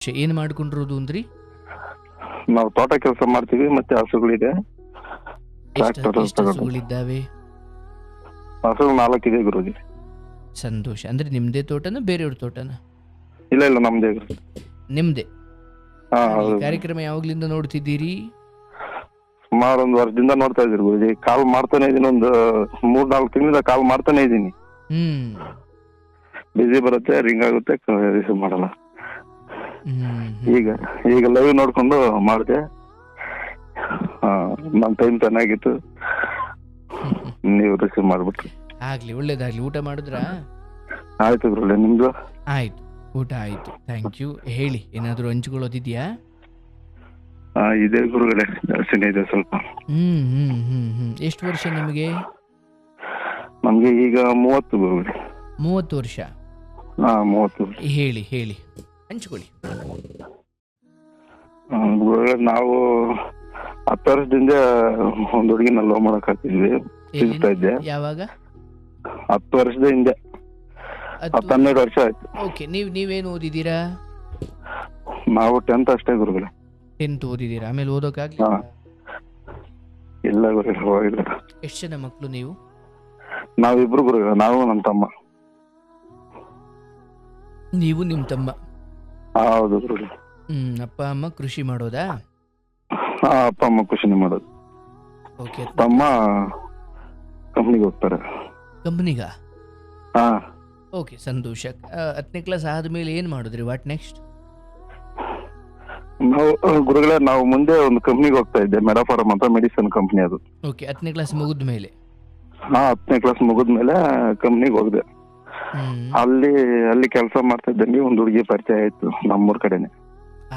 ಏನು ಮಾಡ್ಕೊಂಡಿರೋದು ಅಂದ್ರಿ? ನಾವು ತೋಟ ಕೆಲಸ ಮಾಡ್ತೀವಿ, ಮತ್ತೆ ಹಸುಗಳಿದೆ. ಟ್ರ್ಯಾಕ್ಟರ್ ಎಷ್ಟು ತಗೊಂಡು ಹಸುಗಳಿದ್ದಾವೆ? ಹಸುಗಳು 4 ಇದೆ ಗುರುಜಿ. ಸಂತೋಷ. ಅಂದ್ರೆ ನಿಮ್ದೇ ತೋಟನ ಬೇರೆಯವ್ರ ತೋಟನ? ಇಲ್ಲ ನಮ್ದೇ ಗುರುಜಿ. ನಿಮ್ದೇ. ಹಾ ಈ ಹೌದು. ಕಾರ್ಯಕ್ರಮ ಯಾವಾಗ್ಲಿಂದ ನೋಡ್ತಿದ್ದೀರಿ? ಸುಮಾರು 1 ವರ್ಷದಿಂದ ನೋಡ್ತಾ ಇದ್ದೀರಿ ಗುರುಜಿ. ಕಾಲ್ ಮಾಡ್ತಾನೆ ಇದೀನಿ, ಒಂದು 3-4 ತಿಂಗಳಿಂದ ಕಾಲ್ ಮಾಡ್ತಾನೆ ಇದೀನಿ. ಹ್ಮ್ ಬಿಸಿ ಬರುತ್ತೆ, ರಿಂಗ್ ಆಗುತ್ತೆ, ರಿಸೀವ್ ಮಾಡಲ್ಲ. ಹ್ಮ್ ಈಗ ಲೈವ್ ನೋಡ್ಕೊಂಡು ಮಾಡಿದೆ. ನನ್ನ ಟೈಮ್ ಚೆನ್ನಾಗಿತ್ತು, ನೀವು ರಿಸೀವ್ ಮಾಡ್ಬಿಟ್ರಿ. ಆಗ್ಲಿ, ಒಳ್ಳೇದಾಗ್ಲಿ. ಊಟ ಮಾಡಿದ್ರಾ? ಆಯ್ತು ಗುರುಳೆ, ನಿಮ್ದು? ಆಯ್ತು, ಊಟ ಆಯ್ತು. Thank you. ಹೇಳಿ, ಏನಾದರೂ ಹಂಚ್ಕೊಳ್ಳೋದಿದ್ಯಾ? ಇದೇ ಗುರುಗಳೇ, ಜಾಸ್ತಿನೇ ಇದೆ ಸ್ವಲ್ಪ. ಎಷ್ಟು ವರ್ಷ ನಿಮಗೆ? ನಮ್ಗೆ ಈಗ 30 ಗುರುಗಳೇ. 30 ವರ್ಷ. 30. ಹೇಳಿ ಹೇಳಿ, ಹಂಚ್ಕೊಳ್ಳಿ. ಗುರುಗಳೇ, ನಾವು 10 ವರ್ಷದಿಂದ ಒಂದು ಹುಡುಗಿನ ಲವ್ ಮಾಡಕ್ ಹಾಕಿದ್ವಿ. ಸಿಗ್ತಾ ಇದ್ದೆ. ಯಾವಾಗ? 10 ವರ್ಷದ ಹಿಂದೆ. 12 ವರ್ಷ ಆಯ್ತು. ಓಕೆ. ನೀವೇನು ಓದಿದ್ದೀರಾ? ನಾವು 10th ಅಷ್ಟೇ ಗುರುಗಳೇ. 10th ಓದಿದ್ದೀರಾ? ಆಮೇಲೆ ಓದೋಕ್ಕಾಗ್ಲಿ? ಇಲ್ಲ ಗುರುಗಳೇ, ಹೋಗಿಲ್ಲ. ಎಷ್ಟು ಜನ ಮಕ್ಕಳು ನೀವು? ನಾವಿಬ್ರು ಗುರುಗಳೇ, ನಾವು ನಮ್ಮ ತಮ್ಮ. ನೀವು ನಿಮ್ಮ ತಮ್ಮ? ಹೌದು ಗುರುಗಳೇ. ಅಪ್ಪ ಅಮ್ಮ ಕೃಷಿ ಮಾಡೋದಾ? ಅಪ್ಪ ಅಮ್ಮ ಖುಷಿನೇ ಮಾಡೋದು. ಓಕೆ. ತಮ್ಮ ಕಂಪ್ನಿಗೆ ಹೋಗ್ತಾರೆ. ಕಂಪ್ನಿಗ? ಹಾ. ಓಕೆ, ಸಂತೋಷ. 10ನೇ ಕ್ಲಾಸ್ ಆದ್ಮೇಲೆ ಏನ್ ಮಾಡಿದ್ರಿ? What next? ನಾವು ಗುರುಗಳೇ, ನಾವು ಮುಂದೆ ಒಂದು ಕಂಪ್ನಿಗೆ ಹೋಗ್ತಾ ಇದ್ದೆ, ಮೆಡಾಫಾರ್ಮ್ ಅಂತ, ಮೆಡಿಸಿನ್ ಕಂಪ್ನಿ ಅದು. ಓಕೆ. 10ನೇ ಕ್ಲಾಸ್ ಮುಗಿದ ಮೇಲೆ? 10ನೇ ಕ್ಲಾಸ್ ಮುಗಿದ್ಮೇಲೆ ಕಂಪ್ನಿಗೆ ಹೋಗಿದೆ. ಅಲ್ಲಿ ಕೆಲಸ ಮಾಡ್ತಾ ಇದ್ದಂಗೆ ಒಂದು ಹುಡುಗಿ ಪರಿಚಯ ಆಯ್ತು, ನಮ್ಮೂರ್ ಕಡೆನೆ.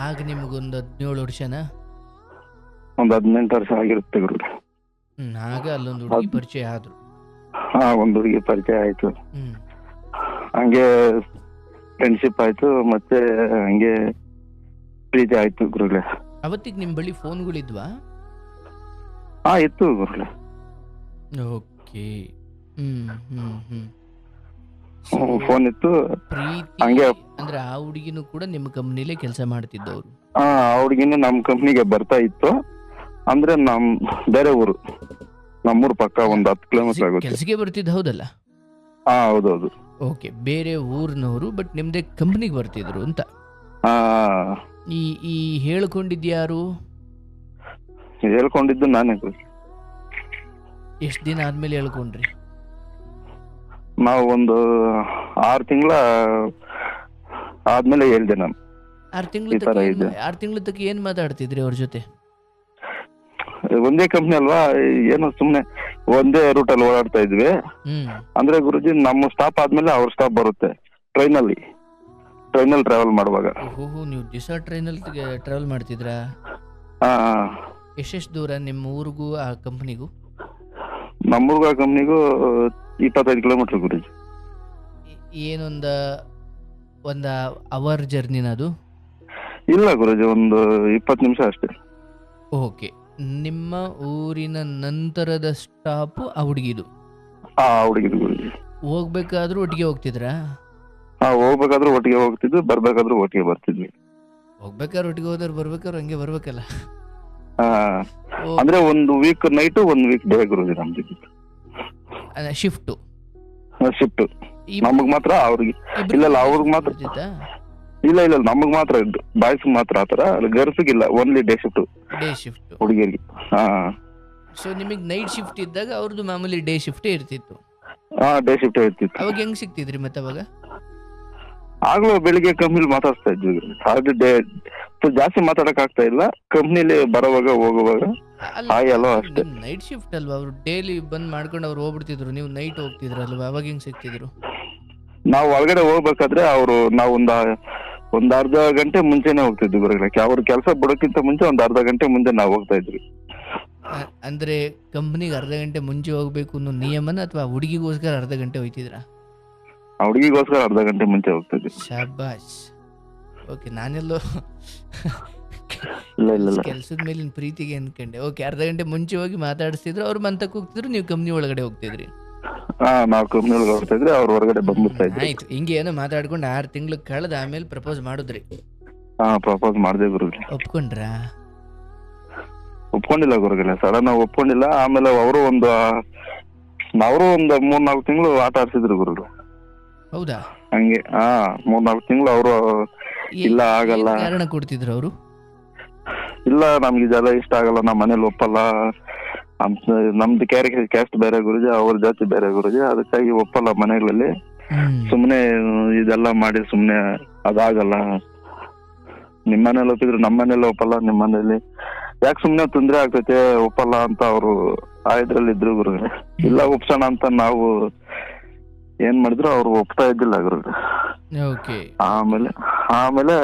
ಆಗ ನಿಮ್ಗೊಂದು 17 ವರ್ಷನಾ? ಒಂದು 18 ವರ್ಷ ಆಗಿರುತ್ತೆ ಗುರುಗಳೇ. ಆಗ ಅಲ್ಲೊಂದು ಹುಡುಗಿ ಪರಿಚಯ ಆದ್ರು? ಒಂದು ಹುಡುಗಿ ಪರಿಚಯ ಆಯ್ತು. ಹಂಗೆ ಫ್ರೆಂಡ್ಶಿಪ್ ಆಯ್ತು, ಮತ್ತೆ ಹಂಗೆ ಪ್ರೀತಿ ಆಯ್ತು ಗುರುಗಳೇ. ಅವತ್ತಿಗೆ ನಿಮ್ ಬಳಿ ಫೋನ್ಗಳಿದ್ವಾ? ಇತ್ತು ಗುರುಗಳೇ. ಓಕೆ. ಫೋನ್ ಇತ್ತು. ಪ್ರೀತಿ ಹಂಗೆ ಅಂದ್ರೆ ಆ ಹುಡುಗಿನೂ ಕೂಡ ನಿಮ್ಮ ಕಂಪ್ನಿಲೇ ಕೆಲಸ ಮಾಡ್ತಿದ್ದವ್ರು? ಆ ಹುಡುಗಿನೂ ನಮ್ ಕಂಪ್ನಿಗೆ ಬರ್ತಾ ಇತ್ತು. ಅಂದ್ರೆ ಬೇರೆ ಊರು, ನಮ್ಮೂರ್ ಪಕ್ಕ ಒಂದು 10 ಕಿಲೋಮೀಟರ್ ಆಗುತ್ತೆ. ಕೆಲಸಕ್ಕೆ ಬರ್ತಿದ್ದ? ಹೌದಲ್ಲ? ಹೌದೌದು. ಓಕೆ. ಬೇರೆ ಊರಿನವರು, ಬಟ್ ನಿಮ್ದೇ ಕಂಪ್ನಿಗೆ ಬರ್ತಿದ್ರು ಅಂತ. ಈ ಹೇಳ್ಕೊಂಡಿದ್ಯಾರು? ಹೇಳ್ಕೊಂಡಿದ್ದು ನಾನೇ. ಎಷ್ಟು ದಿನ ಆದ್ಮೇಲೆ ಹೇಳ್ಕೊಂಡ್ರಿ? ನಾವು ಒಂದು 6 ತಿಂಗಳ ಆದ್ಮೇಲೆ ಹೇಳ್ದೆ ನಾನು. 6 ತಿಂಗಳ ತನಕ ಏನ್ ಮಾತಾಡ್ತಿದ್ರಿ ಅವ್ರ ಜೊತೆ? ಒಂದೇ ಕಂಪ್ನಿ ಅಲ್ವಾ, ಏನೋ ಸುಮ್ನೆ ಒಂದೇ ರೂಟ್ ಅಲ್ಲಿ ಓಡಾಡ್ತಾ ಇದ್ವಿ. ಅಂದ್ರೆ ಗುರುಜಿ, ನಮ್ಮ ಸ್ಟಾಪ್ ಆದ್ಮೇಲೆ ಅವ್ರ ಸ್ಟಾಪ್ ಬರುತ್ತೆ. ಟ್ರೈನಲ್ಲಿ ಟ್ರಾವೆಲ್ ಮಾಡುವಾಗ. ನೀವು ದಿವಸ ಟ್ರೈನಲ್ಲಿ ಟ್ರಾವೆಲ್ ಮಾಡ್ತಿದ್ರಾ? ಎಷ್ಟೆಷ್ಟು ದೂರ ನಿಮ್ಮ ಊರಿಗೂ ಆ ಕಂಪ್ನಿಗೂ? ನಮ್ಮೂರ್ಗ ಆ ಕಂಪ್ನಿಗೂ 25 ಕಿಲೋಮೀಟರ್ ಗುರುಜಿ. ಒಂದು ಅವರ್ ಜರ್ನಿನ ಅದು? ಇಲ್ಲ ಗುರುಜಿ, ಒಂದು 20 ನಿಮಿಷ ಅಷ್ಟೇ. ಓಕೆ. ನಿಮ್ಮ ಊರಿನ ನಂತರದ ಸ್ಟಾಪ್ ಆ ಹುಡುಗಿದು? ಹುಡುಗಿದು ಗುರುಜಿ. ಹೋಗ್ಬೇಕಾದ್ರೂ ಒಟ್ಟಿಗೆ ಹೋಗ್ತಿದ್ರಾ? ಹೋಗ್ಬೇಕಾದ್ರೂ ಒಟ್ಟಿಗೆ ಹೋಗ್ತಿದ್ವಿ, ಬರ್ಬೇಕಾದ್ರೂ ಒಟ್ಟಿಗೆ ಬರ್ತಿದ್ವಿ. ಹೋಗ್ಬೇಕಾದ್ರೆ ಒಟ್ಟಿಗೆ ಹೋದ್ರೆ ಬರ್ಬೇಕಾದ್ರೆ ಹಂಗೆ ಬರ್ಬೇಕಲ್ಲ? ಅಂದ್ರೆ ಒಂದು ವೀಕ್ ನೈಟ್, 1 ವೀಕ್ ಡೇ ಗುರುಜಿ ನಮ್ದು. ಶಿಫ್ಟ್ ನಮಗ್ ಮಾತ್ರ, ಅವ್ರಿಗೆ ಇಲ್ಲ, ಅವ್ರಿಗೆ ಮಾತ್ರ. ಇಲ್ಲ ನಮಗ್ ಮಾತ್ರ ಇದ್ದು, ಬಾಯ್ಸ್ ಮಾತ್ರ ಆತರ. ಗರ್ಲ್ಸ್ಗಿಲ್ಲ, ಓನ್ಲಿ ಡೇ ಶಿಫ್ಟ್ ಹುಡುಗಿಯರಿಗೆ. ಸೊ ನಿಮಗೆ ನೈಟ್ ಶಿಫ್ಟ್ ಇದ್ದಾಗ ಅವ್ರದ್ದು ಮಾಮೂಲಿ ಡೇ ಶಿಫ್ಟ್ ಇರ್ತಿತ್ತು? ಡೇ ಶಿಫ್ಟ್ ಇರ್ತಿತ್ತು. ಅವಾಗ ಹೆಂಗ್ ಸಿಗ್ತಿದ್ರಿ ಮತ್ತೆ ಅವಾಗ? ಆಗ್ಲೂ ಬೆಳಿಗ್ಗೆ ಕಂಪ್ನಿಲಿ ಮಾತಾಡ್ತಾ ಇದ್ವಿ. ಅದು ಜಾಸ್ತಿ ಮಾತಾಡಕ್ ಆಗ್ತಾ ಇಲ್ಲ, ಕಂಪ್ನಿಲಿ ಬರೋವಾಗ ಹೋಗುವಾಗ. ಅಷ್ಟೇ. ನೈಟ್ ಶಿಫ್ಟ್ ಅಲ್ವಾ, ಅವ್ರು ಡೈಲಿ ಬಂದ್ ಮಾಡ್ಕೊಂಡು ಅವ್ರು ಹೋಗ್ಬಿಡ್ತಿದ್ರು, ನೀವು ನೈಟ್ ಹೋಗ್ತಿದ್ರಲ್ವಾ? ಅವಾಗ ಹೆಂಗ್ ಸಿಗ್ತಿದ್ರು? ನಾವು ಒಳಗಡೆ ಹೋಗ್ಬೇಕಾದ್ರೆ ನಾವು ಒಂದ್ ಅರ್ಧ ಗಂಟೆ ಮುಂಚೆನೆ ಹೋಗ್ತಿದ್ವಿ ಗುರುಗಳಕ್ಕೆ. ಅವ್ರ ಕೆಲಸ ಬಿಡೋಕ್ಕಿಂತ ಮುಂಚೆ ಒಂದು ಅರ್ಧ ಗಂಟೆ ಮುಂಚೆ ನಾವು ಹೋಗ್ತಾ ಇದ್ವಿ. ಅಂದ್ರೆ ಕಂಪ್ನಿಗೆ ಅರ್ಧ ಗಂಟೆ ಮುಂಚೆ ಹೋಗ್ಬೇಕು ಅನ್ನೋ ನಿಯಮನ, ಅಥವಾ ಹುಡುಗಿಗೋಸ್ಕರ ಅರ್ಧ ಗಂಟೆ ಹೋಯ್ತಿದ್ರಾ? ಹುಡುಗಿಗೋಸ್ಕರ ಅರ್ಧ ಗಂಟೆ ಮುಂಚೆ ಹೋಗ್ತಿದ್ವಿ. ಶಾಬಾಷ್. ಓಕೆ. ನಾನೆಲ್ಲೋ ಕೆಲ್ಸದ ಮೇಲಿನ ಪ್ರೀತಿಗೆ ಅನ್ಕೊಂಡೆ. ಓಕೆ. ಅರ್ಧ ಗಂಟೆ ಮುಂಚೆ ಹೋಗಿ ಮಾತಾಡಿಸ್ತಿದ್ರು, ಅವ್ರು ಮಂತಕ್ಕೆ ಹೋಗ್ತಿದ್ರು, ನೀವು ಕಂಪ್ನಿ ಒಳಗಡೆ ಹೋಗ್ತಿದ್ರಿ? ನಾವು ಕಂಪ್ನಿ ಒಳಗೆ ಹೋಗ್ತಾ ಇದ್ರೆ ಅವ್ರ ಹೊರಗಡೆ ಬಂದ್ಬಿಡ್ತಾ ಇದ್ವಿ. ಆಯ್ತು. ಹಿಂಗೆ ಏನೋ ಮಾತಾಡ್ಕೊಂಡು 6 ತಿಂಗಳು ಕಳೆದ ಆಮೇಲೆ ಪ್ರಪೋಸ್ ಮಾಡಿದ್ರಿ? ಪ್ರಪೋಸ್ ಮಾಡಿದೆ ಗುರುಗಳೇ. ಒಪ್ಕೊಂಡ್ರಾ? ಒಪ್ಕೊಂಡಿಲ್ಲ ಗುರುಗಳೇ, ಸಡನ್ ಆಗಿ ಒಪ್ಕೊಂಡಿಲ್ಲ. ಆಮೇಲೆ ಅವರು ಒಂದು 3-4 ತಿಂಗಳು ಆಟ ಆಡ್ಸಿದ್ರು ಗುರುಗಳು. ಹೌದಾ? ಹಂಗೆ 3-4 ತಿಂಗಳು ಅವರು ಇಲ್ಲ ಆಗಲ್ಲ, ಏನ್ ಕಾರಣ ಕೊಡ್ತಿದ್ರು ಅವರು? ಇಲ್ಲ ನಮ್ಗೆ ಇದೆಲ್ಲ ಇಷ್ಟ ಆಗಲ್ಲ, ನಮ್ಮ ಮನೇಲಿ ಒಪ್ಪಲ್ಲ ಅಂತ. ನಮ್ದು ಕ್ಯಾಸ್ಟ್ ಬೇರೆ ಗುರುಜಿ, ಅವ್ರ ಜಾತಿ ಬೇರೆ ಗುರುಜಿ, ಅದಕ್ಕಾಗಿ ಒಪ್ಪಲ್ಲ ಮನೆಗಳಲ್ಲಿ. ಸುಮ್ನೆ ಇದೆಲ್ಲ ಮಾಡಿ ಸುಮ್ನೆ ಅದಾಗಲ್ಲ, ನಿಮ್ ಮನೇಲಿ ಒಪ್ಪಿದ್ರು ನಮ್ಮ ಮನೇಲಿ ಒಪ್ಪಲ್ಲ, ನಿಮ್ ಮನೇಲಿ ಯಾಕೆ ಸುಮ್ನೆ ತೊಂದ್ರೆ ಆಗ್ತೈತೆ ಒಪ್ಪಲ್ಲ ಅಂತ ಅವರು ಇದ್ರಲ್ಲಿ ಇದ್ರು ಗುರುಗಳೇ. ಇಲ್ಲ ಒಪ್ಸೋಣ ಅಂತ ನಾವು ಏನ್ ಮಾಡಿದ್ರು ಅವ್ರು ಒಪ್ತಾ ಇದ್ದಿಲ್ಲ ಗುರುಗಳೇ. ಆಮೇಲೆ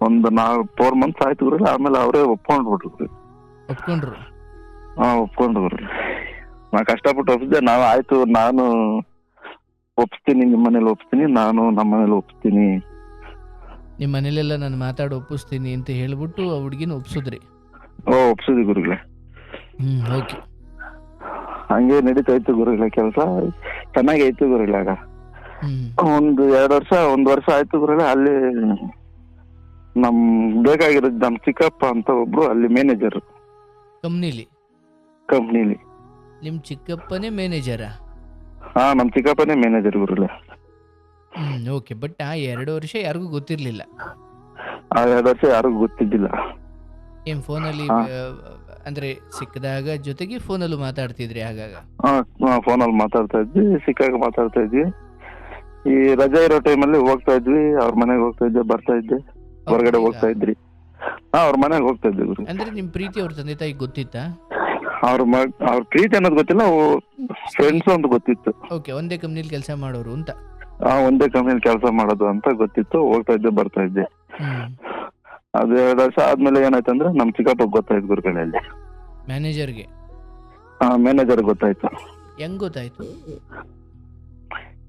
ಒಂದು 4 ಮಂತ್ಸ್ ಆಯ್ತು ಗುರುಗಳೇ, ಆಮೇಲೆ ಅವರೇ ಒಪ್ಕೊಂಡ್ರು. ಒಪ್ಕೊಂಡ್ರು ಗುರುಗಳೇ. ನಾ ಕಷ್ಟಪಟ್ಟು ಒಪ್ಸಿದೆ. ಆಯ್ತು ನಾನು ಒಪ್ಸ್ತೀನಿ, ನಿಮ್ಮ ಮನೇಲಿ ಒಪ್ಸ್ತೀನಿ, ನಾನು ನಮ್ಮ ಮನೇಲಿ ಒಪ್ಸ್ತೀನಿ, ನಿಮ್ಮ ಮನೇಲೆಲ್ಲ ನಾನು ಮಾತಾಡಿ ಒಪ್ಪಿಸ್ತೀನಿ ಅಂತ ಹೇಳ್ಬಿಟ್ಟು ಆ ಹುಡುಗಿನ ಒಪ್ಸಿದ್ರಿ? ಒಪ್ಸಿದ್ವಿ ಗುರುಗಳೇ. ಓಕೆ. ಹಂಗೆ ನಡೀತಾ ಇತ್ತು ಗುರುಗಳೇ, ಕೆಲಸ ಚೆನ್ನಾಗಿ ಐತು ಗುರುಗಳೇ. ಆಗ ಒಂದು 1 ವರ್ಷ ಆಯ್ತು ಗುರುಗಳೇ. ಅಲ್ಲಿ ಬೇಕಾಗಿರೋದು ನಮ್ ಚಿಕ್ಕಪ್ಪ ಅಂತ ಒಬ್ರು ಅಲ್ಲಿ ಮ್ಯಾನೇಜರ್ ಕಂಪ್ನಿಲಿ. ನಿಮ್ ಚಿಕ್ಕಪ್ಪನೇ ಮ್ಯಾನೇಜರಾ? ನಮ್ ಚಿಕ್ಕಪ್ಪನೇ ಮ್ಯಾನೇಜರ್ ಗುರುಗಳೇ. ಓಕೆ. ಬಟ್ ಆ 2 ವರ್ಷ ಯಾರಿಗೂ ಗೊತ್ತಿರ್ಲಿಲ್ಲ? ಆ 2 ವರ್ಷ ಯಾರಿಗೂ ಗೊತ್ತಿದ್ದಿಲ್ಲ. ಏನ್ ಫೋನಲ್ಲಿ ಅಂದ್ರೆ ಸಿಕ್ಕದಾಗ ಜೊತೆಗೆ ಫೋನಲ್ಲೂ ಮಾತಾಡ್ತಿದ್ರಿ? ಆಗಾಗ ಫೋನಲ್ಲಿ ಮಾತಾಡ್ತಾ ಇದ್ವಿ, ಸಿಕ್ಕಾಗ ಮಾತಾಡ್ತಾ ಇದ್ವಿ. ಈ ರಜೆ ಇರೋ ಟೈಮಲ್ಲಿ ಹೋಗ್ತಾ ಇದ್ವಿ, ಅವ್ರ ಮನೆಗೆ ಹೋಗ್ತಾ ಇದ್ದೆ, ಬರ್ತಾ ಇದ್ದೆ, ಹೊರಗಡೆ ಹೋಗ್ತಾ ಇದ್ರಿ. ಅವ್ರ ಮನೆಗೆ ಹೋಗ್ತಾ ಇದ್ವಿ ಗುರು. ಅಂದ್ರೆ ನಿಮ್ ಪ್ರೀತಿ ಅವ್ರ ತಂದೆ ತಾಯಿಗೆ ಗೊತ್ತಿತ್ತಾ? ಅವ್ರ ಪ್ರೀತಿ ಅನ್ನೋದು ಗೊತ್ತಿಲ್ಲ, ಫ್ರೆಂಡ್ಸ್ ಅಂತ ಗೊತ್ತಿತ್ತು. ಓಕೆ. ಒಂದೇ ಕಂಪ್ನಿಲಿ ಕೆಲಸ ಮಾಡೋರು ಅಂತ? ಒಂದೇ ಕಂಪ್ನಿಲಿ ಕೆಲಸ ಮಾಡೋದು ಅಂತ ಗೊತ್ತಿತ್ತು. ಹೋಗ್ತಾ ಇದ್ದೆ, ಬರ್ತಾ ಇದ್ದೆ. ಅದು 2 ವರ್ಷ ಆದ್ಮೇಲೆ ಏನಾಯ್ತಂದ್ರೆ ನಮ್ ಚಿಕ್ಕಪ್ಪ ಗೊತ್ತಾಯ್ತು ಗುರುಗಳಲ್ಲಿ. ಮ್ಯಾನೇಜರ್ಗೆ? ಮ್ಯಾನೇಜರ್ ಗೊತ್ತಾಯ್ತು. ಹೆಂಗ್ ಗೊತ್ತಾಯ್ತು?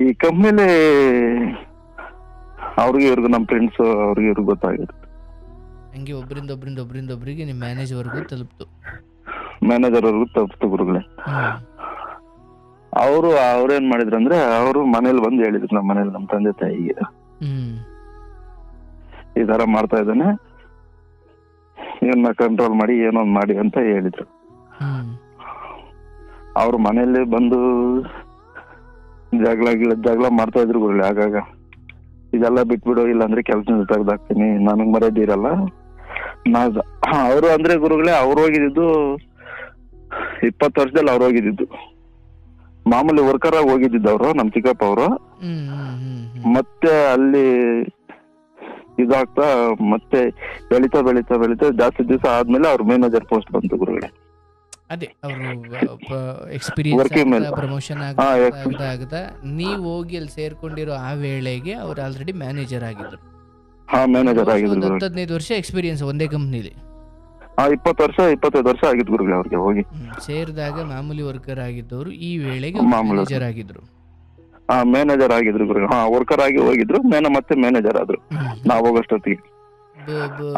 ಈ ಕಂಪ್ನಿಲಿ ಅವ್ರಿಗೆ ಇವ್ರಿಗೂ ನಮ್ ಫ್ರೆಂಡ್ಸ್ ಅವ್ರಿಗೆ ಇವ್ರಿಗೆ ಗೊತ್ತಾಗಿತ್ತು. ಹಂಗೆ ಒಬ್ರಿಂದೊಬ್ರಿಗೆ ನಿಮ್ ಮ್ಯಾನೇಜರ್ವರೆಗೂ ತಲುಪ್ತು? ಮ್ಯಾನೇಜರ್ ಅವ್ರಿಗೂ ತಲುಪ್ತು ಗುರುಗಳೇ. ಅವ್ರೇನ್ ಮಾಡಿದ್ರಂದ್ರೆ ಅವರು ಮನೇಲಿ ಬಂದು ಹೇಳಿದ್ರು, ನಮ್ಮ ಮನೇಲಿ ನಮ್ ತಂದೆ ತಾಯಿಗೆ ಈ ತರ ಮಾಡ್ತಾ ಇದ್ದಾನೆ, ಇವನ್ನ ಕಂಟ್ರೋಲ್ ಮಾಡಿ ಏನೊಂದ್ ಮಾಡಿ ಅಂತ ಹೇಳಿದ್ರು. ಅವ್ರ ಮನೇಲಿ ಬಂದು ಜಗಳ ಮಾಡ್ತಾ ಇದ್ರು ಗುರುಗಳೇ. ಆಗಾಗ ಇದೆಲ್ಲ ಬಿಟ್ಬಿಡು, ಇಲ್ಲಾಂದ್ರೆ ಕೆಲ್ಸದಿಂದ ತೆಗ್ದಾಕ್ತೀನಿ, ನನಗ್ ಮರ್ಯಾದೆ ಇರಲ್ಲ. ಅವರು ಅಂದ್ರೆ ಗುರುಗಳೇ, ಅವ್ರು ಹೋಗಿದ್ದು 20 ವರ್ಷದಲ್ಲಿ ಅವ್ರು ಹೋಗಿದ್ದು. ಮಾಮೂಲಿ ವರ್ಕರ್ ಆಗಿ ಹೋಗಿದ್ದು ಅವರು, ನಮ್ ಚಿಕ್ಕಪ್ಪ ಅವರು. ಮತ್ತೆ ಅಲ್ಲಿ ಇದಾಗ್ತಾ ಮತ್ತೆ ಬೆಳಿತಾ ಜಾಸ್ತಿ ದಿವಸ ಆದ್ಮೇಲೆ ಅವ್ರ ಮ್ಯಾನೇಜರ್ ಪೋಸ್ಟ್ ಬಂತು ಗುರುಗಳೇ. ಅದೇ ಅವರು ಎಕ್ಸ್ಪೀರಿಯನ್ಸ್ ಪ್ರಮೋಷನ್ ಆಗದ ನೀವು ಹೋಗಿ ಅಲ್ಲಿ ಸೇರ್ಕೊಂಡಿರೋ ಆ ವೇಳೆಗೆ ಅವ್ರು ಆಲ್ರೆಡಿ ಮ್ಯಾನೇಜರ್ ಆಗಿದ್ರು? ಮ್ಯಾನೇಜರ್ ಆಗಿದ್ರು. 15 ವರ್ಷ ಎಕ್ಸ್ಪೀರಿಯನ್ಸ್ ಒಂದೇ ಕಂಪ್ನಿಲಿ? 25 ವರ್ಷ ಆಗಿತ್ತು ಗುರುಗಳೇ ಅವ್ರಿಗೆ ಹೋಗಿ. ಸೇರಿದಾಗ ಮಾಮೂಲಿ ವರ್ಕರ್ ಆಗಿದ್ದವರು ಈ ವೇಳೆಗೆ ಮ್ಯಾನೇಜರ್ ಆಗಿದ್ರು? ಮ್ಯಾನೇಜರ್ ಆಗಿದ್ರು ಗುರು. ವರ್ಕರ್ ಆಗಿ ಹೋಗಿದ್ರು, ಮತ್ತೆ ಮ್ಯಾನೇಜರ್ ಆದ್ರು ನಾವ್ ಹೋಗೋಷ್ಟೊತ್ತಿಗೆ.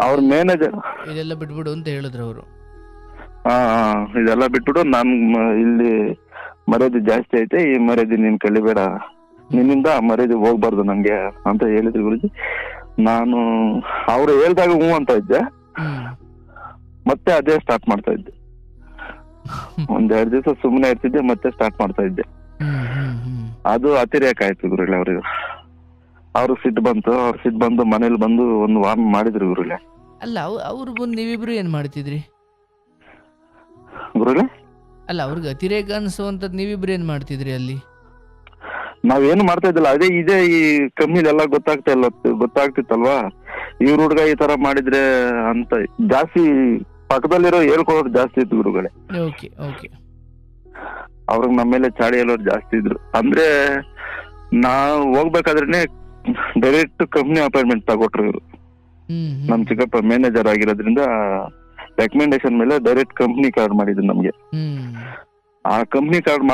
ಅವ್ರ ಮ್ಯಾನೇಜರ್ ಇದೆಲ್ಲ ಬಿಟ್ಬಿಡು ಅಂತ ಹೇಳಿದ್ರು ಅವರು? ಇದೆಲ್ಲ ಬಿಟ್ಬಿಡು, ಇಲ್ಲಿ ಮರ್ಯಾದೆ ಜಾಸ್ತಿ ಐತೆ, ಈ ಮರ್ಯಾದೆ ನೀನ್ ಕಲಿಬೇಡ, ನಿನ್ನಿಂದ ಮರ್ಯಾದೆ ಹೋಗ್ಬಾರ್ದು ನಂಗೆ ಅಂತ ಹೇಳಿದ್ರು ಗುರುಜಿ. ನಾನು ಅವ್ರು ಹೇಳ್ದಾಗ ಹ್ಞೂ ಅಂತ ಇದ್ದೆ, ಮತ್ತೆ ಅದೇ ಸ್ಟಾರ್ಟ್ ಮಾಡ್ತಾ ಇದ್ದೆ. 1-2 ದಿವಸ ಸುಮ್ಮನೆ ಇರ್ತಿದ್ದೆ, ಮತ್ತೆ ಸ್ಟಾರ್ಟ್ ಮಾಡ್ತಾ ಇದ್ದೆ. ಅದು ಅತಿರೇಕ ಆಯ್ತು ಗುರುಗಳೇ ಅವ್ರಿಗೆ. ಅವ್ರು ಸಿಟ್ಟು ಬಂದು ಮನೇಲಿ ಬಂದು ಒಂದು ವಾರ್ನ್ ಮಾಡಿದ್ರು ಗುರುಗಳೇ. ಅಲ್ಲ ಅವ್ರು ಬಂದು ನೀವಿಬ್ರು ಏನ್ ಮಾಡ್ತಿದ್ರಿ ಗುರುಗಳೇ? ಅಲ್ಲ ಅವ್ರಿಗೆ ಅತಿರೇಕ ಅನ್ಸುವಂತದ್ ನೀವಿಬ್ರು ಏನ್ ಮಾಡ್ತಿದ್ರಿ ಅಲ್ಲಿ? ನಾವೇನು ಮಾಡ್ತಾ ಇದ್ದಿಲ್ಲ, ಇದೇ ಈ ಕಂಪ್ನಿಲೆಲ್ಲ ಗೊತ್ತಾಗ್ತಿತ್ತಲ್ವಾ, ಇವ್ರ ಹುಡ್ಗ ಈ ತರ ಮಾಡಿದ್ರೆ ಅಂತ ಜಾಸ್ತಿ ಪಕ್ಕದಲ್ಲಿರೋ ಹೇಳ್ಕೊಳ್ಳೋರು ಜಾಸ್ತಿ ಇತ್ತು ಗುರುಗಳೇ. ಅವ್ರಿಗೆ ನಮ್ಮ ಮೇಲೆ ಚಾಡಿ ಹೇಳೋರು ಜಾಸ್ತಿ ಇದ್ರು. ಅಂದ್ರೆ ನಾವ್ ಹೋಗ್ಬೇಕಾದ್ರೇನೆ ಡೈರೆಕ್ಟ್ ಕಂಪ್ನಿ ಅಪಾಯಿಂಟ್ಮೆಂಟ್ ತಗೊಟ್ರು ಇವ್ರು. ನಮ್ ಚಿಕ್ಕಪ್ಪ ಮ್ಯಾನೇಜರ್ ಆಗಿರೋದ್ರಿಂದ ರೆಕಮೆಂಡೇಶನ್ ಮೇಲೆ ಡೈರೆಕ್ಟ್ ಕಂಪ್ನಿ ಕಾರ್ಡ್ ಮಾಡಿದ್ರು ನಮ್ಗೆ. ಆ ಕಂಪ್ನಿ ಕಾರ್ಡ್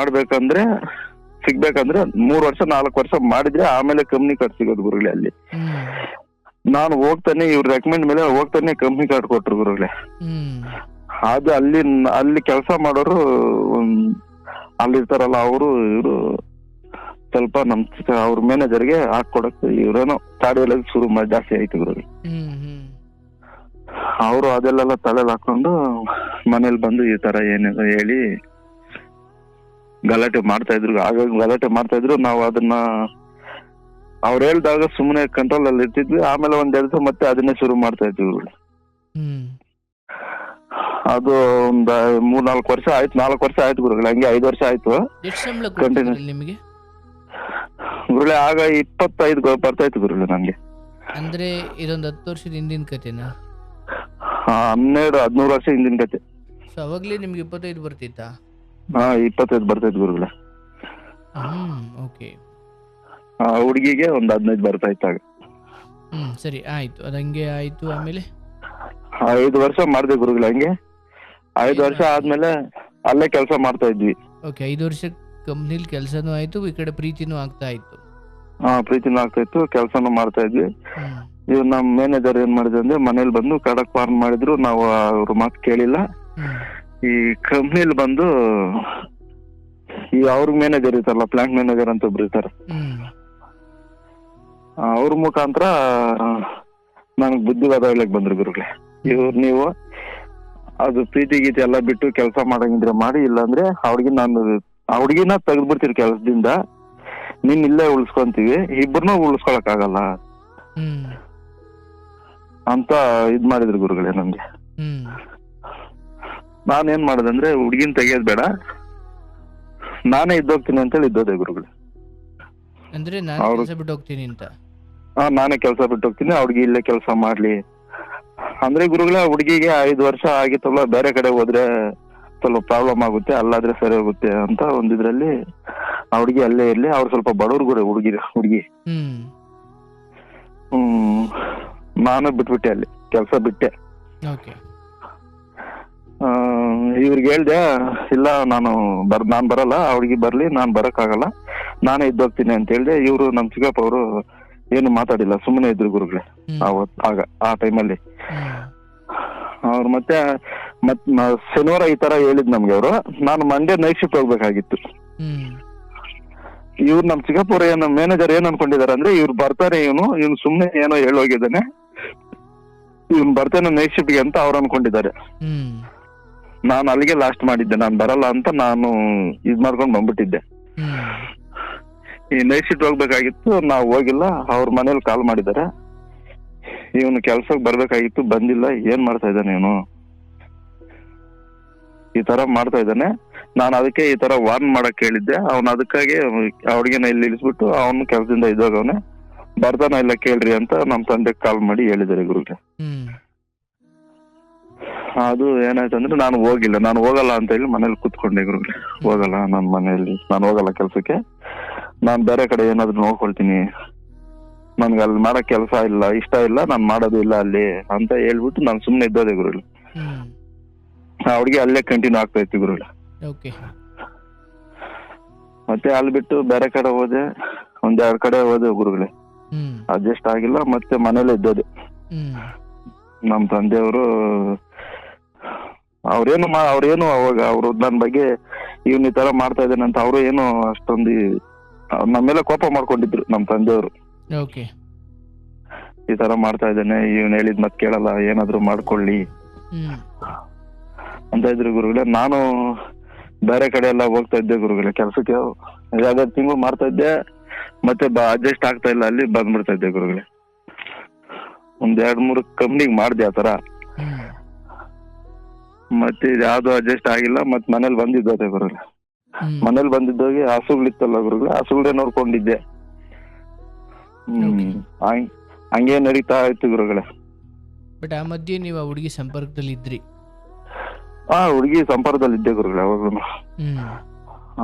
ಸಿಗ್ಬೇಕಂದ್ರೆ 3 ವರ್ಷ 4 ವರ್ಷ ಮಾಡಿದ್ರೆ ಆಮೇಲೆ ಕಂಪ್ನಿ ಕಾರ್ಡ್ ಸಿಗೋದು ಗುರುಗಳೇ. ಅಲ್ಲಿ ನಾನು ಹೋಗ್ತಾನೆ, ಇವ್ರ ರೆಕಮೆಂಡ್ ಮೇಲೆ ಹೋಗ್ತಾನೆ ಕಂಪ್ನಿ ಕಾರ್ಡ್ ಕೊಟ್ರು ಗುರುಗಳೇ. ಅದು ಅಲ್ಲಿ ಕೆಲಸ ಮಾಡೋರು ಅಲ್ಲಿರ್ತಾರಲ್ಲ, ಅವರು ಇವರು ಸ್ವಲ್ಪ ಅವ್ರ ಮ್ಯಾನೇಜರ್ಗೆ ಹಾಕೊಡಕ್ ಇವ್ರೇನೋ ಚಾಡಿ ಹೇಳಕ್ ಶುರು ಮಾಡಿ ಜಾಸ್ತಿ ಆಯ್ತು ಗುರುಗಳೇ. ಅವರು ಅದೆಲ್ಲ ತಲೆಲ್ ಹಾಕೊಂಡು ಮನೇಲಿ ಬಂದು ಈ ತರ ಏನೇನೋ ಹೇಳಿ ಗಲಾಟೆ ಮಾಡ್ತಾ ಇದ್ರು. ಆಗಾಗ ಗಲಾಟೆ ಮಾಡ್ತಾ ಇದ್ರು. ನಾವು ಅದನ್ನ ಅವ್ರು ಹೇಳ್ದಾಗ ಸುಮ್ಮನೆ ಕಂಟ್ರೋಲ್ ಅಲ್ಲಿ ಇರ್ತಿದ್ವಿ. ಆಮೇಲೆ ಒಂದೆರಡು ದಿವಸ ಮತ್ತೆ ಅದನ್ನೇ ಶುರು ಮಾಡ್ತಾ ಇದ್ವಿ ಗುರುಗಳೇ. ಅದು ಒಂದ್ 3-4 ವರ್ಷ ಆಯ್ತು. 4 ವರ್ಷ ಆಯ್ತು ಗುರುಗಳೇ. ಹಂಗೆ 5 ವರ್ಷ ಆಯ್ತು ಕಂಟಿನ್ಯೂ. ನಿಮಗೆ ಗುರುಗಳೇ ಆಗ 25 ಬರ್ತಾ ಇತ್ತು ಗುರುಗಳೇ ನನ್ಗೆ. ಅಂದ್ರೆ ಇದೊಂದು 10 ವರ್ಷದ ಹಿಂದಿನ ಕತೆನಾ? 12-13 ವರ್ಷ ಹಿಂದಿನ ಕತೆ. ಸೊ ಅವಾಗ್ಲೇ ನಿಮ್ಗೆ 25 ಬರ್ತಿತ್ತಾ? 25 ಬರ್ತೈತ್ ಗುರುಗಳೇ. ಓಕೆ. ಹುಡುಗಿಗೆ ಒಂದ್ 15 ಬರ್ತಾ ಇತ್ತಾಗ. ಸರಿ ಆಯ್ತು, ಅದಂಗೆ ಆಯ್ತು. ಆಮೇಲೆ 5 ವರ್ಷ ಮಾಡಿದೆ ಗುರುಗಳೇ ಹಂಗೆ. 5 ವರ್ಷ ಆದ್ಮೇಲೆ ಅಲ್ಲೇ ಕೆಲಸ ಮಾಡ್ತಾ ಇದ್ವಿ. ಓಕೆ, 5 ವರ್ಷ ಕಂಪ್ನಿಲಿ ಕೆಲಸನೂ ಆಯ್ತು, ಈ ಕಡೆ ಪ್ರೀತಿನೂ ಆಗ್ತಾ ಇತ್ತು. ಪ್ರೀತಿನೂ ಆಗ್ತಾ ಇತ್ತು, ಕೆಲಸನೂ ಮಾಡ್ತಾ ಇದ್ವಿ. ಇವ್ ನಮ್ ಮ್ಯಾನೇಜರ್ ಏನ್ ಮಾಡಿದ್ರು ಅಂದ್ರೆ ಮನೇಲಿ ಬಂದು ಕಡಕ್ ಫಾರ್ಮ್ ಮಾಡಿದ್ರು. ನಾವು ಅವ್ರ ಮಾತು ಕೇಳಿಲ್ಲ. ಈ ಕಂಪ್ನಿಲಿ ಬಂದು ಈ ಅವ್ರ ಮ್ಯಾನೇಜರ್ ಇರ್ತಾರಲ್ಲ, ಪ್ಲಾಂಟ್ ಮ್ಯಾನೇಜರ್ ಅಂತ ಒಬ್ರು ಇರ್ತಾರೆ, ಅವ್ರ ಮುಖಾಂತರ ನನಗ್ ಬುದ್ಧಿವಾದ ಹೇಳಕ್ ಬಂದ್ರು ಗುರುಗಳೇ. ನೀವು ಅದು ಪ್ರೀತಿ ಗೀತಿ ಎಲ್ಲ ಬಿಟ್ಟು ಕೆಲಸ ಮಾಡಂಗಿದ್ರೆ ಮಾಡಿ, ಇಲ್ಲಾಂದ್ರೆ ಹುಡುಗಿನ ತೆಗೆದ್ಬಿಡ್ತೀರಿ ಕೆಲಸದಿಂದ, ನೀನ್ ಇಲ್ಲೇ ಉಳಿಸ್ಕೊಂತೀವಿ, ಇಬ್ಬರನ್ನೂ ಉಳಿಸ್ಕೊಳಕ್ ಆಗಲ್ಲ ಅಂತ ಇದ್ ಮಾಡಿದ್ರು ಗುರುಗಳೇ ನಮ್ಗೆ. ನಾನೇನ್ ಮಾಡದಂದ್ರೆ ಹುಡುಗಿನ ತೆಗಿಯೋದ್ ಬೇಡ, ನಾನೇ ಇದ್ದೋಗ್ತೀನಿ ಅಂತೇಳಿ ಇದ್ದೋದೆ ಗುರುಗಳೇ. ಅಂದ್ರೆ ನಾನು ಕೆಲಸ ಬಿಟ್ಟು ಹೋಗ್ತೀನಿ ಅಂತ? ನಾನೇ ಕೆಲಸ ಬಿಟ್ಟು ಹೋಗ್ತೀನಿ, ಹುಡುಗಿ ಇಲ್ಲೇ ಕೆಲಸ ಮಾಡ್ಲಿ ಅಂದ್ರೆ ಗುರುಗಳೇ. ಹುಡುಗಿಗೆ 5 ವರ್ಷ ಆಗಿತ್ತಲ್ಲ, ಬೇರೆ ಕಡೆ ಹೋದ್ರೆ ಸ್ವಲ್ಪ ಪ್ರಾಬ್ಲಮ್ ಆಗುತ್ತೆ, ಅಲ್ಲಾದ್ರೆ ಸರಿ ಹೋಗುತ್ತೆ ಅಂತ ಒಂದಿದ್ರಲ್ಲಿ ಹುಡುಗಿ ಅಲ್ಲೇ ಇರ್ಲಿ. ಅವ್ರು ಸ್ವಲ್ಪ ಬಡವ್ರು ಗುರು ಹುಡುಗಿ. ನಾನು ಬಿಟ್ಬಿಟ್ಟೆ, ಅಲ್ಲಿ ಕೆಲಸ ಬಿಟ್ಟೆ. ಇವ್ರಿಗೆ ಹೇಳ್ದೆ, ಇಲ್ಲ ನಾನು ಬರಲ್ಲ, ಹುಡುಗಿ ಬರ್ಲಿ, ನಾನ್ ಬರಕ್ ಆಗಲ್ಲ, ನಾನೇ ಇದ್ದೋಗ್ತೀನಿ ಅಂತ ಹೇಳ್ದೆ. ಇವ್ರು ನಮ್ ಚಿಕ್ಕಪ್ಪ ಅವರು ಏನು ಮಾತಾಡಿಲ್ಲ, ಸುಮ್ಮನೆ ಇದ್ರು ಗುರುಗಳೇ ಆ ಟೈಮಲ್ಲಿ. ಅವ್ರು ಮತ್ತೆ ಶನಿವಾರ ಈ ತರ ಹೇಳಿದ್ ನಮ್ಗೆ ಅವರು. ನಾನು ಮಂಡೇ ನೈಟ್ ಶಿಫ್ಟ್ ಹೋಗ್ಬೇಕಾಗಿತ್ತು. ಇವ್ರು ನಮ್ ಚಿಕ್ಕಪ್ಪ ಅವ್ರ ಏನು ಮ್ಯಾನೇಜರ್ ಏನ್ ಅನ್ಕೊಂಡಿದಾರೆ ಅಂದ್ರೆ, ಇವ್ರು ಬರ್ತಾರೆ, ಇವನು ಸುಮ್ನೆ ಏನೋ ಹೇಳೋಗಿದ್ದಾನೆ, ಇವ್ನು ಬರ್ತಾನೆ ನೈಟ್ ಶಿಫ್ಟ್ಗೆ ಅಂತ ಅವ್ರು ಅನ್ಕೊಂಡಿದ್ದಾರೆ. ನಾನು ಅಲ್ಲಿಗೆ ಲಾಸ್ಟ್ ಮಾಡಿದ್ದೆ, ನಾನು ಬರಲ್ಲ ಅಂತ ನಾನು ಇದ್ ಮಾಡ್ಕೊಂಡ್ ಬಂದ್ಬಿಟ್ಟಿದ್ದೆ. ಈ ನೈಟ್ ಶಿಫ್ಟ್ ಹೋಗ್ಬೇಕಾಗಿತ್ತು, ನಾವು ಹೋಗಿಲ್ಲ. ಅವ್ರ ಮನೇಲಿ ಕಾಲ್ ಮಾಡಿದ್ದಾರೆ, ಇವನು ಕೆಲ್ಸಕ್ಕೆ ಬರ್ಬೇಕಾಗಿತ್ತು, ಬಂದಿಲ್ಲ, ಏನ್ ಮಾಡ್ತಾ ಇದ್ದಾನೆ ಇವನು, ಈ ತರ ಮಾಡ್ತಾ ಇದ್ದಾನೆ. ನಾನು ಅದಕ್ಕೆ ಈ ತರ ವಾರ್ನ್ ಮಾಡಕ್ ಹೇಳಿದ್ದೆ. ಅವ್ನು ಅದಕ್ಕಾಗಿ ಹುಡುಗಿನ ಇಲ್ಲಿ ಇಳಿಸ್ಬಿಟ್ಟು ಅವನು ಕೆಲ್ಸದಿಂದ ಇದ್ದೋಗವನೆ, ಬರ್ತಾನ ಇಲ್ಲ ಕೇಳ್ರಿ ಅಂತ ನಮ್ ತಂದೆ ಕಾಲ್ ಮಾಡಿ ಹೇಳಿದ್ದಾರೆ ಗುರುಗೆ. ಅದು ಏನಾಯ್ತಂದ್ರೆ ನಾನು ಹೋಗಲ್ಲ ಅಂತ ಹೇಳಿ ಮನೇಲಿ ಕೂತ್ಕೊಂಡೆ ಗುರುಗಳೇ. ಹೋಗಲ್ಲ, ನಾನು ಹೋಗಲ್ಲ ಕೆಲ್ಸಕ್ಕೆ, ನಾನ್ ಬೇರೆ ಕಡೆ ಏನಾದ್ರು ನೋಡ್ಕೊಳ್ತೀನಿ, ನನ್ಗೆ ಅಲ್ಲಿ ಮಾಡಕ್ ಕೆಲಸ ಇಲ್ಲ, ಇಷ್ಟ ಇಲ್ಲ, ನಾನ್ ಮಾಡೋದು ಇಲ್ಲ ಅಲ್ಲಿ ಅಂತ ಹೇಳ್ಬಿಟ್ಟು ನಾನು ಸುಮ್ನೆ ಇದ್ದೋದೆ ಗುರುಗಳೇ. ಹುಡುಗಿ ಅಲ್ಲೇ ಕಂಟಿನ್ಯೂ ಆಗ್ತಾ ಇತ್ತು ಗುರುಗಳೇ. ಮತ್ತೆ ಅಲ್ಲಿ ಬಿಟ್ಟು ಬೇರೆ ಕಡೆ ಹೋದೆ, 1-2 ಕಡೆ ಹೋದೆ ಗುರುಗಳೇ, ಅಡ್ಜಸ್ಟ್ ಆಗಿಲ್ಲ, ಮತ್ತೆ ಮನೇಲೆ ಇದ್ದೋದೆ. ನಮ್ ತಂದೆಯವರು ಅವ್ರೇನು ಅವಾಗ ಅವ್ರು ನನ್ ಬಗ್ಗೆ ಇವನ್ ಈ ತರ ಮಾಡ್ತಾ ಇದ್ದಾನೆ ಅಂತ ಅವರು ಏನು ಅಷ್ಟೊಂದು ನಮ್ಮ ಮೇಲೆ ಕೋಪ ಮಾಡ್ಕೊಂಡಿದ್ರು ನಮ್ ತಂದೆಯವರು. ಈ ತರ ಮಾಡ್ತಾ ಇದ್ದಾನೆ, ಇವನ್ ಹೇಳಿದ್ ಮತ್ ಕೇಳಲ್ಲ, ಏನಾದ್ರು ಮಾಡ್ಕೊಳ್ಳಿ ಅಂತ ಇದ್ರು ಗುರುಗಳೇ. ನಾನು ಬೇರೆ ಕಡೆ ಎಲ್ಲ ಹೋಗ್ತಾ ಇದ್ದೆ ಗುರುಗಳೇ ಕೆಲ್ಸಕ್ಕೆ. 2 ತಿಂಗಳು ಮಾಡ್ತಾ ಇದ್ದೆ, ಮತ್ತೆ ಅಡ್ಜಸ್ಟ್ ಆಗ್ತಾ ಇಲ್ಲ, ಅಲ್ಲಿ ಬಂದ್ಬಿಡ್ತಾ ಇದ್ದೆ ಗುರುಗಳೇ. 1-2-3 ಕಂಪ್ನಿಗೆ ಮಾಡ್ದೆ ಆ ತರ, ಮತ್ತೆ ಯಾವ್ದು ಅಡ್ಜಸ್ಟ್ ಆಗಿಲ್ಲ. ಮತ್ ಮನೇಲಿ ಬಂದಿದ್ದೋದೆ ಗುರುಗಳೇ. ಮನೇಲಿ ಬಂದಿದ್ದೋಗಿ ಹಸುಗಳಿತ್ತಲ್ಲ ಗುರುಗಳೇ, ಹಸುಗಳೇ ನೋಡ್ಕೊಂಡಿದ್ದೆ. ಹಂಗೆ ನಡೀತಾ ಇತ್ತು ಗುರುಗಳೇ. ಬಟ್ ಆ ಮಧ್ಯೆ ನೀವು ಹುಡುಗಿ ಸಂಪರ್ಕದಲ್ಲಿ ಇದ್ರಿ? ಹುಡುಗಿ ಸಂಪರ್ಕದಲ್ಲಿ ಇದ್ದೆ ಗುರುಗಳೇ ಅವಾಗ್ಲೂ.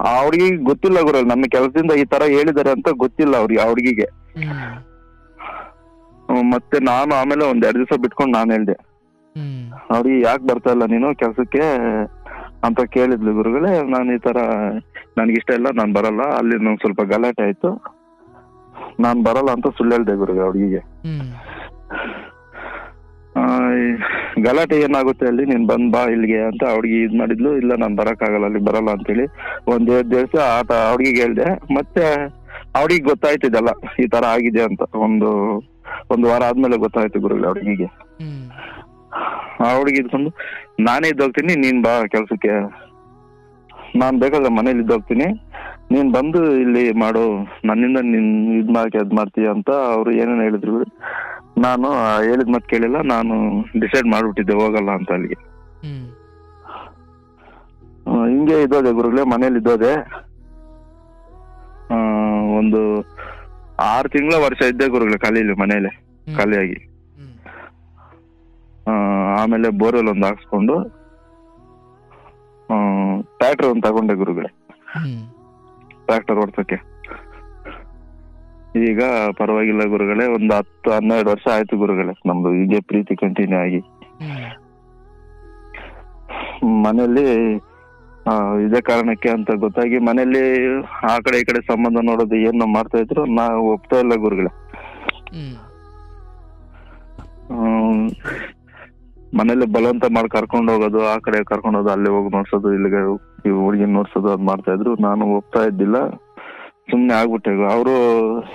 ಆ ಹುಡುಗಿಗೆ ಗೊತ್ತಿಲ್ಲ ಗುರುಗಳೇ, ನನ್ನ ಕೆಲಸದಿಂದ ಈ ತರ ಹೇಳಿದಾರೆ ಅಂತ ಗೊತ್ತಿಲ್ಲ ಆ ಹುಡುಗಿಗೆ. ಮತ್ತೆ ನಾನು ಆಮೇಲೆ 1-2 ದಿವಸ ಬಿಟ್ಕೊಂಡು ನಾನು ಹೇಳ್ದೆ, ಅವ್ರಿಗೆ ಯಾಕೆ ಬರ್ತಾ ಇಲ್ಲ ನೀನು ಕೆಲ್ಸಕ್ಕೆ ಅಂತ ಕೇಳಿದ್ಲು ಗುರುಗಳೇ. ನಾನು ಈ ತರ ನನ್ಗಿಷ್ಟ ಇಲ್ಲ, ನಾನ್ ಬರಲ್ಲ, ಅಲ್ಲಿ ನಂಗೆ ಸ್ವಲ್ಪ ಗಲಾಟೆ ಆಯ್ತು, ನಾನ್ ಬರಲ್ಲ ಅಂತ ಸುಳ್ಳು ಹೇಳ್ದೆ ಗುರುಗಳೇ ಹುಡುಗಿಗೆ. ಗಲಾಟೆ ಏನಾಗುತ್ತೆ ಅಲ್ಲಿ, ನೀನ್ ಬಾ ಇಲ್ಲಿಗೆ ಅಂತ ಹುಡುಗಿ ಇದ್ ಮಾಡಿದ್ಲು. ಇಲ್ಲ ನಾನ್ ಬರಕ್ ಆಗಲ್ಲ, ಅಲ್ಲಿ ಬರಲ್ಲ ಅಂತೇಳಿ 1-2 ದಿವಸ ಹುಡುಗಿಗೆ ಹೇಳ್ದೆ. ಮತ್ತೆ ಅವ್ರಿಗೆ ಗೊತ್ತಾಯ್ತಿದಲ್ಲ ಈ ತರ ಆಗಿದೆ ಅಂತ. ಒಂದು ವಾರ ಆದ್ಮೇಲೆ ಗೊತ್ತಾಯ್ತು ಗುರುಗಳೇ ಅವ್ರಿಗೆ. ಅವ್ರಿಗೆ ಇದ್ಕೊಂಡು ನಾನೇ ಇದ್ದೋಗ್ತೀನಿ, ನೀನ್ ಬಾ ಕೆಲ್ಸಕ್ಕೆ, ನಾನ್ ಬೇಕಾದ್ರೆ ಮನೇಲಿ ಇದ್ದೋಗ್ತೀನಿ, ನೀನ್ ಬಂದು ಇಲ್ಲಿ ಮಾಡು, ನನ್ನಿಂದ ನೀನ್ ಇದ್ ಮಾಡಕ್ಕೆ ಅದ್ ಮಾಡ್ತೀಯ ಅಂತ ಅವ್ರು ಏನೇನು ಹೇಳಿದ್ರು. ನಾನು ಹೇಳಿದ್ ಮತ್ ಕೇಳಿಲ್ಲ, ನಾನು ಡಿಸೈಡ್ ಮಾಡ್ಬಿಟ್ಟಿದ್ದೆ ಹೋಗಲ್ಲ ಅಂತ ಅಲ್ಲಿಗೆ. ಹಿಂಗೆ ಇದ್ದೋದೆ ಗುರುಗಳೇ, ಮನೇಲಿ ಇದ್ದೋದೆ. ಒಂದು 6 ತಿಂಗಳ ವರ್ಷ ಇದ್ದೆ ಗುರುಗಳೇ ಖಾಲಿಲಿ, ಮನೇಲೆ ಖಾಲಿಯಾಗಿ. ಆಮೇಲೆ ಬೋರ್ವೆಲ್ ಒಂದು ಹಾಕ್ಸ್ಕೊಂಡು ಟ್ರ್ಯಾಕ್ಟರ್ ಒಂದು ತಗೊಂಡೆ ಗುರುಗಳೇ, ಟ್ರ್ಯಾಕ್ಟರ್ ಓಡ್ಸಕ್ಕೆ. ಈಗ ಪರವಾಗಿಲ್ಲ ಗುರುಗಳೇ, ಒಂದು 10-12 ವರ್ಷ ಆಯ್ತು ಗುರುಗಳೇ ನಮ್ದು ಹೀಗೆ ಪ್ರೀತಿ ಕಂಟಿನ್ಯೂ ಆಗಿ. ಮನೇಲಿ ಇದೇ ಕಾರಣಕ್ಕೆ ಅಂತ ಗೊತ್ತಾಗಿ ಮನೇಲಿ ಆ ಕಡೆ ಈ ಕಡೆ ಸಂಬಂಧ ನೋಡೋದು ಏನೋ ಮಾಡ್ತಾ ಇದ್ರು, ನಾವು ಒಪ್ತಾ ಇಲ್ಲ ಗುರುಗಳೇ. ಮನೇಲಿ ಬಲವಂತ ಮಾಡಿ ಕರ್ಕೊಂಡು ಹೋಗೋದು, ಆ ಕಡೆ ಕರ್ಕೊಂಡು ಹೋಗೋದು, ಅಲ್ಲಿ ಹೋಗಿ ನೋಡ್ಸೋದು, ಇಲ್ಲಿಗೆ ಹುಡುಗಿನ ನೋಡ್ಸೋದು ಅದ್ ಮಾಡ್ತಾ ಇದ್ರು. ನಾನು ಒಪ್ತಾ ಇದ್ದಿಲ್ಲ, ಸುಮ್ನೆ ಆಗ್ಬಿಟ್ಟೆ. ಅವರು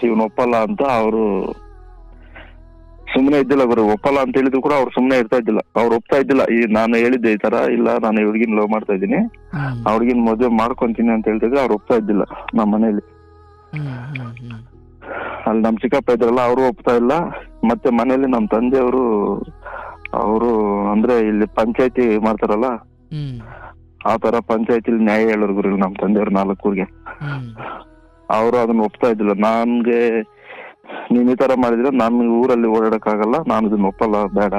ಇವ್ನ ಒಪ್ಪಲ್ಲ ಅಂತ ಅವರು ಸುಮ್ನೆ ಇದ್ದಿಲ್ಲ ಗುರು. ಒಪ್ಪಲ್ಲ ಅಂತ ಹೇಳಿದ್ರು ಕೂಡ ಅವ್ರು ಸುಮ್ನೆ ಇರ್ತಾ ಇದ್ದಿಲ್ಲ, ಅವ್ರು ಒಪ್ತಾ ಇದ್ದಿಲ್ಲ. ನಾನು ಹೇಳಿದ್ದೆ ಈ ತರ, ಇಲ್ಲ ನಾನು ಹುಡುಗಿನ ಲವ್ ಮಾಡ್ತಾ ಇದ್ದೀನಿ, ಆ ಹುಡುಗಿನ ಮದುವೆ ಮಾಡ್ಕೊಂತೀನಿ ಅಂತ ಹೇಳ್ತಿದ್ರೆ ಅವ್ರು ಒಪ್ತಾ ಇದ್ದಿಲ್ಲ ನಮ್ಮ ಮನೇಲಿ. ಅಲ್ಲಿ ನಮ್ ಚಿಕ್ಕಪ್ಪ ಇದ್ರಲ್ಲ, ಅವರು ಒಪ್ತಾ ಇಲ್ಲ. ಮತ್ತೆ ಮನೇಲಿ ನಮ್ ತಂದೆಯವರು, ಅವರು ಅಂದ್ರೆ ಇಲ್ಲಿ ಪಂಚಾಯತಿ ಮಾಡ್ತಾರಲ್ಲ, ಆ ತರ ಪಂಚಾಯತಿಲಿ ನ್ಯಾಯ ಹೇಳೋರು ಗುರು ನಮ್ ತಂದೆಯವ್ರು 4 ಊರಿಗೆ. ಅವರು ಅದನ್ನ ಒಪ್ತಾ ಇದ್ದಿಲ್ಲ. ನನ್ಗೆ ನೀನ್ ಈ ತರ ಮಾಡಿದ್ರೆ ನಾನು ಊರಲ್ಲಿ ಓಡಾಡಕ್ ಆಗಲ್ಲ, ನಾನು ಇದನ್ನ ಒಪ್ಪಲ್ಲ, ಬೇಡ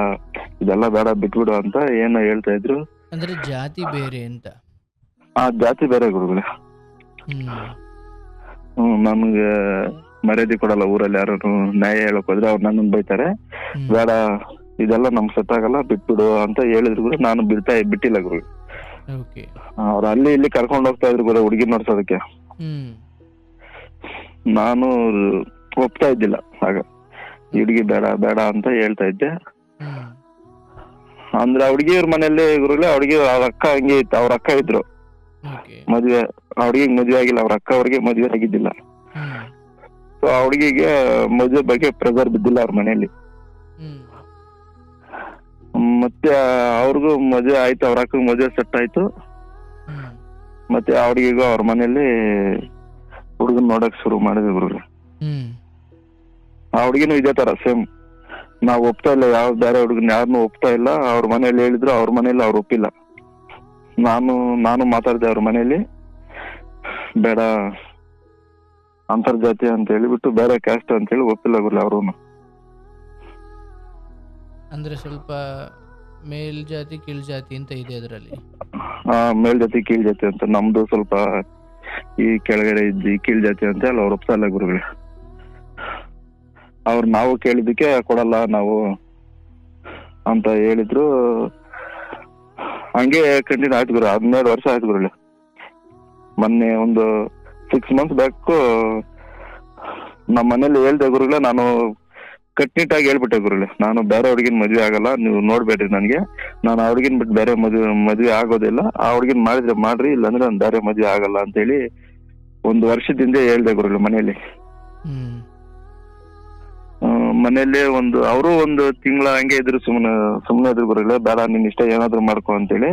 ಇದೆಲ್ಲ ಬೇಡ, ಬಿಟ್ಬಿಡು ಅಂತ ಏನೋ ಹೇಳ್ತಾ ಇದ್ರು. ಅಂದ್ರೆ ಜಾತಿ ಬೇರೆ ಅಂತ. ಆ ಜಾತಿ ಬೇರೆ ಗುರುಗಳೇ. ನನ್ಗೆ ಮರ್ಯಾದೆ ಕೊಡಲ್ಲ ಊರಲ್ಲಿ, ಯಾರು ನ್ಯಾಯ ಹೇಳಕ್ ಹೋದ್ರೆ ಅವ್ರು ನನ್ನನ್ ಬೈತಾರೆ, ಬೇಡ ಇದೆಲ್ಲ ನಮ್ಗೆ ಸೆಟ್ ಆಗಲ್ಲ, ಬಿಟ್ಬಿಡು ಅಂತ ಹೇಳಿದ್ರು ಗುರು. ನಾನು ಬಿಟ್ಟಿಲ್ಲ ಗುರು. ಅವ್ರು ಅಲ್ಲಿ ಇಲ್ಲಿ ಕರ್ಕೊಂಡು ಹೋಗ್ತಾ ಇದ್ರು ಗುರು ಹುಡುಗಿ ನೋಡ್ಸೋದಕ್ಕೆ. ನಾನು ಒಪ್ತಾ ಇದ್ದಿಲ್ಲ ಆಗ, ಹುಡುಗಿ ಬೇಡ ಬೇಡ ಅಂತ ಹೇಳ್ತಾ ಇದ್ದೆ. ಅಂದ್ರೆ ಹುಡುಗಿಯವ್ರ ಮನೇಲಿ ಗುರುಗಳೇ, ಹುಡುಗಿ ಅವ್ರ ಅಕ್ಕ ಹಂಗೆ ಇತ್ತು, ಅವ್ರ ಅಕ್ಕ ಇದ್ರು ಮದ್ವೆ, ಹುಡುಗಿಗೆ ಮದ್ವೆ ಆಗಿಲ್ಲ, ಅವ್ರ ಅಕ್ಕ ಅವ್ರಿಗೆ ಮದ್ವೆ ಆಗಿದ್ದಿಲ್ಲ. ಸೊ ಆ ಹುಡುಗಿಗೆ ಮದ್ವೆ ಬಗ್ಗೆ ಪ್ರೆಸರ್ ಬಿದ್ದಿಲ್ಲ ಅವ್ರ ಮನೇಲಿ. ಮತ್ತೆ ಅವ್ರಿಗೂ ಮದ್ವೆ ಆಯ್ತು, ಅವ್ರ ಅಕ್ಕ ಮದ್ವೆ ಸೆಟ್ ಆಯ್ತು. ಮತ್ತೆ ಆ ಹುಡುಗಿಗೂ ಅವ್ರ ಮನೇಲಿ ಹುಡುಗನ್ ನೋಡಕ್ ಶುರು ಮಾಡಿದ್ವಿ ಗುರುಗಳೇ. ಆ ಹುಡುಗಿನೂ ಇದೇ ತರ ಸೇಮ್, ನಾವ್ ಒಪ್ತಾ ಇಲ್ಲ, ಯಾವ ಬೇರೆ ಹುಡುಗನ್ ಯಾರನ್ನೂ ಒಪ್ತಾ ಇಲ್ಲ. ಅವ್ರ ಮನೇಲಿ ಹೇಳಿದ್ರು, ಅವ್ರ ಮನೇಲಿ ಅವ್ರು ಒಪ್ಪಿಲ್ಲ. ನಾನು ಮಾತಾಡ್ದೆ ಅವ್ರ ಮನೇಲಿ, ಬೇಡ ಅಂತರ್ಜಾತಿ ಅಂತ ಹೇಳಿಬಿಟ್ಟು ಬೇರೆ ಕ್ಯಾಸ್ಟ್ ಅಂತ ಹೇಳಿ ಒಪ್ಪಿಲ್ಲ ಗುರುಗಳೇ ಅವರು. ಅಂದ್ರೆ ಸ್ವಲ್ಪ ಮೇಲ್ ಜಾತಿ ಕೀಳ್ ಜಾತಿ ಅಂತ ಇದೆ ಅದರಲ್ಲಿ. ಮೇಲ್ ಜಾತಿ ಕೀಳ್ ಜಾತಿ ಅಂತ, ನಮ್ದು ಸ್ವಲ್ಪ ಈ ಕೆಳಗಡೆ ಇದ್ದಿ ಕೀಳ್ ಜಾತಿ ಅಂತ ಅಲ್ಲ, ಅವ್ರು ಒಪ್ತಾ ಇಲ್ಲ ಗುರುಗಳೇ. ಅವ್ರು ನಾವು ಕೇಳಿದಕ್ಕೆ ಕೊಡಲ್ಲ ನಾವು ಅಂತ ಹೇಳಿದ್ರು. ಹಂಗೆ ಕಂಟಿನ್ಯೂ ಆಯ್ತು ಗುರು. 12 ವರ್ಷ ಆಯ್ತು ಗುರುಗಳೇ. ಮೊನ್ನೆ ಒಂದು 6 months ಬ್ಯಾಕ್ ನಮ್ಮ ಮನೇಲಿ ಹೇಳ್ದೆ ಗುರುಗಳೇ, ನಾನು ಕಟ್ನಿಟ್ಟಾಗಿ ಹೇಳ್ಬಿಟ್ಟೆ ಗುರುಗಳೇ, ನಾನು ಬೇರೆ ಹುಡುಗಿನ ಮದ್ವೆ ಆಗಲ್ಲ, ನೀವು ನೋಡ್ಬೇಡ್ರಿ ನನ್ಗೆ, ನಾನು ಆ ಹುಡುಗಿನ ಬಿಟ್ಟು ಬೇರೆ ಮದ್ವೆ ಆಗೋದಿಲ್ಲ, ಆ ಹುಡುಗಿನ ಮಾಡಿದ್ರೆ ಮಾಡ್ರಿ, ಇಲ್ಲಾಂದ್ರೆ ನಾನು ಬೇರೆ ಮದ್ವೆ ಆಗಲ್ಲ ಅಂತ ಹೇಳಿ 1 ವರ್ಷದಿಂದ ಹೇಳ್ದೆ ಗುರುಗಳೇ ಮನೇಲಿ. ಮನೇಲಿ ಅವರು 1 ತಿಂಗಳ ಹಂಗೆ ಇದ್ರು, ಸುಮ್ನೆ ಇದ್ರು ಗುರುಗಳೇ, ಬೇಡ ನಿನ್ ಇಷ್ಟ ಏನಾದ್ರು ಮಾಡ್ಕೊ ಅಂತೇಳಿ.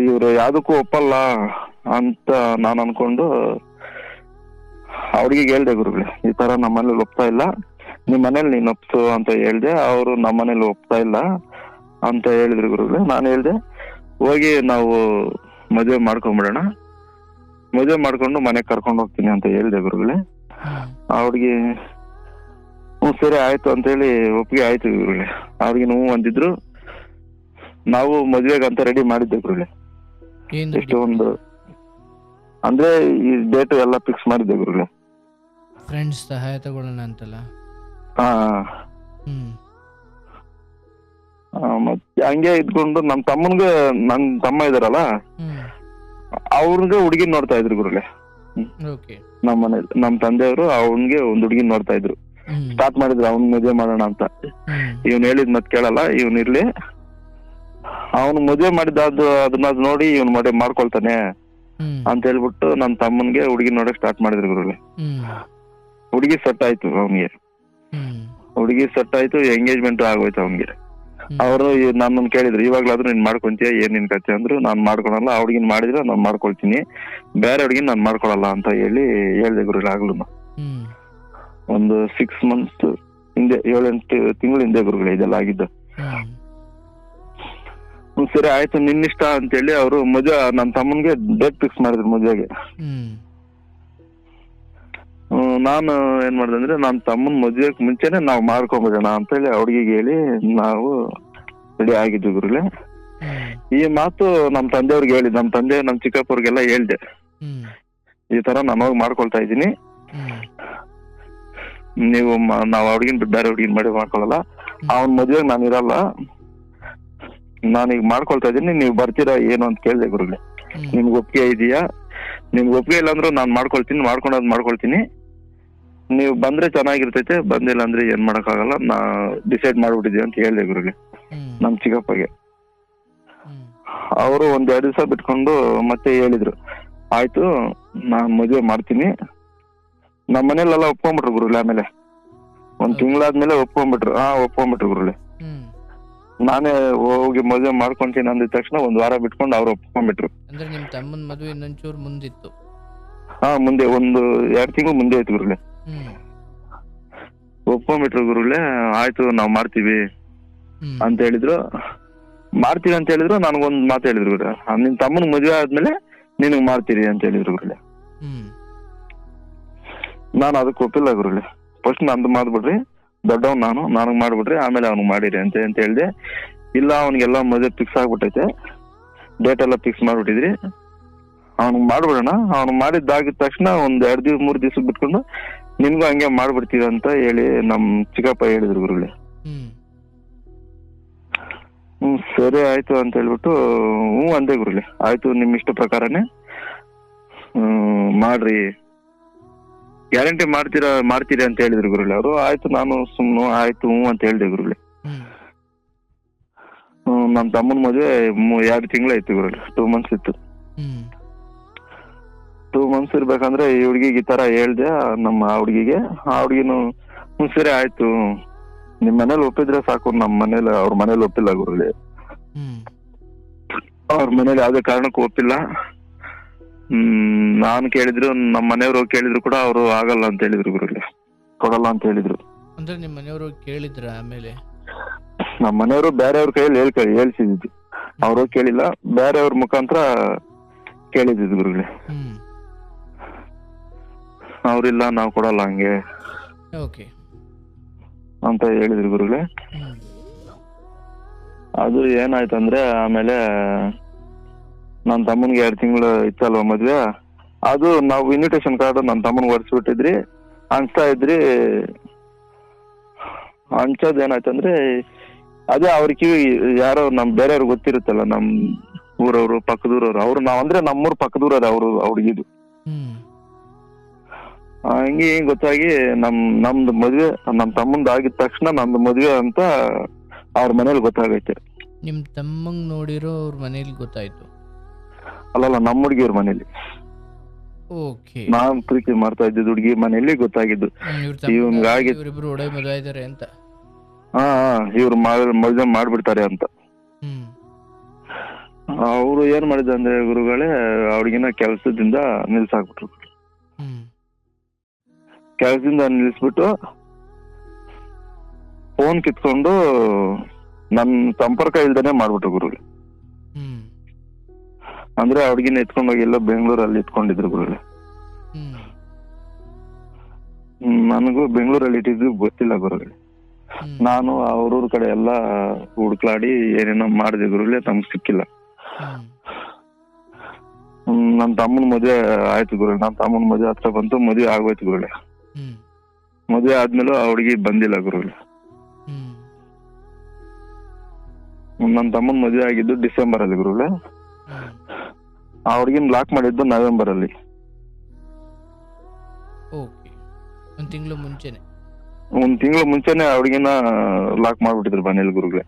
ಇವ್ರು ಯಾವ್ದಕ್ಕೂ ಒಪ್ಪಲ್ಲ ಅಂತ ನಾನು ಅನ್ಕೊಂಡು ಅವ್ರಿಗೆ ಹೇಳ್ದೆ ಗುರುಗಳೇ, ಈ ತರ ನಮ್ಮ ಮನೇಲಿ ಒಪ್ತಾ ಇಲ್ಲ, ನಿಮ್ ಮನೇಲಿ ನೀನ್ ಒಪ್ಸು ಅಂತ ಹೇಳ್ದೆ. ಅವರು ನಮ್ಮ ಮನೇಲಿ ಒಪ್ತಾ ಇಲ್ಲ ಅಂತ ಹೇಳಿದ್ರು ಗುರುಗಳೇ. ನಾನು ಹೇಳ್ದೆ, ಹೋಗಿ ನಾವು ಮದುವೆ ಮಾಡ್ಕೊಂಡ್ಬಿಡೋಣ, ಮದುವೆ ಮಾಡ್ಕೊಂಡು ಮನೆಗ್ ಕರ್ಕೊಂಡು ಹೋಗ್ತೀನಿ ಅಂತ ಹೇಳ್ದೆ ಗುರುಗಳೇ. ಅವ್ರಿಗೆ ಸರಿ ಆಯ್ತು ಅಂತ ಹೇಳಿ ಒಪ್ಪಿಗೆ ಆಯ್ತು ಗುರುಗಳೇ. ಅವ್ರಿಗೆ ನೋವು ಅಂದಿದ್ರು, ನಾವು ಮದ್ವೆಗೆ ಅಂತ ರೆಡಿ ಮಾಡಿದ್ದೆ ಗುರುಗಳೇ. ಎಷ್ಟೊಂದು ಅಂದ್ರೆ ಈ ಡೇಟ್ ಎಲ್ಲ ಫಿಕ್ಸ್ ಮಾಡಿದ್ದೆ ಗುರುಗಳೇ. ಫ್ರೆಂಡ್ಸ್ ಸಹಾಯ ತಗೊಳ್ಳೋಣ ಅಂತಲ್ಲ. ಮತ್ತೆ ಹಂಗೆ ಇದ್ಕೊಂಡು ನನ್ ತಮ್ಮ ಇದಾರಲ್ಲ, ಅವ್ರಿಗೆ ಹುಡುಗಿನ ನೋಡ್ತಾ ಇದ್ರು ಗುರುಗಳೇ. ನಮ್ಮ ಮನೇಲಿ ನಮ್ ತಂದೆಯವರು ಅವನ್ಗೆ ಒಂದ್ ಹುಡುಗಿನ ನೋಡ್ತಾ ಇದ್ರು. ಸ್ಟಾರ್ಟ್ ಮಾಡಿದ್ರು ಅವ್ನ್ ಮದ್ವೆ ಮಾಡೋಣ ಅಂತ. ಇವ್ನ್ ಹೇಳಿದ್ ಮತ್ ಕೇಳಲ್ಲ, ಇವ್ನ್ ಇರ್ಲಿ, ಅವ್ನು ಮದ್ವೆ ಮಾಡಿದ ಅದನ್ನ ನೋಡಿ ಇವ್ನ್ ಮದುವೆ ಮಾಡ್ಕೊಳ್ತಾನೆ ಹ್ಮ್ ಅಂತ ಹೇಳ್ಬಿಟ್ಟು ನನ್ನ ತಮ್ಮನ್ಗೆ ಹುಡುಗಿ ನೋಡಕ್ ಸ್ಟಾರ್ಟ್ ಮಾಡಿದ್ರು ಗುರುಗಳೇ. ಹ್ಮ್ ಹುಡುಗಿ ಸೆಟ್ ಆಯ್ತು ಅವನಿಗೆ. ಹ್ಮ್ ಹುಡುಗಿ ಸೆಟ್ ಆಯ್ತು, ಎಂಗೇಜ್ಮೆಂಟ್ ಆಗೋಯ್ತು ಅವನಿಗೆ. ಹ್ಮ್ ಅವರು ನನ್ನನ್ನು ಕೇಳಿದ್ರು, ಇವಾಗ್ಲಾದ್ರೂ ನೀನ್ ಮಾಡ್ಕೊಂತೀಯ, ಏನ್ ನಿನ್ ಕತೆ ಅಂದ್ರು. ನಾನ್ ಮಾಡ್ಕೊಳಲ್ಲ, ಆ ಹುಡುಗಿನ ಮಾಡಿದ್ರೆ ನಾನ್ ಮಾಡ್ಕೊಳ್ತೀನಿ, ಬೇರೆ ಹುಡುಗಿನ ನಾನ್ ಮಾಡ್ಕೊಳಲ್ಲ ಅಂತ ಹೇಳ್ದೆ ಗುರುಗಳೇ. ಆಗ್ಲೂ ಹ್ಮ್ ಒಂದು 6 months ಹಿಂದೆ, 7-8 ತಿಂಗಳ ಹಿಂದೆ ಗುರುಗಳೇ ಇದೆಲ್ಲ ಆಗಿದ್ದು. ಸರಿ ಆಯ್ತು ನಿನ್ನಿಷ್ಟ ಅಂತೇಳಿ ಅವರು ಮದುವೆ, ನನ್ನ ತಮ್ಮನ್ಗೆ ಡೇಟ್ ಫಿಕ್ಸ್ ಮಾಡಿದ್ರು ಮದುವೆಗೆ. ನಾನು ಏನ್ ಮಾಡ್ದೆ ಅಂದ್ರೆ, ನನ್ನ ತಮ್ಮನ್ ಮದುವೆಗೆ ಮುಂಚೆನೆ ನಾವು ಮಾಡ್ಕೊಂಬಿಡೋಣ ಅಂತೇಳಿ ಹುಡುಗಿಗೆ ಹೇಳಿ ನಾವು ರೆಡಿ ಆಗಿದ್ವಿ ಗುರುಗಳೇ. ಈ ಮಾತು ನಮ್ ತಂದೆಯವ್ರಿಗೆ ಹೇಳಿ, ನಮ್ ತಂದೆ ನಮ್ ಚಿಕ್ಕಪ್ಪವ್ರಿಗೆಲ್ಲ ಹೇಳ್ದೆ, ಈ ತರ ನಾನು ಹೋಗಿ ಮಾಡ್ಕೊಳ್ತಾ ಇದ್ದೀನಿ, ನೀವು ನಾವ್ ಹುಡುಗಿನ ಬೇರೆ ಹುಡುಗಿನ ಮಾಡಿ ಮಾಡ್ಕೊಳಲ್ಲ, ಅವನ್ ಮದ್ವೆಗ್ ನಾನು ಇರಲ್ಲ, ನಾನೀಗ ಮಾಡ್ಕೊಳ್ತಾ ಇದೀನಿ, ನೀವು ಬರ್ತೀರಾ ಏನು ಅಂತ ಕೇಳ್ದೆ ಗುರುಗಳೇ. ನಿಮ್ಗೆ ಒಪ್ಪಿಗೆ ಇದೆಯಾ? ನಿಮ್ಗೆ ಒಪ್ಪಿಗೆ ಇಲ್ಲ ಅಂದ್ರೂ ನಾನ್ ಮಾಡ್ಕೊಳ್ತೀನಿ, ನೀವು ಬಂದ್ರೆ ಚೆನ್ನಾಗಿರ್ತೈತೆ, ಬಂದಿಲ್ಲ ಅಂದ್ರೆ ಏನ್ ಮಾಡಕ್ಕಾಗಲ್ಲ, ನಾ ಡಿಸೈಡ್ ಮಾಡ್ಬಿಟ್ಟಿದೀವಿ ಅಂತ ಹೇಳ್ದೆ ಗುರುಗಳೇ ನಮ್ ಚಿಕ್ಕಪ್ಪಗೆ. ಅವರು 1-2 ದಿವಸ ಬಿಟ್ಕೊಂಡು ಮತ್ತೆ ಹೇಳಿದ್ರು, ಆಯ್ತು ನಾನ್ ಮದುವೆ ಮಾಡ್ತೀನಿ. ನಮ್ಮ ಮನೇಲೆಲ್ಲ ಒಪ್ಕೊಂಡ್ಬಿಟ್ರು ಗುರುಗಳೇ. ಆಮೇಲೆ 1 ತಿಂಗಳಾದ್ಮೇಲೆ ಒಪ್ಕೊಂಡ್ಬಿಟ್ರು ಗುರುಗಳೇ. ನಾನೇ ಹೋಗಿ ಮದುವೆ ಮಾಡ್ಕೊಂತೀನಿ ಅಂದಿದ ತಕ್ಷಣ 1 ವಾರ ಬಿಟ್ಕೊಂಡು ಅವ್ರು ಒಪ್ಕೊಂಡ್ಬಿಟ್ರು. ಅಂದ್ರೆ ನಿಮ್ ತಮ್ಮನ ಮದುವೆ ಇನ್ನೊಂಚೂರು ಮುಂದಿತ್ತು? ಮುಂದೆ 1-2 ತಿಂಗಳು ಮುಂದೆ ಆಯ್ತು ಗುರುಗಳೇ. ಒಪ್ಕೊಂಡ್ಬಿಟ್ರು ಗುರುಗಳೇ. ಆಯ್ತು ನಾವ್ ಮಾಡ್ತೀವಿ ಅಂತ ಹೇಳಿದ್ರು. ಮಾಡ್ತೀವಿ ಅಂತ ಹೇಳಿದ್ರು. ನನಗೊಂದ್ ಮಾತು ಹೇಳಿದ್ರು ಗುರುಗಳೇ, ನಿಮ್ ತಮ್ಮನ ಮದುವೆ ಆದ್ಮೇಲೆ ನಿನಗ್ ಮಾಡ್ತೀರಿ ಅಂತ ಹೇಳಿದ್ರು ಗುರುಗಳೇ. ನಾನು ಅದಕ್ಕೆ ಒಪ್ಪಿಲ್ಲ ಗುರುಗಳೇ. ಫಸ್ಟ್ ನಂದು ಮಾಡ್ಬಿಡ್ರಿ, ದೊಡ್ಡವ್ ನನಗ್ ಮಾಡ್ಬಿಡ್ರಿ, ಆಮೇಲೆ ಅವ್ನಿಗೆ ಮಾಡಿರಿ ಅಂತ ಹೇಳ್ದೆ. ಇಲ್ಲ ಅವ್ನಿಗೆಲ್ಲ ಮದುವೆ ಫಿಕ್ಸ್ ಆಗ್ಬಿಟ್ಟೈತೆ, ಡೇಟ್ ಎಲ್ಲ ಫಿಕ್ಸ್ ಮಾಡ್ಬಿಟ್ಟಿದ್ರಿ, ಅವ್ನಿಗೆ ಮಾಡ್ಬಿಡೋಣ, ಅವ್ನು ಮಾಡಿದ್ದಾಗಿದ ತಕ್ಷಣ 1-2-3 ದಿವ್ಸ ಬಿಟ್ಕೊಂಡು ನಿನ್ಗೂ ಹಂಗೆ ಮಾಡ್ಬಿಡ್ತೀವಿ ಅಂತ ಹೇಳಿ ನಮ್ ಚಿಕ್ಕಪ್ಪ ಹೇಳಿದ್ರು ಗುರುಗಳೇ. ಸರಿ ಆಯ್ತು ಅಂತ ಹೇಳ್ಬಿಟ್ಟು ಅಂದೆ ಗುರುಗಳೇ. ಆಯ್ತು ನಿಮ್ ಇಷ್ಟ ಪ್ರಕಾರನೇ ಮಾಡ್ರಿ, ಗ್ಯಾರಂಟಿ ಮಾಡ್ತೀರಿ ಅಂತ ಹೇಳಿದ್ರು ಗುರುಗಳೇ ಅವರು. ಆಯ್ತು ನಾನು ಆಯ್ತು ಅಂತ ಹೇಳ್ದೆ ಗುರುಗಳೇ. ನಮ್ ತಮ್ಮನ ಮದುವೆ 2 ತಿಂಗಳಾಯ್ತು ಗುರುಗಳೇ. 2 months ಇತ್ತು. 2 months ಇರ್ಬೇಕಂದ್ರೆ ಈ ಹುಡ್ಗಿಗೆ ಈ ತರ ಹೇಳ್ದೆ ನಮ್ಮ ಹುಡ್ಗಿಗೆ. ಆ ಹುಡ್ಗಿನು ಸರಿ ಆಯ್ತು, ನಿಮ್ ಮನೇಲಿ ಒಪ್ಪಿದ್ರೆ ಸಾಕು, ಅವ್ರ ಮನೇಲಿ ಒಪ್ಪಿಲ್ಲ ಗುರುಗಳೇ. ಅವ್ರ ಮನೇಲಿ ಯಾವ್ದೇ ಕಾರಣಕ್ಕೂ ಒಪ್ಪಿಲ್ಲ. ನಾನು ಕೇಳಿದ್ರು, ನಮ್ಮ ಮನೆಯವರು ಕೇಳಿದ್ರು ಕೂಡ ಅವರು ಆಗಲ್ಲ ಅಂತ ಹೇಳಿದ್ರು ಗುರುಗಳೇ, ಕೊಡಲ್ಲ ಅಂತ ಹೇಳಿದ್ರು. ಅಂದ್ರೆ ನಿಮ್ ಮನೆಯವರು ಕೇಳಿದ್ರ? ಆಮೇಲೆ ನಮ್ಮ ಮನೆಯವರು ಬೇರೆಯವ್ರ ಕೈಯಲ್ಲಿ ಹೇಳ್ಸಿದ್ದು, ಅವ್ರು ಕೇಳಿಲ್ಲ, ಬೇರೆಯವ್ರ ಮುಖಾಂತರ ಕೇಳಿದ್ದು ಗುರುಗಳೇ. ಅವ್ರಿಲ್ಲ ನಾವು ಕೊಡಲ್ಲ ಹಂಗೆ ಅಂತ ಹೇಳಿದ್ರು ಗುರುಗಳೇ. ಅದು ಏನಾಯ್ತಂದ್ರೆ, ಆಮೇಲೆ ನನ್ನ ತಮ್ಮನ್ಗೆ 2 ತಿಂಗಳು ಇತ್ತಲ್ವ ಮದ್ವೆ, ಅದು ನಾವು ಇನ್ವಿಟೇಷನ್ ಕಾರ್ಡ್ ನನ್ನ ತಮ್ಮನ್ಗೆ ಹೊಡ್ಸ್ಬಿಟ್ಟಿದ್ರಿ, ಹಂಚ್ತಾ ಇದ್ರಿ. ಹಂಚೋದ್ ಏನಾಯ್ತಂದ್ರೆ, ಅದೇ ಅವ್ರಿಗೆ ಯಾರೋ ಬೇರೆಯವ್ರಿಗೆ ಗೊತ್ತಿರುತ್ತಲ್ಲ, ನಮ್ ಊರವ್ರು, ಪಕ್ಕದೂರವ್ರು, ನಾವಂದ್ರೆ ನಮ್ಮೂರ್ ಪಕ್ಕದೂರವ್ರು ಅವ್ರು ಹುಡುಗಿದು. ಹಿಂಗೆ ಗೊತ್ತಾಗಿ ನಮ್ದು ಮದ್ವೆ, ನಮ್ ತಮ್ಮಂದು ಆಗಿದ ತಕ್ಷಣ ನಮ್ದು ಮದ್ವೆ ಅಂತ ಅವ್ರ ಮನೇಲಿ ಗೊತ್ತಾಗೈತೆ. ನಿಮ್ ತಮ್ಮಂಗ್ ನೋಡಿರೋ ಅವ್ರ ಮನೇಲಿ ಗೊತ್ತಾಯ್ತು? ಅಲ್ಲಲ್ಲ, ನಮ್ಮ ಹುಡುಗಿಯವ್ರ ಮನೇಲಿ. ನಾನ್ ಪ್ರೀತಿ ಮಾಡ್ತಾ ಇದ್ದಿದ್ ಹುಡುಗಿ ಮನೇಲಿ ಗೊತ್ತಾಗಿದ್ದು ಇವ್ನಿಗಾಗಿ ಅಂತ. ಇವ್ರು ಮದುವೆ ಮಾಡ್ಬಿಡ್ತಾರೆ ಅಂತ. ಅವ್ರು ಏನ್ ಮಾಡಿದ ಅಂದ್ರೆ ಗುರುಗಳೇ, ಅವ್ರಿಗಿನ ಕೆಲ್ಸದಿಂದ ನಿಲ್ಸಾಕ್ಬಿಟ್ರು. ಕೆಲ್ಸದಿಂದ ನಿಲ್ಸ್ಬಿಟ್ಟು ಫೋನ್ ಕಿತ್ಕೊಂಡು ನನ್ ಸಂಪರ್ಕ ಇಲ್ದೇನೆ ಮಾಡ್ಬಿಟ್ರು ಗುರುಗಳೇ. ಅಂದ್ರೆ ಹುಡುಗಿನ ಎತ್ಕೊಂಡು ಹೋಗಿ ಎಲ್ಲ ಬೆಂಗಳೂರಲ್ಲಿ ಇಟ್ಕೊಂಡಿದ್ರು ಗುರುಗಳೇ. ನನಗೂ ಬೆಂಗಳೂರಲ್ಲಿ ಇಟ್ಟಿದ್ದು ಗೊತ್ತಿಲ್ಲ ಗುರುಗಳೇ. ನಾನು ಅವ್ರೂರ್ ಕಡೆ ಎಲ್ಲಾ ಹುಡ್ಕ್ಲಾಡಿ ಏನೇನೋ ಮಾಡಿದೆ ಗುರುಗಳೇ, ನಮ್ಗೆ ಸಿಕ್ಕಿಲ್ಲ. ನನ್ ತಮ್ಮನ ಮದ್ವೆ ಆಯ್ತು ಗುರುಗಳೇ. ನನ್ ತಮ್ಮನ ಮದ್ವೆ ಹತ್ರ ಬಂತು, ಮದ್ವೆ ಆಗೋಯ್ತು ಗುರುಗಳೇ. ಮದ್ವೆ ಆದ್ಮೇಲೂ ಆ ಹುಡುಗಿ ಬಂದಿಲ್ಲ ಗುರುಗಳೇ. ನನ್ ತಮ್ಮನ ಮದ್ವೆ ಆಗಿದ್ದು ಡಿಸೆಂಬರ್ ಅಲ್ಲಿ ಗುರುಗಳೇ. ಆ ಹುಡುಗಿನ ಲಾಕ್ ಮಾಡಿದ್ದು ನವೆಂಬರ್ ಅಲ್ಲಿ. 1 ತಿಂಗಳು ಮುಂಚೆನೆ ಆ ಹುಡುಗಿನ ಲಾಕ್ ಮಾಡ್ಬಿಟ್ಟಿದ್ರು ಮನೇಲಿ ಗುರುಗಳೇ.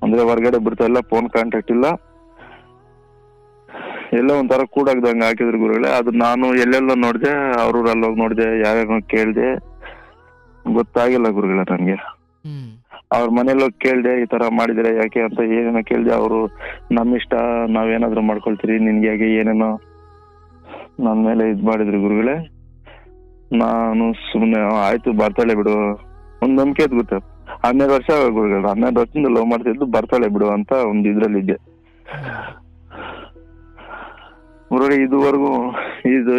ಅಂದ್ರೆ ಹೊರಗಡೆ ಬಿಡ್ತಾ ಇಲ್ಲ, ಫೋನ್ ಕಾಂಟ್ಯಾಕ್ಟ್ ಇಲ್ಲ, ಎಲ್ಲೋ ಒಂಥರ ಕೂಡಾಗ್ದಂಗೆ ಹಾಕಿದ್ರು ಗುರುಗಳೇ. ಅದು ನಾನು ಎಲ್ಲೆಲ್ಲೋ ನೋಡಿದೆ, ಅವ್ರಲ್ಲಿ ಹೋಗಿ ನೋಡಿದೆ, ಯಾರ್ಯಾರು ಕೇಳಿದೆ, ಗೊತ್ತಾಗಿಲ್ಲ ಗುರುಗಳೇ ನನಗೆ. ಹ್ಮ್ ಅವ್ರ ಮನೇಲಿ ಹೋಗಿ ಕೇಳಿದೆ, ಈ ತರ ಮಾಡಿದ್ರೆ ಯಾಕೆ ಅಂತ ಏನೇನೋ ಕೇಳಿದೆ. ಅವರು ನಮ್ಮ ಇಷ್ಟ, ನಾವೇನಾದ್ರೂ ಮಾಡ್ಕೊಳ್ತೀರಿ, ನಿನ್ಗೆ ಯಾಕೆ ಏನೇನೋ ನನ್ನ ಮೇಲೆ ಇದ್ ಮಾಡಿದ್ರು ಗುರುಗಳೇ. ನಾನು ಸುಮ್ನೆ ಆಯ್ತು ಬರ್ತಾಳೆ ಬಿಡು, ಒಂದ್ ನಂಬಿಕೆ ಇದ್ ಗೊತ್ತ. 12 ವರ್ಷ ಗುರುಗಳು, 12 ವರ್ಷದಿಂದ ಲವ್ ಮಾಡ್ತಿದ್ದು, ಬರ್ತಾಳೆ ಬಿಡು ಅಂತ ಒಂದ್ ಇದ್ರಲ್ಲಿದ್ದೆ ಗುರುಗಳೇ. ಇದುವರೆಗೂ ಇದು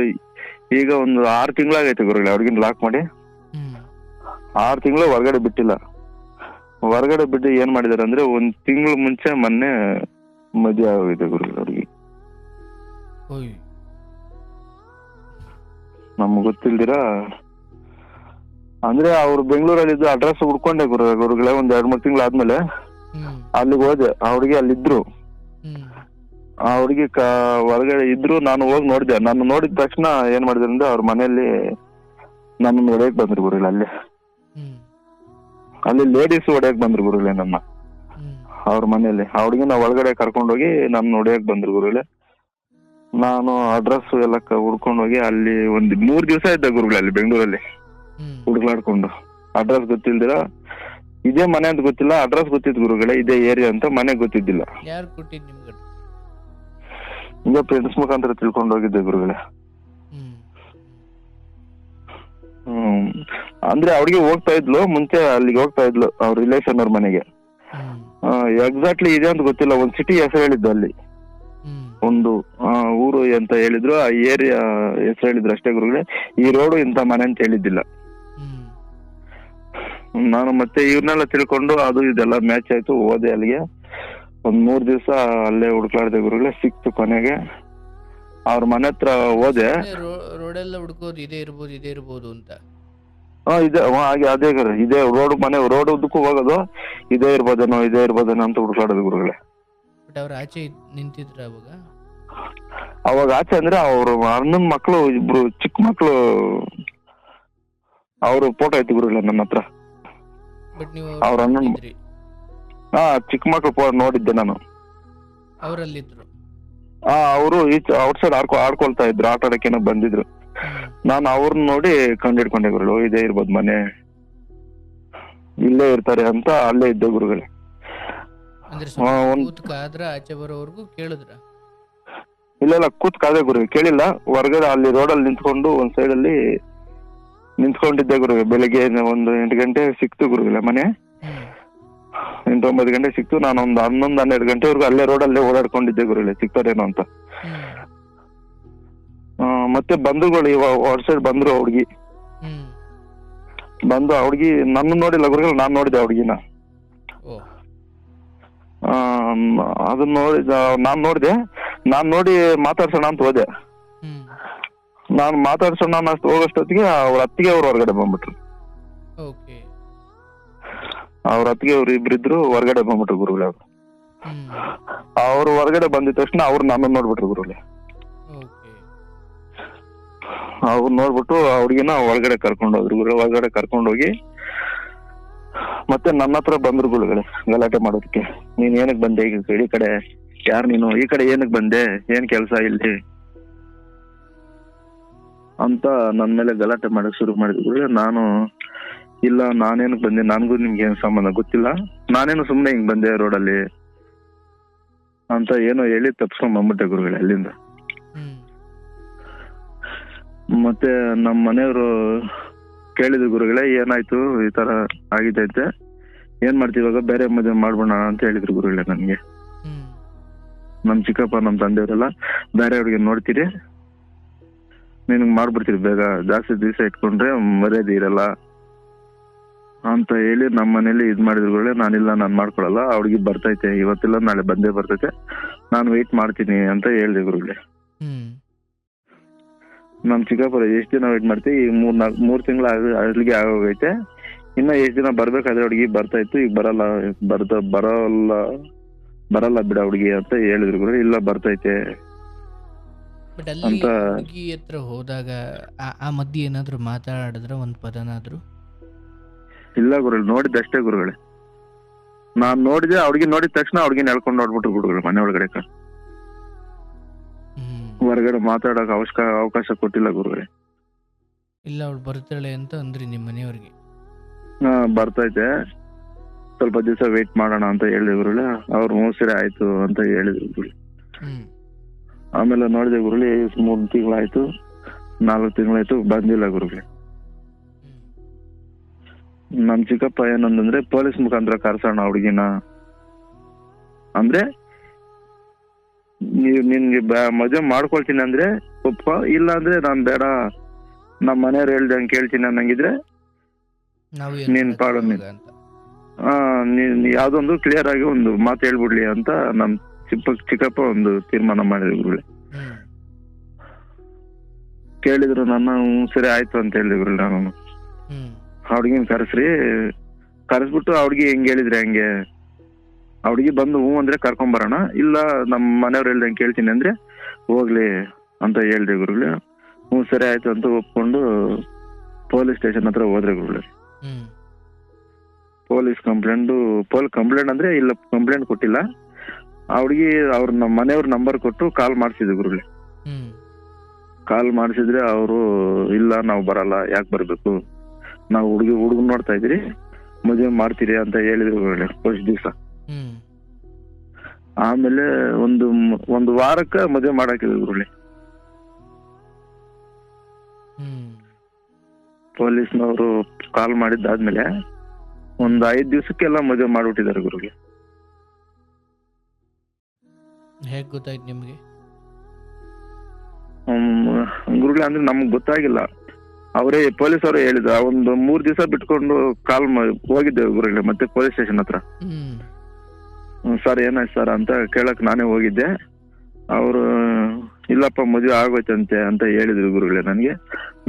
ಈಗ ಒಂದು 6 ತಿಂಗಳಾಗೈತೆ ಗುರುಗಳೇ ಅವ್ರಿಗಿನ್ ಲಾಕ್ ಮಾಡಿ. 6 ತಿಂಗಳು ಹೊರಗಡೆ ಬಿಟ್ಟಿಲ್ಲ. ಹೊರಗಡೆ ಬಿಟ್ಟು ಏನ್ ಮಾಡಿದಾರೆ ಅಂದ್ರೆ 1 ತಿಂಗಳು ಮುಂಚೆ ಮೊನ್ನೆ ಮದುವೆ ಆಗೋಗಿದೆ ಗುರುಗಳು ಅವ್ರಿಗೆ. ನಮ್ಗೆ ಗೊತ್ತಿಲ್ದಿರಾ ಅಂದ್ರೆ ಅವ್ರು ಬೆಂಗಳೂರಲ್ಲಿದ್ದು ಅಡ್ರೆಸ್ ಹುಡ್ಕೊಂಡೆ ಗುರುಗಳೇ. ಒಂದ್ 2-3 ತಿಂಗಳು ಆದ್ಮೇಲೆ ಅಲ್ಲಿಗೆ ಹೋದೆ. ಆ ಹುಡುಗಿ ಅಲ್ಲಿದ್ರು, ಆ ಹುಡುಗಿ ಹೊರಗಡೆ ಇದ್ರು. ನಾನು ಹೋಗಿ ನೋಡಿದೆ. ನಾನು ನೋಡಿದ ತಕ್ಷಣ ಏನ್ ಮಾಡಿದ್ರು ಅಂದ್ರೆ ಅವ್ರ ಮನೆಯಲ್ಲಿ ನನ್ನನ್ನು ಹೊಡೆಯಕ್ ಬಂದ್ರು ಗುರುಗಳೇ. ಅಲ್ಲಿ ಲೇಡೀಸ್ ಹೊಡೆಯಕ್ ಬಂದ್ರು ಗುರುಗಳೇ ನನ್ನ ಅವ್ರ ಮನೆಯಲ್ಲಿ. ಆ ಹುಡುಗಿನ ಒಳಗಡೆ ಕರ್ಕೊಂಡೋಗಿ ನನ್ನ ಹೊಡೆಯಕ್ ಬಂದ್ರು ಗುರುಗಳೇ. ನಾನು ಅಡ್ರೆಸ್ ಎಲ್ಲ ಹುಡ್ಕೊಂಡೋಗಿ ಅಲ್ಲಿ ಒಂದ್ 3 ದಿವಸ ಇದ್ದೆ ಗುರುಗಳೇ ಅಲ್ಲಿ ಬೆಂಗಳೂರಲ್ಲಿ ಹುಡುಗಾಡ್ಕೊಂಡು. ಅಡ್ರೆಸ್ ಗೊತ್ತಿಲ್ದಿರ, ಇದೇ ಮನೆ ಅಂತ ಗೊತ್ತಿಲ್ಲ, ಅಡ್ರೆಸ್ ಗೊತ್ತಿತ್ತು ಗುರುಗಳೇ, ಇದೇ ಏರಿಯಾ ಅಂತ. ಮನೆ ಗೊತ್ತಿದ್ದಿಲ್ಲ. ಯಾರು ಕೊಟ್ಟಿದ್ದು ನಿಮ್ಗೆ? ಈಗ ಫ್ರೆಂಡ್ಸ್ ಮುಖಾಂತರ ತಿಳ್ಕೊಂಡು ಹೋಗಿದ್ದೆ ಗುರುಗಳೇ. ಅಂದ್ರೆ ಅವ್ರಿಗೆ ಹೋಗ್ತಾ ಇದ್ಲು ಮುಂಚೆ, ಅಲ್ಲಿಗೆ ಹೋಗ್ತಾ ಇದ್ಲು ಅವ್ರ ರಿಲೇಷನ್ ಅವ್ರ ಮನೆಗೆ. ಎಕ್ಸಾಕ್ಟ್ಲಿ ಇದೆ ಅಂತ ಗೊತ್ತಿಲ್ಲ. ಒಂದ್ ಸಿಟಿ ಹೆಸರು ಹೇಳಿದ್ದು ಅಲ್ಲಿ, ಒಂದು ಊರು ಅಂತ ಹೇಳಿದ್ರು, ಆ ಏರಿಯಾ ಹೆಸರು ಹೇಳಿದ್ರು ಅಷ್ಟೇ ಗುರುಗಳೇ. ಈ ರೋಡು ಇಂಥ ಮನೆ ಅಂತ ಹೇಳಿದ್ದಿಲ್ಲ. ನಾನು ಮತ್ತೆ ಇವ್ರನ್ನೆಲ್ಲ ತಿಳ್ಕೊಂಡು ಅದು ಇದೆಲ್ಲ ಮ್ಯಾಚ್ ಆಯ್ತು. ಹೋದೆ ಅಲ್ಲಿಗೆ. ಒಂದ್ 3 ದಿವಸ ಅಲ್ಲೇ ಹುಡುಕ್ಲಾಡ್ದೆ ಗುರುಗಳೇ. ಸಿಕ್ತು ಕೊನೆಗೆ. ಅವ್ರ ಮನೆ ಹತ್ರ ಹೋದೆ. ರೋಡೆಲ್ಲ ಹುಡುಕೋದು ಇದೇ ಇರ್ಬೋದು ಅಂತ. ಇದೆ ಹಾಗೆ ಅದೇ ಇದೇ ರೋಡ್, ಮನೆ ರೋಡ್ ಉದ್ದಕ್ಕೂ ಹೋಗೋದು, ಇದೇ ಇರ್ಬೋದೇನೋ ಅಂತ ಹುಡುಕಾಡೋದು ಗುರುಗಳೇ. ಬಟ್ ಅವ್ರ ಆಚೆ ನಿಂತಿದ್ರ ಅವಾಗ ಆಚೆ ಅಂದ್ರೆ ಅವ್ರ ಅಣ್ಣನ ಮಕ್ಳು, ಇಬ್ರು ಚಿಕ್ಕ ಮಕ್ಳು, ಅವ್ರ ಫೋಟೋ ಐತಿ ಗುರುಗಳೇ ನನ್ನ ಹತ್ರ. ಅವ್ರ ಅಣ್ಣನ ಚಿಕ್ಕ ಮಕ್ಳು ನೋಡಿದ್ದೆ ನಾನು. ಅವರಲ್ಲಿದ್ರು. ಅವರು ಈಚೆ ಔಟ್ ಸೈಡ್ ಆಡ್ಕೊಳ್ತಾ ಇದ್ರು, ಆಟ ಆಡಕ್ಕೇನೋ ಬಂದಿದ್ರು. ನಾನು ಅವ್ರನ್ನ ನೋಡಿ ಕಂಡಿಡ್ಕೊಂಡೆ ಗುರುಗಳು, ಇದೇ ಇರ್ಬೋದು ಮನೆ, ಇಲ್ಲೇ ಇರ್ತಾರೆ ಅಂತ ಅಲ್ಲೇ ಇದ್ದೆ ಗುರುಗಳೇ. ಆಚೆ ಬರೋವರೆಗೂ ಕೇಳಿದ್ರ? ಇಲ್ಲ ಕೂತ್ ಕಾದೆ ಗುರು, ಕೇಳಿಲ್ಲ. ಹೊರಗಡೆ ಅಲ್ಲಿ ರೋಡಲ್ಲಿ ನಿಂತ್ಕೊಂಡು ಒಂದ್ ಸೈಡ್ ಅಲ್ಲಿ ನಿಂತ್ಕೊಂಡಿದ್ದೆ ಗುರುಗಳೇ. ಬೆಳಿಗ್ಗೆ ಒಂದು 8 ಗಂಟೆ ಸಿಕ್ತು ಗುರುಗಳೇ ಮನೆ. 8-9 ಗಂಟೆ ಸಿಕ್ತು. ನಾನು ಒಂದು 11-12 ಗಂಟೆವರೆಗೂ ಅಲ್ಲೇ ರೋಡಲ್ಲೇ ಓಡಾಡ್ಕೊಂಡಿದ್ದೆ ಗುರುಗಳೇ, ಸಿಗ್ತಾರೇನೋ ಅಂತ. ಮತ್ತೆ ಬಂಧುಗಳು ಔಟ್ ಸೈಡ್ ಬಂದ್ರು. ಹುಡುಗಿ ಬಂದು, ಆ ಹುಡುಗಿ ನನ್ನ ನೋಡಿಲ್ಲ ಗುರುಗಳು, ನಾನ್ ನೋಡಿದೆ ಆ ಹುಡುಗಿನ. ಅದನ್ನ ನಾನ್ ನೋಡಿ ಮಾತಾಡ್ಸೋಣ ಅಂತ ಹೋದೆ. ನಾನು ಮಾತಾಡ್ಸೋಣ ಅಷ್ಟು ಹೋಗೋಷ್ಟೊತ್ತಿಗೆ ಅವ್ರ ಅತ್ತಿಗೆ ಅವ್ರು ಹೊರಗಡೆ ಬಂದ್ಬಿಟ್ರು. ಅವ್ರ ಅತ್ತಿಗೆ ಅವ್ರು ಇಬ್ರಿದ್ರು, ಹೊರಗಡೆ ಬಂದ್ಬಿಟ್ರು ಗುರುಗಳೇ. ಅವ್ರು ಹೊರಗಡೆ ಬಂದಿದ ತಕ್ಷಣ ಅವ್ರು ನನ್ನ ನೋಡ್ಬಿಟ್ರು ಗುರುಗಳೇ. ಅವ್ರು ನೋಡ್ಬಿಟ್ಟು ಆ ಹುಡುಗಿನ ಒಳಗಡೆ ಕರ್ಕೊಂಡು ಹೋದ್ರು ಗುರು. ಒಳಗಡೆ ಕರ್ಕೊಂಡೋಗಿ ಮತ್ತೆ ನನ್ನ ಹತ್ರ ಬಂದ್ರು ಗುರುಗಳೇ ಗಲಾಟೆ ಮಾಡೋದಕ್ಕೆ. ನೀನ್ ಏನಕ್ ಬಂದೆ ಈ ಕಡೆ, ಯಾರು ನೀನು, ಈ ಕಡೆ ಏನಕ್ ಬಂದೆ, ಏನ್ ಕೆಲ್ಸ ಇಲ್ಲಿ ಅಂತ ನನ್ ಮೇಲೆ ಗಲಾಟೆ ಮಾಡಕ್ ಶುರು ಮಾಡಿದ್ರು ಗುರುಗಳೇ. ನಾನು ಇಲ್ಲ, ನಾನೇನಕ್ ಬಂದೆ, ನನ್ಗೂ ನಿಮ್ಗೆ ಏನ್ ಸಂಬಂಧ ಗೊತ್ತಿಲ್ಲ, ನಾನೇನು ಸುಮ್ನೆ ಹಿಂಗ್ ಬಂದೆ ರೋಡಲ್ಲಿ ಅಂತ ಏನೋ ಹೇಳಿ ತಪ್ಸ್ಕೊಂಡ್ ಬಂದ್ಬಿಟ್ಟೆ ಗುರುಗಳೇ ಅಲ್ಲಿಂದ. ಮತ್ತೆ ನಮ್ಮ ಮನೆಯವರು ಕೇಳಿದ್ರು ಗುರುಗಳೇ, ಏನಾಯ್ತು, ಈ ತರ ಆಗಿದ್ದೈತೆ, ಏನ್ ಮಾಡ್ತೀವಿ ಇವಾಗ, ಬೇರೆ ಮದುವೆ ಮಾಡ್ಬೋಣ ಅಂತ ಹೇಳಿದ್ರು ಗುರುಗಳೇ ನನ್ಗೆ. ನಮ್ ಚಿಕ್ಕಪ್ಪ ನಮ್ ತಂದೆಯವರೆಲ್ಲ ಬೇರೆ ಅವ್ರಿಗೆ ನೋಡ್ತೀರಿ, ನಿನ್ಗ್ ಮಾಡ್ಬಿಡ್ತೀರಿ ಬೇಗ, ಜಾಸ್ತಿ ದಿವಸ ಇಟ್ಕೊಂಡ್ರೆ ಮರ್ಯಾದೆ ಇರಲ್ಲ ಅಂತ ಹೇಳಿ ನಮ್ಮ ಮನೇಲಿ ಇದ್ ಮಾಡಿದ್ರು ಗುರುಗಳೇ. ನಾನಿಲ್ಲ, ನಾನ್ ಮಾಡ್ಕೊಳಲ್ಲ, ಅವ್ರಿಗೆ ಬರ್ತೈತೆ, ಇವತ್ತಿಲ್ಲ ನಾಳೆ ಬಂದೇ ಬರ್ತೈತೆ, ನಾನು ವೆಯ್ಟ್ ಮಾಡ್ತೀನಿ ಅಂತ ಹೇಳ್ದೆ ಗುರುಗಳೇ. ನಮ್ ಚಿಕ್ಕಪ್ಪರ ಎಷ್ಟ್ ದಿನ ವೇಟ್ ಮಾಡ್ತೀವಿ, ಈಗ 3 ತಿಂಗಳ ಅಲ್ಲಿಗೆ ಆಗೋಗೈತೆ, ಇನ್ನ ಎಷ್ಟ್ ದಿನ ಬರ್ಬೇಕಾದ್ರೆ ಹುಡುಗಿ ಬರ್ತಾಯಿತ್ತು, ಈಗ ಬರಲ್ಲ ಬಿಡ ಹುಡುಗಿ ಅಂತ ಹೇಳಿದ್ರು ಗುರು. ಇಲ್ಲ ಬರ್ತೈತೆ ಅಂತ. ಹುಡುಗಿ ಹತ್ರ ಹೋದಾಗ ಆ ಮಧ್ಯೆ ಏನಾದ್ರು ಮಾತಾಡಿದ್ರ ಒಂದ್ ಪದನಾದ್ರು? ಇಲ್ಲ ಗುರುಗಳು, ನೋಡಿದ್ದಷ್ಟೇ ಗುರುಗಳೇ. ನಾನ್ ನೋಡಿದೆ, ಹುಡುಗಿ ನೋಡಿದ ತಕ್ಷಣ ಹುಡುಗಿನ ಹೇಳ್ಕೊಂಡು ನೋಡ್ಬಿಟ್ರು ಗುರುಗಳು ಮನೆ ಒಳಗಡೆ. ಹೊರಗಡೆ ಮಾತಾಡಕ್ ಅವಕಾಶ ಕೊಟ್ಟಿಲ್ಲ ಗುರುಗಳೇ. ಇಲ್ಲ ಅವಳು ಬರ್ತಾಳೆ ಅಂತ ಅಂದ್ರಿ ನಿಮ್ಮ ಮನೆಯವ್ರಿಗೆ? ಬರ್ತೈತೆ, ಸ್ವಲ್ಪ ದಿವಸ ವೇಟ್ ಮಾಡೋಣ ಅಂತ ಹೇಳಿದೆ ಗುರುಗಳೇ. ಅವ್ರು ಸರಿ ಆಯ್ತು ಅಂತ ಹೇಳಿದ್ರು ಗುರುಗಳೇ. ಆಮೇಲೆ ನೋಡಿದೆ ಗುರುಳಿ 3 ತಿಂಗಳಾಯ್ತು, 4 ತಿಂಗಳಾಯ್ತು, ಬಂದಿಲ್ಲ ಗುರುಗಳೇ. ನಮ್ ಚಿಕ್ಕಪ್ಪ ಏನಂದ್ರೆ ಪೊಲೀಸ್ ಮುಖಾಂತರ ಕರ್ಸೋಣ ಹುಡುಗಿನ, ಅಂದ್ರೆ ನಿನ್ಗೆ ಮದುವೆ ಮಾಡ್ಕೊಳ್ತೀನಿ ಅಂದ್ರೆ ಒಪ್ಪ, ಇಲ್ಲ ಅಂದ್ರೆ ನಾನ್ ಬೇಡ, ನಮ್ ಮನೆಯವ್ರು ಹೇಳ್ದಂಗೆ ಕೇಳ್ತೀನಿ ಅನ್ನಂಗಿದ್ರೆ ನೀನ್ ಪಾಡು ನೀನ್ ಯಾವ್ದೊಂದು ಕ್ಲಿಯರ್ ಆಗಿ ಒಂದು ಮಾತು ಹೇಳ್ಬಿಡ್ಲಿ ಅಂತ ನಮ್ ಚಿಕ್ಕಪ್ಪ ಒಂದು ತೀರ್ಮಾನ ಮಾಡಿದ್ರು ಗುರುಗಳೇ. ಕೇಳಿದ್ರು ನನ್ನ, ಸರಿ ಆಯ್ತು ಅಂತ ಹೇಳಿದೆ ಗುರುಗಳೇ. ನಾನು ಹುಡ್ಗಿನ್ ಕರೆಸ್ಬಿಟ್ಟು ಹುಡ್ಗಿ ಹೆಂಗ್ ಹೇಳಿದ್ರೆ ಹಂಗೆ, ಹುಡ್ಗಿ ಬಂದು ಅಂದ್ರೆ ಕರ್ಕೊಂಬರೋಣ, ಇಲ್ಲ ನಮ್ ಮನೆಯವ್ರು ಹೇಳ್ದಂಗೆ ಕೇಳ್ತೀನಿ ಅಂದ್ರೆ ಹೋಗ್ಲಿ ಅಂತ ಹೇಳ್ದೆ ಗುರುಗಳೇ. ಸರಿ ಆಯ್ತು ಅಂತ ಒಪ್ಕೊಂಡು ಪೊಲೀಸ್ ಸ್ಟೇಷನ್ ಹತ್ರ ಹೋದ್ರೆ ಗುರುಗಳೇ. ಪೊಲೀಸ್ ಕಂಪ್ಲೇಂಟ್ ಅಂದ್ರೆ ಇಲ್ಲ ಕಂಪ್ಲೇಂಟ್ ಕೊಟ್ಟಿಲ್ಲ, ಹುಡ್ಗಿ ನಮ್ಮ ಮನೆಯವ್ರ ನಂಬರ್ ಕೊಟ್ಟು ಕಾಲ್ ಮಾಡ್ಸಿದ್ರು ಗುರುಗಳೇ. ಕಾಲ್ ಮಾಡಿಸಿದ್ರೆ ಅವರು ಇಲ್ಲ ನಾವು ಬರಲ್ಲ, ಯಾಕೆ ಬರ್ಬೇಕು, ನಾವು ಹುಡುಗನ್ ನೋಡ್ತಾ ಇದ್ರಿ, ಮದುವೆ ಮಾಡ್ತೀರಿ ಅಂತ ಹೇಳಿದ್ರು ಗುರುಗಳೇ ಫಸ್ಟ್ ದಿವಸ. ಆಮೇಲೆ ಒಂದು ವಾರಕ್ಕೆ ಮದುವೆ ಮಾಡಾಕಿದ್ರು ಗುರುಗಳೇ. ಪೊಲೀಸ್ನವರು ಕಾಲ್ ಮಾಡಿದ್ದಾದ್ಮೇಲೆ 5 ದಿವಸಕ್ಕೆಲ್ಲ ಮದುವೆ ಮಾಡ್ಬಿಟ್ಟಿದ್ದಾರೆ ಗುರುಗಳೇ. ಹೇಗ್ ಗೊತ್ತಾಯ್ತು ನಿಮ್ಗೆ? ಗುರುಗಳೇ ಅಂದ್ರೆ ನಮ್ಗ್ ಗೊತ್ತಾಗಿಲ್ಲ, ಅವರೇ ಪೊಲೀಸ್ ಅವರೇ ಹೇಳಿದ. 3 ದಿವಸ ಬಿಟ್ಕೊಂಡು ಹೋಗಿದ್ದೆ ಗುರುಗಳೇ ಮತ್ತೆ ಪೊಲೀಸ್ ಸ್ಟೇಷನ್ ಹತ್ರ. ಸರ್ ಏನಾಯ್ತು ಸರ್ ಅಂತ ಕೇಳಕ್ ನಾನೇ ಹೋಗಿದ್ದೆ. ಅವರು ಇಲ್ಲಪ್ಪ ಮದುವೆ ಆಗೋಯ್ತಂತೆ ಅಂತ ಹೇಳಿದ್ರು ಗುರುಗಳೇ ನನ್ಗೆ.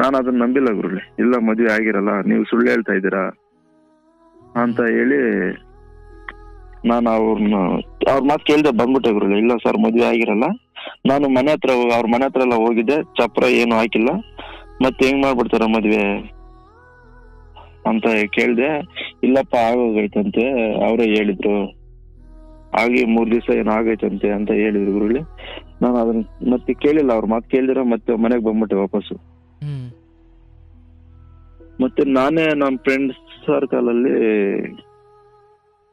ನಾನು ಅದನ್ನ ನಂಬಿಲ್ಲ ಗುರುಗಳೇ. ಇಲ್ಲ ಮದುವೆ ಆಗಿರಲ್ಲ, ನೀವು ಸುಳ್ಳು ಹೇಳ್ತಾ ಇದ್ದೀರಾ ಅಂತ ಹೇಳಿ ನಾನು ಅವ್ರ ಮಾತು ಕೇಳ್ದೆ ಬಂದ್ಬಿಟ್ಟೆ ಗುರುಗಳೇ. ಇಲ್ಲ ಸರ್ ಮದುವೆ ಆಗಿರಲ್ಲ, ನಾನು ಅವ್ರ ಮನೆ ಹತ್ರ ಎಲ್ಲ ಹೋಗಿದ್ದೆ, ಚಪ್ರ ಏನು ಹಾಕಿಲ್ಲ, ಮತ್ತೆ ಹೆಂಗ್ ಮಾಡ್ಬಿಡ್ತಾರ ಮದ್ವೆ ಅಂತ ಕೇಳ್ದೆ. ಇಲ್ಲಪ್ಪ ಆಗೋಗೈತಂತೆ, ಅವರೇ ಹೇಳಿದ್ರು, ಆಗಿ 3 ದಿವಸ ಏನೋ ಆಗೈತಂತೆ ಅಂತ ಹೇಳಿದ್ರು ಗುರುಗಳೇ. ನಾನು ಅದನ್ನ ಮತ್ತೆ ಕೇಳಿಲ್ಲ, ಅವ್ರ ಮಾತು ಕೇಳಿದ್ರೆ ಮತ್ತೆ ಮನೆಗೆ ಬಂದ್ಬಿಟ್ಟೆ ವಾಪಸ್ಸು. ಮತ್ತೆ ನಾನೇ ನಮ್ಮ ಫ್ರೆಂಡ್ಸ್ ಸರ್ಕಲ್ ಅಲ್ಲಿ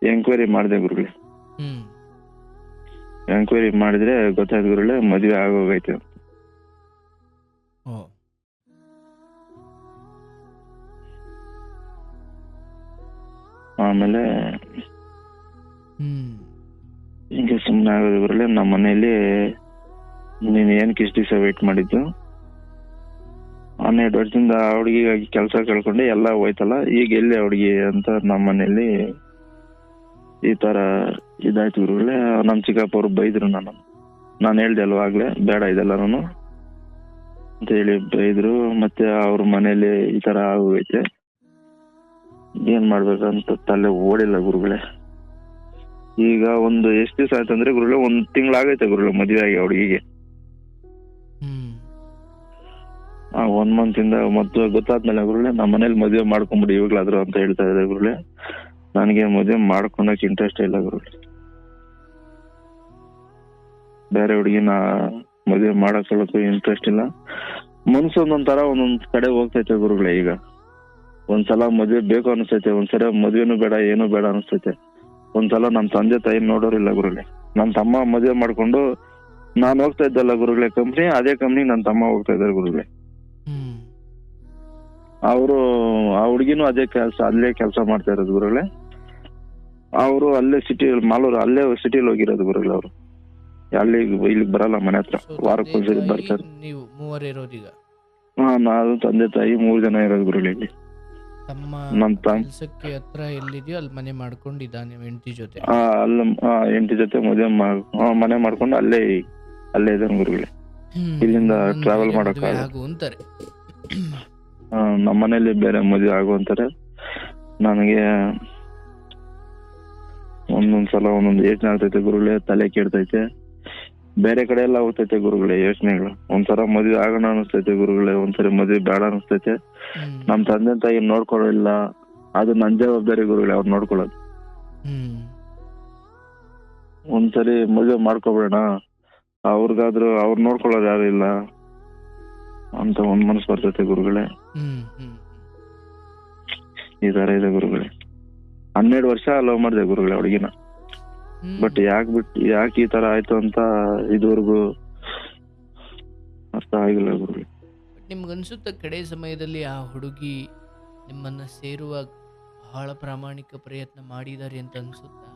ಎಂಕ್ವೈರಿ ಮಾಡಿದೆ ಗುರುಗಳೇ. ಎಂಕ್ವೈರಿ ಮಾಡಿದ್ರೆ ಗೊತ್ತಾಯ್ತು ಗುರುಗಳೇ ಮದ್ವೆ ಆಗೋಗೈತೆ. ಆಮೇಲೆ ಹಿಂಗೆ ಸುಮ್ಮನೆ ಆಗೋದು ಗುರುಗಳೇ. ನಮ್ಮ ಮನೆಯಲ್ಲಿ ನೀನ್ ಏನಕ್ಕೆ ಇಷ್ಟು ದಿವಸ ವೇಟ್ ಮಾಡಿದ್ದು, 12 ವರ್ಷದಿಂದ ಹುಡುಗಿಗಾಗಿ ಕೆಲಸ ಕೇಳ್ಕೊಂಡೆ ಎಲ್ಲ ಹೋಯ್ತಲ್ಲ, ಈಗ ಎಲ್ಲಿ ಹುಡುಗಿ ಅಂತ ನಮ್ಮ ಮನೆಯಲ್ಲಿ ಈ ತರ ಇದಾಯ್ತು ಗುರುಗಳೇ. ನಮ್ ಚಿಕ್ಕಪ್ಪ ಅವ್ರು ಬೈದ್ರು. ನಾನು ಹೇಳ್ದೆ ಅಲ್ವಾ ಆಗ್ಲೇ ಬೇಡ ಇದೆಲ್ಲ ನಾನು ಅಂತ ಹೇಳಿ ಬೈದ್ರು. ಮತ್ತೆ ಅವ್ರ ಮನೇಲಿ ಈ ತರ ಆಗೋಗೈತೆ, ಏನ್ ಮಾಡ್ಬೇಕಂತ ತಲೆ ಓಡಿಲ್ಲ ಗುರುಗಳೇ. ಈಗ ಎಷ್ಟು ದಿವಸ ಆಯ್ತಂದ್ರೆ ಗುರುಗಳೇ 1 ತಿಂಗಳಾಗೈತೆ ಗುರುಗಳೇ ಮದುವೆ ಆಗಿ ಹುಡುಗಿಗೆ. 1 ಮಂತ್ ಇಂದ ಮತ್ತೆ ಗೊತ್ತಾದ್ಮೇಲೆ ಗುರುಗಳೇ ನಮ್ಮ ಮನೇಲಿ ಮದುವೆ ಮಾಡ್ಕೊಂಬಿಡಿ ಇವಾಗ್ಲಾದ್ರು ಅಂತ ಹೇಳ್ತಾ ಇದ್ದಾರೆ ಗುರುಗಳೇ. ನನಗೆ ಮದುವೆ ಮಾಡ್ಕೊಳಕ್ ಇಂಟ್ರೆಸ್ಟ್ ಇಲ್ಲ ಗುರುಗಳೇ. ಬೇರೆ ಹುಡುಗಿನ ಮದುವೆ ಮಾಡಕೊಳ್ಳೋಕು ಇಂಟ್ರೆಸ್ಟ್ ಇಲ್ಲ. ಮನ್ಸು ಒಂದೊಂದ್ ಕಡೆ ಹೋಗ್ತೈತೆ ಗುರುಗಳೇ. ಈಗ ಒಂದ್ಸಲ ಮದುವೆ ಬೇಕು ಅನಿಸ್ತೈತೆ, ಒಂದ್ಸಲ ಮದುವೆನೂ ಬೇಡ ಏನೂ ಬೇಡ ಅನಿಸ್ತೈತೆ. ಒಂದ್ಸಲ ನಮ್ ತಂದೆ ತಾಯಿ ನೋಡೋರಿಲ್ಲ ಗುರುಗಳೇ. ನನ್ ತಮ್ಮ ಮದುವೆ ಮಾಡ್ಕೊಂಡು ನಾನ್ ಹೋಗ್ತಾ ಇದ್ದಲ್ಲ ಗುರುಗಳೇ ಕಂಪ್ನಿ, ಅದೇ ಕಂಪ್ನಿ ನನ್ ತಮ್ಮ ಹೋಗ್ತಾ ಇದ್ದಾರೆ ಗುರುಗಳೇ. ಅವರು ಆ ಹುಡುಗಿನೂ ಅಲ್ಲೇ ಕೆಲಸ ಮಾಡ್ತಾ ಇರೋದು ಗುರುಗಳೇ. ಅವರು ಅಲ್ಲೇ ಮಾಲೂರು ಅಲ್ಲೇ ಸಿಟಿಲಿ ಹೋಗಿರೋದು ಗುರುಗಳೇ. ಅವರು ಇಲ್ಲಿಗೆ ಬರಲ್ಲ, ಮನೆ ಹತ್ರ ವಾರಕ್ಕೊಂದ್ಸರಿ ಬರ್ತಾರೆ. ನೀವು 3 ಇರೋದೀಗ? ನಾನು ತಂದೆ ತಾಯಿ 3 ಜನ ಇರೋದು ಗುರುಗಳೇ. ಇಲ್ಲಿ ನಮ್ಮ ಕೆಲಸಕ್ಕೆ ಹತ್ರ ಎಲ್ಲಿದೆಯೋ ಅಲ್ಲಿ ಮನೆ ಮಾಡ್ಕೊಂಡಿದ್ದಾನೆ ಹೆಂಡತಿ ಜೊತೆ. ಹೆಂಡತಿ ಜೊತೆ ಮನೆ ಮಾಡ್ಕೊಂಡು ಅಲ್ಲೇ ಇದ್ದಾನೆ ಗುರುಗಳೇ. ಇಲ್ಲಿಂದ ಟ್ರಾವೆಲ್ ಮಾಡಕ್ ಅಂತಾರೆ. ನಮ್ಮ ಮನೇಲಿ ಬೇರೆ ಮದುವೆ ಆಗುವಂತಾರೆ. ನನಗೆ ಒಂದೊಂದ್ಸಲ ಒಂದೊಂದು ಯೋಚನೆ ಆಗ್ತೈತೆ ಗುರುಗಳೇ, ತಲೆ ಕೆಡ್ತೈತೆ. ಬೇರೆ ಕಡೆ ಎಲ್ಲ ಹೋಗ್ತೈತೆ ಗುರುಗಳೇ ಯೋಚನೆಗಳು. ಒಂದ್ಸಲ ಮದ್ವೆ ಆಗೋಣ ಅನಿಸ್ತೈತೆ ಗುರುಗಳೇ, ಒಂದ್ಸರಿ ಮದ್ವೆ ಬೇಡ ಅನಿಸ್ತೈತೆ. ನಮ್ ತಂದೆ ತಾಯಿ ನೋಡ್ಕೊಳ್ಳಿಲ್ಲ, ಅದು ನನ್ ಜವಾಬ್ದಾರಿ ಗುರುಗಳೇ ಅವ್ರು ನೋಡ್ಕೊಳ್ಳೋದು. ಒಂದ್ಸರಿ ಮದ್ವೆ ಮಾಡ್ಕೊಬೇಡ ಅವ್ರಿಗಾದ್ರೂ ಅವ್ರು ನೋಡ್ಕೊಳ್ಳೋದು ಯಾರು ಇಲ್ಲ ಅಂತ ಒಂದ್ ಮನಸ್ಸು ಬರ್ತೈತೆ ಗುರುಗಳೇ. ಹ್ಮ್ ಹ್ಮ್ ಈ ತರ ಇದೆ ಗುರುಗಳೇ. 12 ವರ್ಷ ಲವ್ ಮಾಡಿದೆ ಗುರುಗಳೇ ಹುಡುಗಿನ. ಹ್ಮ್ ಬಟ್ ಯಾಕೆ ಈ ತರ ಆಯ್ತು ಅಂತ ಇದುವರೆಗೂ ಅರ್ಥ ಆಗಿಲ್ಲ ಗುರುಗಳೇ. ನಿಮ್ಗನ್ಸುತ್ತ ಕಡೆ ಸಮಯದಲ್ಲಿ ಆ ಹುಡುಗಿ ನಿಮ್ಮನ್ನ ಸೇರುವ ಬಹಳ ಪ್ರಾಮಾಣಿಕ ಪ್ರಯತ್ನ ಮಾಡಿದ್ದಾರೆ ಅಂತ ಅನ್ಸುತ್ತಾ?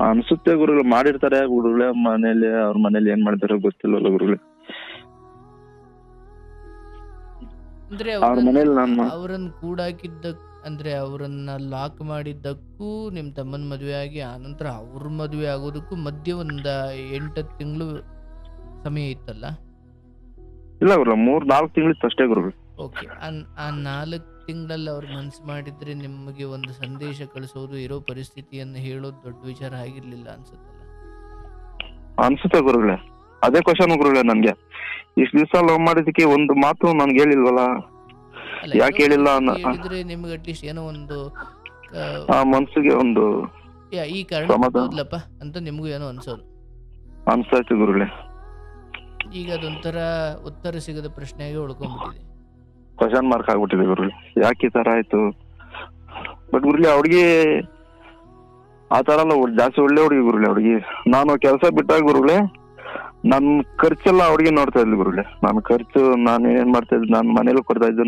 ಅನ್ಸುತ್ತೆ ಗುರುಗಳು, ಮಾಡಿರ್ತಾರೆ ಗುರುಗಳೇ. ಅವ್ರ ಮನೇಲಿ ಏನ್ ಮಾಡ್ತಾರೋ ಗೊತ್ತಿಲ್ಲಲ್ಲ ಗುರುಗಳೇ. ಅಂದ್ರೆ ಅವ್ರ ಮನೇಲಿ ನಾನು ಅವರನ್ನ ಕೂಡಾಕಿದ್ದ ಅಂದ್ರೆ ಅವರನ್ನ ಲಾಕ್ ಮಾಡಿದ್ದಕ್ಕೂ ನಿಮ್ ತಮ್ಮನ ಮದುವೆ ಆಗಿ ಆನಂತರ ಅವ್ರ ಮದುವೆ ಆಗೋದಕ್ಕೂ ಮಧ್ಯೆ ಒಂದ 8 ತಿಂಗಳು ಸಮಯ ಇತ್ತಲ್ಲ? ಇಲ್ಲ ಗುರು, 3-4 ತಿಂಗಳಿತ್ತು ಅಷ್ಟೇ ಗುರುಗಳು. ಓಕೆ. ಆ 4 ತಿಂಗಳಲ್ಲಿ ಅವ್ರು ಮನ್ಸು ಮಾಡಿದ್ರೆ ನಿಮಗೆ ಒಂದು ಸಂದೇಶ ಕಳಿಸೋದು, ಇರೋ ಪರಿಸ್ಥಿತಿಯನ್ನು ಹೇಳೋದು ದೊಡ್ಡ ವಿಚಾರ ಆಗಿರ್ಲಿಲ್ಲ ಅನ್ಸುತ್ತಲ್ಲ? ಅನ್ಸುತ್ತೆ ಗುರುಗಳೇ. ಅದೇ ಕ್ವಶನ್ ಗುರುಗಳೇ ನನ್ಗೆ. ಇಷ್ಟು ದಿವಸ ಲವ್ ಮಾಡಿದಕ್ಕೆ ಒಂದು ಮಾತು ನನ್ಗೆ ಹೇಳಿಲ್ವಲ್ಲ, ಅಲ್ಲ, ಯಾಕೆ ಹೇಳಿಲ್ಲ ಹೇಳಿದ್ರೆ ನಿಮ್ಗೆ ಅಟ್ಲೀಸ್ಟ್ ಏನೋ ಒಂದು ಆ ಮನ್ಸಿಗೆ ಒಂದು ಈ ಕಾರಣ ಸಮಾಧಾನ ಹೌದ್ಲಪ್ಪ ಅಂತ ನಿಮಗೂ ಏನೋ ಅನ್ಸೋದು. ಅನ್ಸಾಯ್ತು ಗುರುಗಳೇ. ಈಗ ಅದೊಂಥರ ಉತ್ತರ ಸಿಗದ ಪ್ರಶ್ನೆಯಾಗಿ ಉಳ್ಕೊಂಡ್ಬಿಟ್ಟಿದೆ. ಕ್ವಶನ್ ಮಾರ್ಕ್ ಆಗ್ಬಿಟ್ಟಿದೆ ಗುರುಗಳೇ, ಯಾಕೆ ಈ ತರ ಆಯ್ತು. ಬಟ್ ಗುರುಗಳೇ ಹುಡುಗಿ ಆ ತರ ಅಲ್ಲ, ಜಾಸ್ತಿ ಒಳ್ಳೆ ಹುಡುಗಿ ಗುರುಗಳೇ ಹುಡುಗಿ. ನಾನು ಕೆಲಸ ಬಿಟ್ಟಾಗ ಗುರುಗಳೇ ನನ್ ಖರ್ಚೆಲ್ಲ ಹುಡುಗಿ ನೋಡ್ತಾ ಇದ್ಲು ಗುರುಗಳೇ. ನಾನು ಖರ್ಚು ನಾನು ಏನ್ ಮಾಡ್ತಾ ಇದ್ದೆ, ನಾನು ಮನೇಲಿ ಕೊಡ್ತಾ ಇದ್ದು,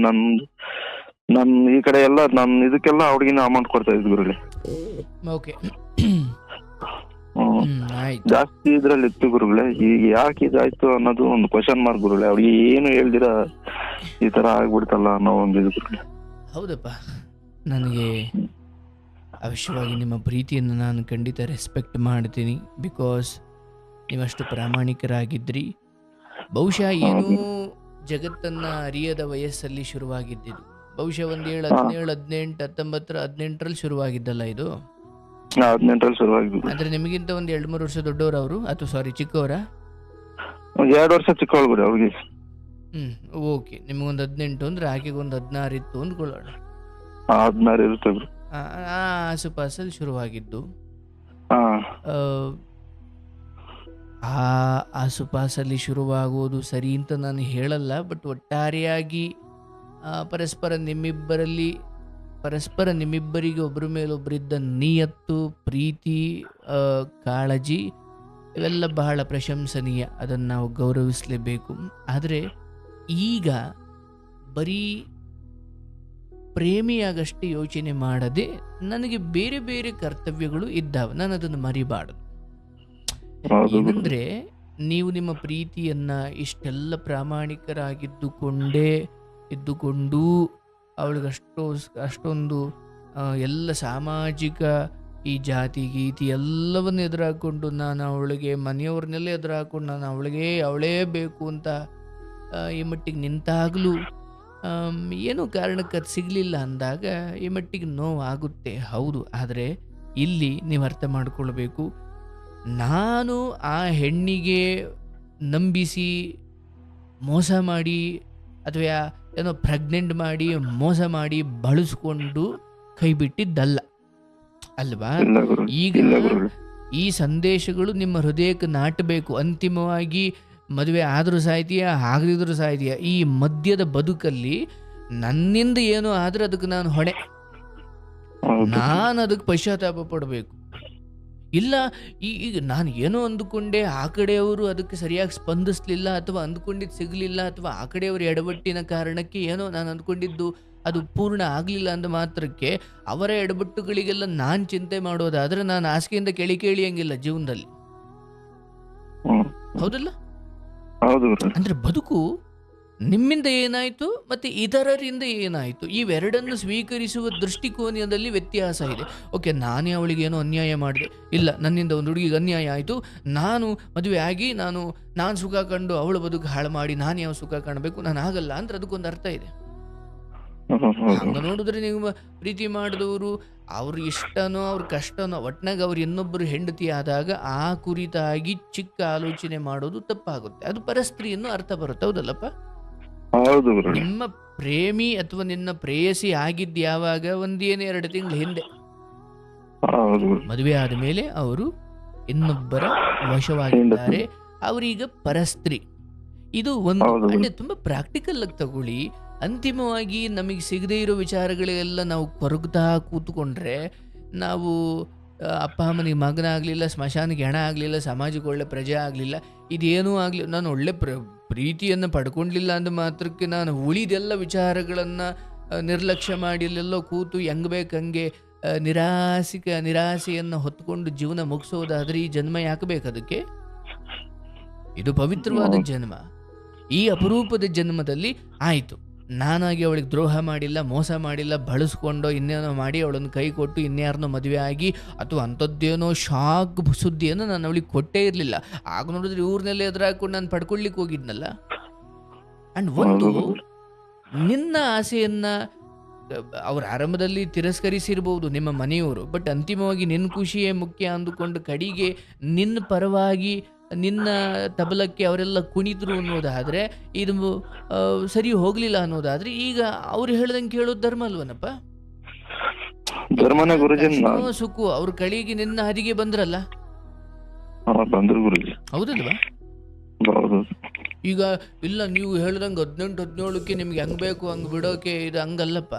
ನನ್ ಈ ಕಡೆ ಎಲ್ಲ ನನ್ ಇದಕ್ಕೆಲ್ಲ ಹುಡುಗಿನ ಅಮೌಂಟ್ ಕೊಡ್ತಾ ಇದ್ದೆ ಗುರುಗಳೇ. ಓಕೆ. ಆಯ್ತು. ಜಾಸ್ತಿ ಇದ್ರಲ್ಲಿ ಇತ್ತು ಗುರುಗಳೇ. ಈಗ ಯಾಕೆ ಇದಾಯ್ತು ಅನ್ನೋದು ಒಂದು ಕ್ವಶನ್ ಮಾರ್ಕ್ ಗುರುಗಳೇ. ಅವ್ರಿಗೆ ಏನು ಹೇಳ್ದಿರ ಈ ತರ ಆಗ್ಬಿಡ್ತಲ್ಲ ಅನ್ನೋ ಒಂದು ಇದು ಗುರುಗಳೇ. ಹೌದಪ್ಪ, ನನಗೆ ಅವಶ್ಯವಾಗಿ ನಿಮ್ಮ ಪ್ರೀತಿಯನ್ನು ನಾನು ಖಂಡಿತ ರೆಸ್ಪೆಕ್ಟ್ ಮಾಡ್ತೀನಿ. ಬಿಕಾಸ್ ನೀವಷ್ಟು ಪ್ರಾಮಾಣಿಕರಾಗಿದ್ರಿ. ಬಹುಶಃ ಏನೂ ಜಗತ್ತನ್ನು ಅರಿಯದ ವಯಸ್ಸಲ್ಲಿ ಶುರುವಾಗಿದ್ದಿದ್ದು. ಬಹುಶಃ ಒಂದು 17, 17, 18, 18ರಲ್ಲಿ ಶುರುವಾಗಿದ್ದಲ್ಲ ಇದು? 18ರಲ್ಲಿ ಶುರುವಾಗಿದ್ದು. ಅಂದ್ರೆ ನಿಮಗಿಂತ ಒಂದು 2-3 ವರ್ಷ ದೊಡ್ಡವರು ಅವರು, ಅಥವಾ ಸಾರಿ ಚಿಕ್ಕವರ? 2 ವರ್ಷ ಚಿಕ್ಕವಳು ಗುರು ಅವ್ರಿಗೆ. ಓಕೆ. ನಿಮಗೊಂದು 18 ಅಂದ್ರೆ ಆಕೆಗೆ ಒಂದು 16 ಇತ್ತು ಅಂದ್ಕೊಳ್ಳೋಣ. 16 ಇರುತ್ತೆ ಗುರು. ಆ ಆಸುಪಾಸಲ್ಲಿ ಶುರುವಾಗಿದ್ದು. ಆ ಆಸುಪಾಸಲ್ಲಿ ಶುರುವಾಗುವುದು ಸರಿ ಅಂತ ನಾನು ಹೇಳಲ್ಲ. ಬಟ್ ಒಟ್ಟಾರೆಯಾಗಿ ಪರಸ್ಪರ ನಿಮ್ಮಿಬ್ಬರಿಗೆ ಒಬ್ಬರ ಮೇಲೊಬ್ಬರಿದ್ದ ನಿಯತ್ತು, ಪ್ರೀತಿ, ಕಾಳಜಿ ಇವೆಲ್ಲ ಬಹಳ ಪ್ರಶಂಸನೀಯ. ಅದನ್ನು ನಾವು ಗೌರವಿಸಲೇಬೇಕು. ಆದರೆ ಈಗ ಬರೀ ಪ್ರೇಮಿಯಾಗಷ್ಟೇ ಯೋಚನೆ ಮಾಡದೆ ನನಗೆ ಬೇರೆ ಬೇರೆ ಕರ್ತವ್ಯಗಳು ಇದ್ದಾವೆ, ನಾನು ಅದನ್ನು ಮರಿಬಾರ್ದು. ಏನಂದ್ರೆ ನೀವು ನಿಮ್ಮ ಪ್ರೀತಿಯನ್ನ ಇಷ್ಟೆಲ್ಲ ಇದ್ದುಕೊಂಡು ಅವಳಿಗೆ ಅಷ್ಟೊಂದು ಎಲ್ಲ ಸಾಮಾಜಿಕ ಈ ಜಾತಿ ಗೀತಿ ಎಲ್ಲವನ್ನು ಎದುರಾಕೊಂಡು, ನಾನು ಅವಳಿಗೆ ಮನೆಯವ್ರನ್ನೆಲ್ಲ ಎದುರಾಕೊಂಡು ನಾನು ಅವಳೇ ಬೇಕು ಅಂತ ಈ ಮಟ್ಟಿಗೆ ನಿಂತಾಗಲೂ ಏನೋ ಕಾರಣಕ್ಕೆ ಅದು ಸಿಗಲಿಲ್ಲ ಅಂದಾಗ ಈ ಮಟ್ಟಿಗೆ ನೋವಾಗುತ್ತೆ. ಹೌದು. ಆದರೆ ಇಲ್ಲಿ ನೀವು ಅರ್ಥ ಮಾಡ್ಕೊಳ್ಬೇಕು, ನಾನು ಆ ಹೆಣ್ಣಿಗೆ ನಂಬಿಸಿ ಮೋಸ ಮಾಡಿ ಅಥವಾ ಏನೋ ಪ್ರೆಗ್ನೆಂಟ್ ಮಾಡಿ ಮೋಸ ಮಾಡಿ ಬಳಸ್ಕೊಂಡು ಕೈ ಬಿಟ್ಟಿದ್ದಲ್ಲ ಅಲ್ವಾ? ಈಗ ಈ ಸಂದೇಶಗಳು ನಿಮ್ಮ ಹೃದಯಕ್ಕೆ ನಾಟಬೇಕು. ಅಂತಿಮವಾಗಿ ಮದುವೆ ಆದರೂ ಸಾಯ್ತೀಯ, ಆಗದಿದ್ರೂ ಸಾಯ್ತೀಯ. ಈ ಮಧ್ಯದ ಬದುಕಲ್ಲಿ ನನ್ನಿಂದ ಏನೋ ಆದ್ರೆ ಅದಕ್ಕೆ ನಾನು ಹೊಣೆ, ನಾನು ಅದಕ್ಕೆ ಪಶ್ಚಾತ್ತಾಪ ಪಡಬೇಕು. ಇಲ್ಲ ಈಗ ನಾನು ಏನೋ ಅಂದುಕೊಂಡೆ, ಆ ಕಡೆಯವರು ಅದಕ್ಕೆ ಸರಿಯಾಗಿ ಸ್ಪಂದಿಸಲಿಲ್ಲ, ಅಥವಾ ಅಂದ್ಕೊಂಡಿದ್ದು ಸಿಗಲಿಲ್ಲ, ಅಥವಾ ಆ ಕಡೆಯವರು ಎಡವಟ್ಟಿನ ಕಾರಣಕ್ಕೆ ಏನೋ ನಾನು ಅಂದ್ಕೊಂಡಿದ್ದು ಅದು ಪೂರ್ಣ ಆಗಲಿಲ್ಲ ಅಂದ ಮಾತ್ರಕ್ಕೆ ಅವರ ಎಡವಟ್ಟುಗಳಿಗೆಲ್ಲ ನಾನು ಚಿಂತೆ ಮಾಡೋದಾದ್ರೆ ನಾನು ಹಾಸಿಗೆಯಿಂದ ಕೇಳಿಯಂಗಿಲ್ಲ ಜೀವನದಲ್ಲಿ. ಹೌದಲ್ಲ? ಅಂದ್ರೆ ಬದುಕು ನಿಮ್ಮಿಂದ ಏನಾಯ್ತು ಮತ್ತೆ ಇತರರಿಂದ ಏನಾಯ್ತು, ಇವೆರಡನ್ನು ಸ್ವೀಕರಿಸುವ ದೃಷ್ಟಿಕೋನದಲ್ಲಿ ವ್ಯತ್ಯಾಸ ಇದೆ. ಓಕೆ, ನಾನೇ ಅವಳಿಗೆ ಏನೋ ಅನ್ಯಾಯ ಮಾಡಿದೆ, ಇಲ್ಲ ನನ್ನಿಂದ ಒಂದು ಹುಡುಗಿಗೆ ಅನ್ಯಾಯ ಆಯಿತು, ನಾನು ಮದುವೆ ಆಗಿ ನಾನು ಸುಖ ಕಂಡು ಅವಳ ಬದುಕು ಹಾಳು ಮಾಡಿ ನಾನು ಯಾವ ಸುಖ ಕಾಣಬೇಕು, ನಾನು ಆಗಲ್ಲ ಅಂದ್ರೆ ಅದಕ್ಕೊಂದು ಅರ್ಥ ಇದೆ. ಹಂಗ ನೋಡಿದ್ರೆ ನೀವು ಪ್ರೀತಿ ಮಾಡಿದವರು ಅವ್ರ ಇಷ್ಟನೋ ಅವ್ರ ಕಷ್ಟನೋ ಒಟ್ನಾಗ ಅವ್ರು ಇನ್ನೊಬ್ಬರು ಹೆಂಡತಿ ಆದಾಗ ಆ ಕುರಿತಾಗಿ ಚಿಕ್ಕ ಆಲೋಚನೆ ಮಾಡೋದು ತಪ್ಪಾಗುತ್ತೆ. ಅದು ಪರಸ್ತ್ರೀಯನ್ನು ಅರ್ಥ ಬರುತ್ತೆ. ಹೌದಲ್ಲಪ್ಪ? ನಿಮ್ಮ ಪ್ರೇಮಿ ಅಥವಾ ನಿನ್ನ ಪ್ರೇಯಸಿ ಆಗಿದ್ದು ಯಾವಾಗ? 1-2 ತಿಂಗಳ ಹಿಂದೆ. ಮದುವೆ ಆದ ಮೇಲೆ ಅವರು ಇನ್ನೊಬ್ಬರ ವಶವಾಗಿದ್ದಾರೆ, ಅವರೀಗ ಪರಸ್ತ್ರೀ. ಇದು ಒಂದು ಹೌದು. ಅಂದ್ರೆ ತುಂಬಾ ಪ್ರಾಕ್ಟಿಕಲ್ ಆಗಿ ತಗೊಳ್ಳಿ. ಅಂತಿಮವಾಗಿ ನಮಗೆ ಸಿಗದೇ ಇರೋ ವಿಚಾರಗಳೆಲ್ಲ ನಾವು ಕೊರಗ್ತಾ ಕೂತ್ಕೊಂಡ್ರೆ ನಾವು ಅಪ್ಪ ಅಮ್ಮನಿಗೆ ಮಗನ ಆಗಲಿಲ್ಲ, ಸ್ಮಶಾನಕ್ಕೆ ಹೆಣ ಆಗಲಿಲ್ಲ, ಸಮಾಜಕ್ಕೆ ಒಳ್ಳೆ ಪ್ರಜೆ ಆಗಲಿಲ್ಲ, ಇದೇನೂ ಆಗಲಿ, ನಾನು ಒಳ್ಳೆ ಪ್ರೀತಿಯನ್ನು ಪಡ್ಕೊಂಡಿಲ್ಲ ಅಂದ ಮಾತ್ರಕ್ಕೆ ನಾನು ಉಳಿದೆಲ್ಲ ವಿಚಾರಗಳನ್ನು ನಿರ್ಲಕ್ಷ್ಯ ಮಾಡಿ ಅಲ್ಲೆಲ್ಲೋ ಕೂತು ಹೆಂಗೆ ಬೇಕಂಗೆ ನಿರಾಸೆಯನ್ನು ಹೊತ್ಕೊಂಡು ಜೀವನ ಮುಗಿಸೋದಾದ್ರೆ ಈ ಜನ್ಮ ಯಾಕೆ ಬೇಕು ಅದಕ್ಕೆ? ಇದು ಪವಿತ್ರವಾದ ಜನ್ಮ. ಈ ಅಪರೂಪದ ಜನ್ಮದಲ್ಲಿ ಆಯಿತು, ನಾನಾಗಿ ಅವಳಿಗೆ ದ್ರೋಹ ಮಾಡಿಲ್ಲ, ಮೋಸ ಮಾಡಿಲ್ಲ, ಬಳಸ್ಕೊಂಡು ಇನ್ನೇನೋ ಮಾಡಿ ಅವಳನ್ನು ಕೈ ಕೊಟ್ಟು ಇನ್ಯಾರನ್ನೋ ಮದುವೆ ಆಗಿ ಅಥವಾ ಅಂಥದ್ದೇನೋ ಶಾಕ್ ಸುದ್ದಿಯನ್ನು ನಾನು ಅವಳಿಗೆ ಕೊಟ್ಟೇ ಇರಲಿಲ್ಲ. ಆಗ ನೋಡಿದ್ರೆ ಇವ್ರನ್ನೆಲ್ಲ ಎದುರಾಕೊಂಡು ನಾನು ಪಡ್ಕೊಳ್ಳಿಕ್ಕೆ ಹೋಗಿದ್ನಲ್ಲ. ಆ್ಯಂಡ್ ಒಂದು ನಿನ್ನ ಆಸೆಯನ್ನು ಅವ್ರ ಆರಂಭದಲ್ಲಿ ತಿರಸ್ಕರಿಸಿರ್ಬೋದು ನಿಮ್ಮ ಮನೆಯವರು, ಬಟ್ ಅಂತಿಮವಾಗಿ ನಿನ್ನ ಖುಷಿಯೇ ಮುಖ್ಯ ಅಂದುಕೊಂಡು ಕಡೆಗೆ ನಿನ್ನ ಪರವಾಗಿ ನಿನ್ನ ತಬಲಕ್ಕೆ ಅವರೆಲ್ಲ ಕುಣಿದ್ರು ಅನ್ನೋದಾದರೆ, ಇದು ಸರಿ ಹೋಗಲಿಲ್ಲ ಅನ್ನೋದಾದರೆ, ಈಗ ಅವ್ರು ಹೇಳ್ದಂಗೆ ಕೇಳೋದು ಧರ್ಮ ಅಲ್ವನಪ್ಪ? ಧರ್ಮನೇ ಗುರುಜಿ. ಸುಖು ಅವ್ರ ಕಳಿಗೆ ನಿನ್ನ ಹರಿಗೆ ಬಂದ್ರಲ್ಲ, ಬಂದ್ರು ಗುರುಜಿ. ಹೌದಲ್ವಾ? ಹೌದು. ಈಗ ಇಲ್ಲ ನೀವು ಹೇಳ್ದಂಗೆ 18-17ಕ್ಕೆ ನಿಮ್ಗೆ ಹೆಂಗೆ ಬೇಕು ಹಂಗೆ ಬಿಡೋಕೆ ಇದು ಹಂಗಲ್ಲಪ್ಪ.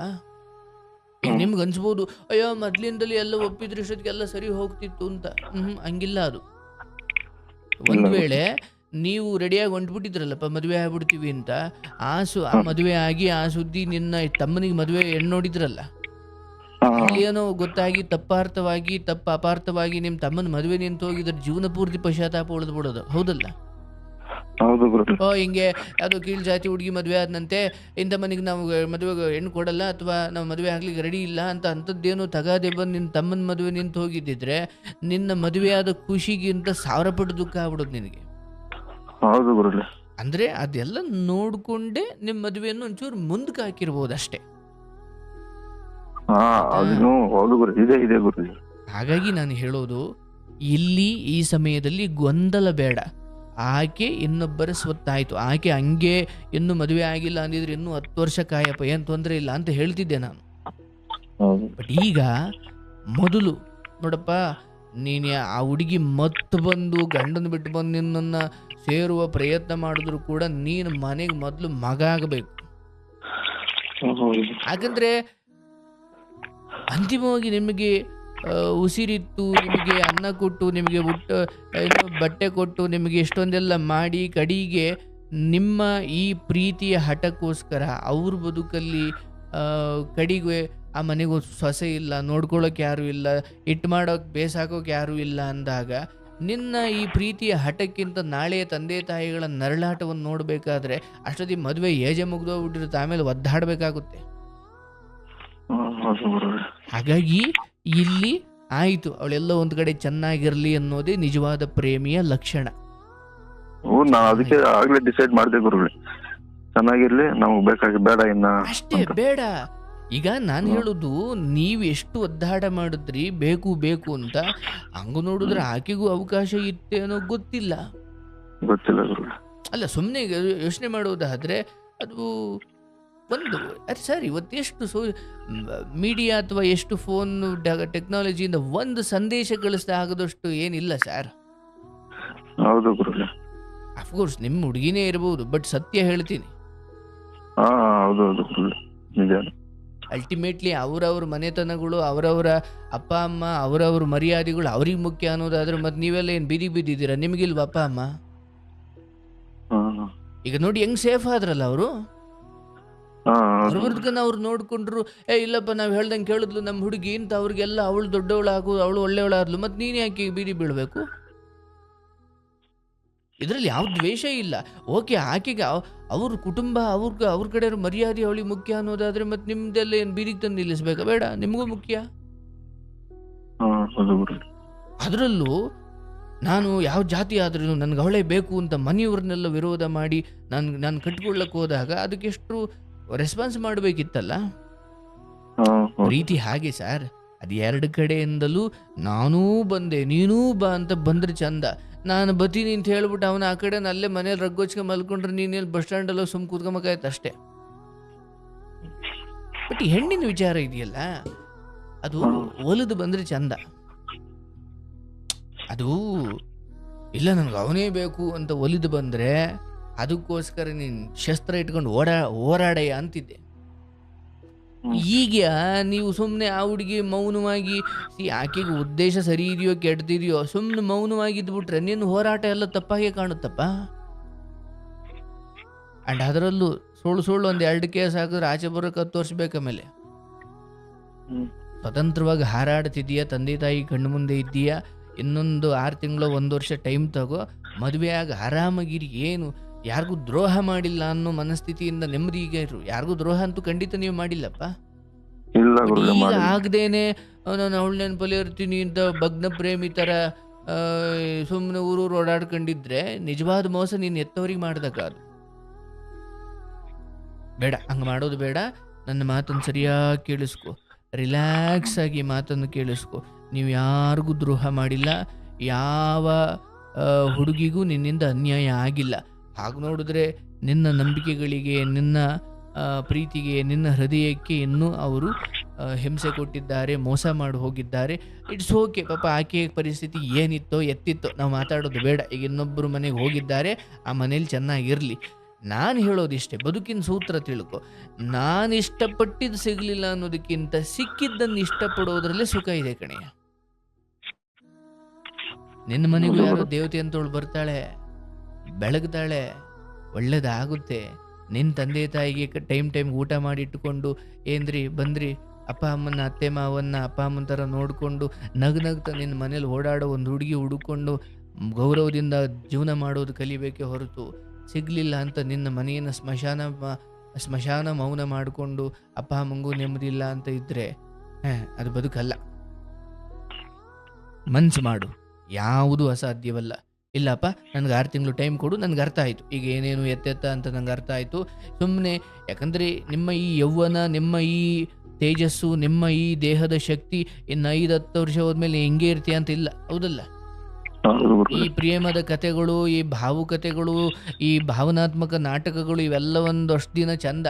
ಈಗ ನಿಮ್ಗೆ ಅನ್ಸ್ಬೋದು, ಅಯ್ಯೋ ಮೊದ್ಲಿಂದಲೇ ಎಲ್ಲ ಒಪ್ಪಿದ್ರೆ ಇಷ್ಟೊತ್ತಿಗೆಲ್ಲ ಸರಿ ಹೋಗ್ತಿತ್ತು ಅಂತ. ಹಂಗಿಲ್ಲ. ಅದು ಒಂದು ವೇಳೆ ನೀವು ರೆಡಿಯಾಗಿ ಹೊಂಟ್ಬಿಟ್ಟಿದ್ರಲ್ಲಪ್ಪ ಮದುವೆ ಆಗ್ಬಿಡ್ತೀವಿ ಅಂತ, ಆ ಮದುವೆ ಆಗಿ ಆ ಸುದ್ದಿ ನಿನ್ನ ತಮ್ಮನಿಗೆ ಮದುವೆ ಹೆಣ್ಣು ನೋಡಿದ್ರಲ್ಲ, ಏನೋ ಗೊತ್ತಾಗಿ ತಪ್ಪು ಅಪಾರ್ಥವಾಗಿ ನಿಮ್ಮ ತಮ್ಮನ ಮದುವೆ ನಿಂತು ಹೋಗಿದ್ರೆ ಜೀವನ ಪೂರ್ತಿ ಪಶ್ಚಾತ್ತಾಪ ಉಳಿದು ಬಿಡೋದು, ಹೌದಲ್ಲ? ಹಿಂಗೆ ಯಾವುದೋ ಕೀಳ್ ಜಾತಿ ಹುಡುಗಿ ಮದುವೆ ಆದಂತೆ ಇಂಥ ಮನೆಗೆ ನಾವು ಮದುವೆಗೆ ಹೆಣ್ಣು ಕೊಡಲ್ಲ ಅಥವಾ ನಾವು ಮದುವೆ ಆಗ್ಲಿಕ್ಕೆ ರೆಡಿ ಇಲ್ಲ ಅಂತ ಅಂಥದ್ದೇನು ತಗಾದೆ ಬಂದು ನಿನ್ನ ತಮ್ಮನ ಮದುವೆ ನಿಂತು ಹೋಗಿದ್ದಿದ್ರೆ ನಿನ್ನ ಮದುವೆ ಆದ ಖುಷಿಗಿಂತ 1000 ಪಟ್ಟು ದುಃಖ ಆಗ್ಬಿಡೋದು ನಿನಗೆ. ಅಂದ್ರೆ ಅದೆಲ್ಲ ನೋಡ್ಕೊಂಡೇ ನಿಮ್ಮ ಮದುವೆಯನ್ನು ಒಂಚೂರು ಮುಂದಕ್ಕೆ ಹಾಕಿರ್ಬೋದು ಅಷ್ಟೇ. ಹಾಗಾಗಿ ನಾನು ಹೇಳೋದು, ಇಲ್ಲಿ ಈ ಸಮಯದಲ್ಲಿ ಗೊಂದಲ ಬೇಡ. ಆಕೆ ಇನ್ನೊಬ್ಬರ ಸ್ವತ್ತಾಯಿತು, ಆಕೆ ಹಂಗೆ ಇನ್ನು ಮದುವೆ ಆಗಿಲ್ಲ ಅಂದಿದ್ರೆ ಇನ್ನೂ 10 ವರ್ಷ ಕಾಯಪ್ಪ, ಏನು ತೊಂದರೆ ಇಲ್ಲ ಅಂತ ಹೇಳ್ತಿದ್ದೆ ನಾನು. ಬಟ್ ಈಗ ಮೊದಲು ನೋಡಪ್ಪ, ನೀನು ಆ ಹುಡುಗಿ ಮತ್ತೆ ಬಂದು ಗಂಡನ ಬಿಟ್ಟು ಬಂದು ನಿನ್ನನ್ನು ಸೇರುವ ಪ್ರಯತ್ನ ಮಾಡಿದ್ರು ಕೂಡ ನೀನು ಮನೆಗೆ ಮೊದಲು ಮಗ ಆಗಬೇಕು. ಯಾಕಂದ್ರೆ ಅಂತಿಮವಾಗಿ ನಿಮಗೆ ಉಸಿರಿತ್ತು, ನಿಮಗೆ ಅನ್ನ ಕೊಟ್ಟು, ನಿಮಗೆ ಬಟ್ಟೆ ಕೊಟ್ಟು, ನಿಮಗೆ ಎಷ್ಟೊಂದೆಲ್ಲ ಮಾಡಿ ಕಡೆಗೆ ನಿಮ್ಮ ಈ ಪ್ರೀತಿಯ ಹಠಕ್ಕೋಸ್ಕರ ಅವ್ರ ಬದುಕಲ್ಲಿ ಕಡೆಗೆ ಆ ಮನೆಗೂ ಸೊಸೆ ಇಲ್ಲ, ನೋಡ್ಕೊಳ್ಳೋಕೆ ಯಾರೂ ಇಲ್ಲ, ಹಿಟ್ಟು ಮಾಡೋಕೆ ಬೇಸಾಕೋಕೆ ಯಾರೂ ಇಲ್ಲ ಅಂದಾಗ ನಿನ್ನ ಈ ಪ್ರೀತಿಯ ಹಠಕ್ಕಿಂತ ನಾಳೆಯ ತಂದೆ ತಾಯಿಗಳ ನರಳಾಟವನ್ನು ನೋಡಬೇಕಾದ್ರೆ ಅಷ್ಟೊತ್ತಿಗೆ ಮದುವೆ ಏಜೆ ಮುಗ್ದೋಗ್ಬಿಟ್ಟಿರುತ್ತೆ, ಆಮೇಲೆ ಒದ್ದಾಡಬೇಕಾಗುತ್ತೆ. ಹಾಗಾಗಿ ಇಲ್ಲಿ ಆಯಿತು, ಅವಳೆಲ್ಲ ಒಂದು ಕಡೆ ಚೆನ್ನಾಗಿರ್ಲಿ ಅನ್ನೋದೇ ನಿಜವಾದ ಪ್ರೇಮಿಯ ಲಕ್ಷಣ. ಅದಕ್ಕೆ ಆಗ್ಲೇ ಡಿಸೈಡ್ ಮಾಡಿದೆ ಗುರುಗಳೇ, ಚೆನ್ನಾಗಿರ್ಲಿ, ನಮಗೆ ಬೇಕಾಗಿ ಬೇಡ ಇನ್ನ ಅಷ್ಟೇ, ಬೇಡ. ಈಗ ನಾನು ಹೇಳುದು, ನೀವು ಎಷ್ಟು ಒದ್ದಾಡ ಮಾಡಿದ್ರಿ ಬೇಕು ಬೇಕು ಅಂತ, ಹಂಗ ನೋಡಿದ್ರೆ ಆಕೆಗೂ ಅವಕಾಶ ಇತ್ತೇನೋ ಗೊತ್ತಿಲ್ಲ. ಅಲ್ಲ, ಸುಮ್ಮನೆ ಯೋಚನೆ ಮಾಡೋದಾದ್ರೆ ಅದು ಒಂದು ಸರ್, ಇವತ್ತು ಎಷ್ಟು ಮೀಡಿಯಾ ಅಥವಾ ಎಷ್ಟು ಫೋನ್ ಟೆಕ್ನಾಲಜಿಯಿಂದ ಒಂದು ಸಂದೇಶ ಕಳಿಸ್ತಾ ಆಗೋದಷ್ಟು ಏನಿಲ್ಲ ಸರ್. ಹೌದು ಗುರುಗಳೇ. ಅಫ್ಕೋರ್ಸ್ ನಿಮ್ಮ ಹುಡುಗಿನೇ ಇರಬಹುದು, ಬಟ್ ಸತ್ಯ ಹೇಳ್ತೀನಿ, ಅಲ್ಟಿಮೇಟ್ಲಿ ಅವರವ್ರ ಮನೆತನಗಳು, ಅವರವರ ಅಪ್ಪ ಅಮ್ಮ, ಅವರವ್ರ ಮರ್ಯಾದೆಗಳು ಅವ್ರಿಗೆ ಮುಖ್ಯ ಅನ್ನೋದಾದ್ರೆ ಮತ್ತೆ ನೀವೆಲ್ಲ ಏನು ಬೀದಿ ಬಿದ್ದಿದ್ದೀರಾ? ನಿಮಗಿಲ್ವ ಅಪ್ಪ ಅಮ್ಮ? ಈಗ ನೋಡಿ ಹೆಂಗ್ ಸೇಫ್ ಆದ್ರಲ್ಲ ಅವರು. ಅವ್ರವ್ರದನ್ನ ಅವ್ರು ನೋಡ್ಕೊಂಡ್ರು, ಇಲ್ಲಪ್ಪ ನಾವು ಹೇಳ್ದಂಗೆ ಕೇಳಿದ್ಲು ನಮ್ಮ ಹುಡುಗಿ ಅಂತ, ಅವ್ರಿಗೆಲ್ಲ ಅವಳು ದೊಡ್ಡವಳಾಗು, ಅವಳು ಒಳ್ಳೆಯವಳಾದ್ಲು, ಮತ್ತೆ ನೀನು ಯಾಕೆ ಬೀದಿ ಬೀಳ್ಬೇಕು? ಇದರಲ್ಲಿ ಯಾವ ದ್ವೇಷ ಇಲ್ಲ. ಓಕೆ, ಆಕೆಗೆ ಅವ್ರ ಕುಟುಂಬ, ಅವ್ರ ಕಡೆ ಮರ್ಯಾದೆ ಅವಳಿಗೆ ಮುಖ್ಯ ಅನ್ನೋದಾದ್ರೆ ಮತ್ತೆ ನಿಮ್ದೆಲ್ಲ ಏನು ಬೀದಿಗೆ ತಂದು ನಿಲ್ಲಿಸ್ಬೇಕಾ? ಬೇಡ, ನಿಮಗೂ ಮುಖ್ಯ. ಅದರಲ್ಲೂ ನಾನು ಯಾವ ಜಾತಿ ಆದ್ರೂ ನನ್ಗೆ ಅವಳೇ ಬೇಕು ಅಂತ ಮನೆಯವ್ರನ್ನೆಲ್ಲ ವಿರೋಧ ಮಾಡಿ ನಾನು ಕಟ್ಕೊಳ್ಳಕ್ಕೆ ಹೋದಾಗ ಅದಕ್ಕೆ ಎಷ್ಟು ರೆಸ್ಪಾನ್ಸ್ ಮಾಡಬೇಕಿತ್ತಲ್ಲ. ಪ್ರೀತಿ ಹಾಗೆ ಸರ್, ಅದು 2 ಕಡೆಯಿಂದಲೂ ನಾನೂ ಬಂದೆ ನೀನೂ ಬಾ ಅಂತ ಬಂದ್ರೆ ಚಂದ. ನಾನು ಬತ್ತೀನಿ ಅಂತ ಹೇಳ್ಬಿಟ್ಟು ಅವನ ಆ ಕಡೆ ಅಲ್ಲೇ ಮನೇಲಿ ರಗ್ಗೋಚ್ಕೊಂಡು ಮಲ್ಕೊಂಡ್ರೆ ನೀನೇನು ಬಸ್ ಸ್ಟ್ಯಾಂಡಲ್ಲೋ ಸುಮ್ ಕೂತ್ಕೊಂಬಕಾಯ್ತು ಅಷ್ಟೇ. ಬಟ್ ಈ ಹೆಣ್ಣಿನ ವಿಚಾರ ಇದೆಯಲ್ಲ, ಅದು ಒಲಿದು ಬಂದ್ರೆ ಚಂದ. ಅದು ಇಲ್ಲ ನನಗೆ ಅವನೇ ಬೇಕು ಅಂತ ಒಲಿದು ಬಂದರೆ ಅದಕ್ಕೋಸ್ಕರ ನೀನು ಶಸ್ತ್ರ ಇಟ್ಕೊಂಡು ಹೋರಾಡಯ್ಯ ಅಂತಿದ್ದೆ. ಈಗ ನೀವು ಸುಮ್ಮನೆ ಆ ಹುಡುಗಿ ಮೌನವಾಗಿ ಆಕೆಗೆ ಉದ್ದೇಶ ಸರಿ ಇದೆಯೋ ಕೆಟ್ಟದಿದೆಯೋ ಸುಮ್ಮನೆ ಮೌನವಾಗಿದ್ಬಿಟ್ರೆ ನಿನ್ನ ಹೋರಾಟ ಎಲ್ಲ ತಪ್ಪಾಗೆ ಕಾಣುತ್ತಪ್ಪ. ಆ್ಯಂಡ್ ಅದರಲ್ಲೂ ಸುಳ್ಳು ಒಂದು 2 ಕೇಸ್ ಹಾಕಿದ್ರೆ ಆಚೆ ಬರೋಕೆ 10 ವರ್ಷ ಬೇಕಮೇಲೆ. ಸ್ವತಂತ್ರವಾಗಿ ಹಾರಾಡ್ತಿದ್ದೀಯಾ, ತಂದೆ ತಾಯಿ ಕಣ್ಣು ಮುಂದೆ ಇದ್ದೀಯಾ, ಇನ್ನೊಂದು 6 ತಿಂಗಳು 1 ವರ್ಷ ಟೈಮ್ ತಗೋ, ಮದುವೆ ಆಗಿ ಆರಾಮಾಗಿರಿ. ಏನು ಯಾರಿಗೂ ದ್ರೋಹ ಮಾಡಿಲ್ಲ ಅನ್ನೋ ಮನಸ್ಥಿತಿಯಿಂದ ನೆಮ್ಮದಿಗೆ ಇರು. ಯಾರಿಗೂ ದ್ರೋಹ ಅಂತೂ ಖಂಡಿತ ನೀವು ಮಾಡಿಲ್ಲಪ್ಪ. ಈಗ ಆಗದೇನೆ ನಾನು ಅವಳ ನೆನಪಲ್ಲಿ ಇರ್ತೀನಿ ಅಂತ ಭಗ್ನ ಪ್ರೇಮಿ ಥರ ಸುಮ್ಮನೆ ಊರೂರು ಓಡಾಡ್ಕೊಂಡಿದ್ರೆ ನಿಜವಾದ ಮೋಸ ನೀನು ಎತ್ತವರಿಗೆ ಮಾಡ್ದಾಗ ಅದು ಬೇಡ. ಹಂಗೆ ಮಾಡೋದು ಬೇಡ. ನನ್ನ ಮಾತನ್ನು ಸರಿಯಾಗಿ ಕೇಳಿಸ್ಕೊ, ರಿಲ್ಯಾಕ್ಸ್ ಆಗಿ ಮಾತನ್ನು ಕೇಳಿಸ್ಕೊ. ನೀವು ಯಾರಿಗೂ ದ್ರೋಹ ಮಾಡಿಲ್ಲ, ಯಾವ ಹುಡುಗಿಗೂ ನಿನ್ನಿಂದ ಅನ್ಯಾಯ ಆಗಿಲ್ಲ. ಹಾಗೆ ನೋಡಿದ್ರೆ ನಿನ್ನ ನಂಬಿಕೆಗಳಿಗೆ, ನಿನ್ನ ಪ್ರೀತಿಗೆ, ನಿನ್ನ ಹೃದಯಕ್ಕೆ ಇನ್ನೂ ಅವರು ಹಿಂಸೆ ಕೊಟ್ಟಿದ್ದಾರೆ, ಮೋಸ ಮಾಡಿ ಹೋಗಿದ್ದಾರೆ. ಇಟ್ಸ್ ಓಕೆ ಪಾಪ. ಆಕೆಯ ಪರಿಸ್ಥಿತಿ ಏನಿತ್ತೋ ಎತ್ತಿತ್ತೋ ನಾವು ಮಾತಾಡೋದು ಬೇಡ. ಈಗ ಇನ್ನೊಬ್ಬರು ಮನೆಗೆ ಹೋಗಿದ್ದಾರೆ, ಆ ಮನೇಲಿ ಚೆನ್ನಾಗಿರಲಿ. ನಾನು ಹೇಳೋದಿಷ್ಟೇ, ಬದುಕಿನ ಸೂತ್ರ ತಿಳ್ಕೊ. ನಾನು ಇಷ್ಟಪಟ್ಟಿದ್ದು ಸಿಗಲಿಲ್ಲ ಅನ್ನೋದಕ್ಕಿಂತ ಸಿಕ್ಕಿದ್ದನ್ನು ಇಷ್ಟಪಡೋದ್ರಲ್ಲೇ ಸುಖ ಇದೆ ಕಣೆಯ. ನಿನ್ನ ಮನೆಗೂ ಯಾರೋ ದೇವತೆ ಅಂತವಳು ಬರ್ತಾಳೆ, ಬೆಳಗ್ತಾಳೆ, ಒಳ್ಳೇದಾಗುತ್ತೆ. ನಿನ್ನ ತಂದೆ ತಾಯಿಗೆ ಟೈಮ್ ಊಟ ಮಾಡಿ ಇಟ್ಟುಕೊಂಡು ಏನ್ರಿ ಬಂದ್ರಿ ಅಪ್ಪ ಅಮ್ಮನ, ಅತ್ತೆ ಮಾವನ್ನ ಅಪ್ಪ ಅಮ್ಮನ ಥರ ನೋಡಿಕೊಂಡು ನಗ್ನಗ್ತಾ ನಿನ್ನ ಮನೇಲಿ ಓಡಾಡೋ ಒಂದು ಹುಡುಗಿ ಹುಡುಕೊಂಡು ಗೌರವದಿಂದ ಜೀವನ ಮಾಡೋದು ಕಲಿಬೇಕೇ ಹೊರತು, ಸಿಗಲಿಲ್ಲ ಅಂತ ನಿನ್ನ ಮನೆಯನ್ನು ಸ್ಮಶಾನ ಮೌನ ಮಾಡಿಕೊಂಡು ಅಪ್ಪ ಅಮ್ಮಂಗೂ ನೆಮ್ಮದಿಲ್ಲ ಅಂತ ಇದ್ದರೆ ಅದು ಬದುಕಲ್ಲ. ಮನ್ಸು ಮಾಡು, ಯಾವುದೂ ಅಸಾಧ್ಯವಲ್ಲ. ಇಲ್ಲಪ್ಪ ನನಗೆ 6 ತಿಂಗಳು ಟೈಮ್ ಕೊಡು, ನನಗೆ ಅರ್ಥ ಆಯಿತು, ಈಗ ಏನೇನು ಎತ್ತೆತ್ತ ಅಂತ ನನಗೆ ಅರ್ಥ ಆಯಿತು. ಸುಮ್ಮನೆ ಯಾಕಂದರೆ ನಿಮ್ಮ ಈ ಯೌವನ, ನಿಮ್ಮ ಈ ತೇಜಸ್ಸು, ನಿಮ್ಮ ಈ ದೇಹದ ಶಕ್ತಿ ಇನ್ನು 5-10 ವರ್ಷ ಹೋದ್ಮೇಲೆ ಹೆಂಗೆ ಇರ್ತೀಯ ಅಂತ ಇಲ್ಲ, ಹೌದಲ್ಲ? ಈ ಪ್ರೇಮದ ಕಥೆಗಳು, ಈ ಭಾವುಕತೆಗಳು, ಈ ಭಾವನಾತ್ಮಕ ನಾಟಕಗಳು ಇವೆಲ್ಲ ಒಂದಷ್ಟು ದಿನ ಚಂದ.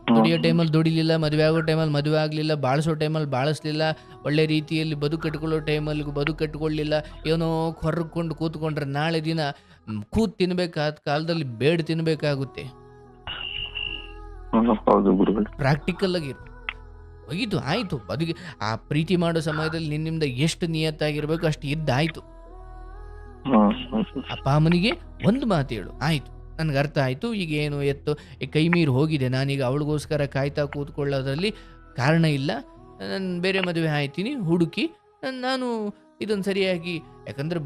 ದುಡಿಯೋ ಟೈಮಲ್ಲಿ ದುಡಿಲಿಲ್ಲ, ಮದುವೆ ಆಗೋ ಟೈಮಲ್ಲಿ ಮದುವೆ ಆಗಲಿಲ್ಲ, ಬಾಳಿಸೋ ಟೈಮಲ್ಲಿ ಬಾಳಿಸ್ಲಿಲ್ಲ, ಒಳ್ಳೆ ರೀತಿಯಲ್ಲಿ ಕಟ್ಕೊಳ್ಳೋ ಟೈಮಲ್ಲಿ ಕಟ್ಕೊಳ್ಳಿಲ್ಲ, ಏನೋ ಹೊರ್ಕೊಂಡು ಕೂತ್ಕೊಂಡ್ರೆ ನಾಳೆ ದಿನ ತಿನ್ಬೇಕಾದ ಕಾಲದಲ್ಲಿ ಬೇಡ ತಿನ್ಬೇಕಾಗುತ್ತೆ. ಪ್ರಾಕ್ಟಿಕಲ್ ಆಗಿರು. ಹೋಗಿದ್ದು ಆಯಿತು. ಆ ಪ್ರೀತಿ ಮಾಡೋ ಸಮಯದಲ್ಲಿ ನಿನ್ನಿಂದ ಎಷ್ಟು ನಿಯತ್ತಾಗಿರ್ಬೇಕು ಅಷ್ಟು ಇದ್ದಾಯ್ತು. ಅಪ್ಪ ಅಮ್ಮನಿಗೆ ಒಂದು ಮಾತು ಹೇಳು, ಆಯಿತು ನನಗೆ ಅರ್ಥ ಆಯಿತು, ಈಗ ಏನು ಎತ್ತು ಕೈ ಮೀರಿ ಹೋಗಿದೆ, ನಾನೀಗ ಅವಳಿಗೋಸ್ಕರ ಕಾಯ್ತಾ ಕೂತ್ಕೊಳ್ಳೋದ್ರಲ್ಲಿ ಕಾರಣ ಇಲ್ಲ, ನಾನು ಬೇರೆ ಮದುವೆ ಆಯ್ತೀನಿ ಹುಡುಕಿ ನಾನು ಇದನ್ನು ಸರಿಯಾಗಿ. ಯಾಕಂದರೆ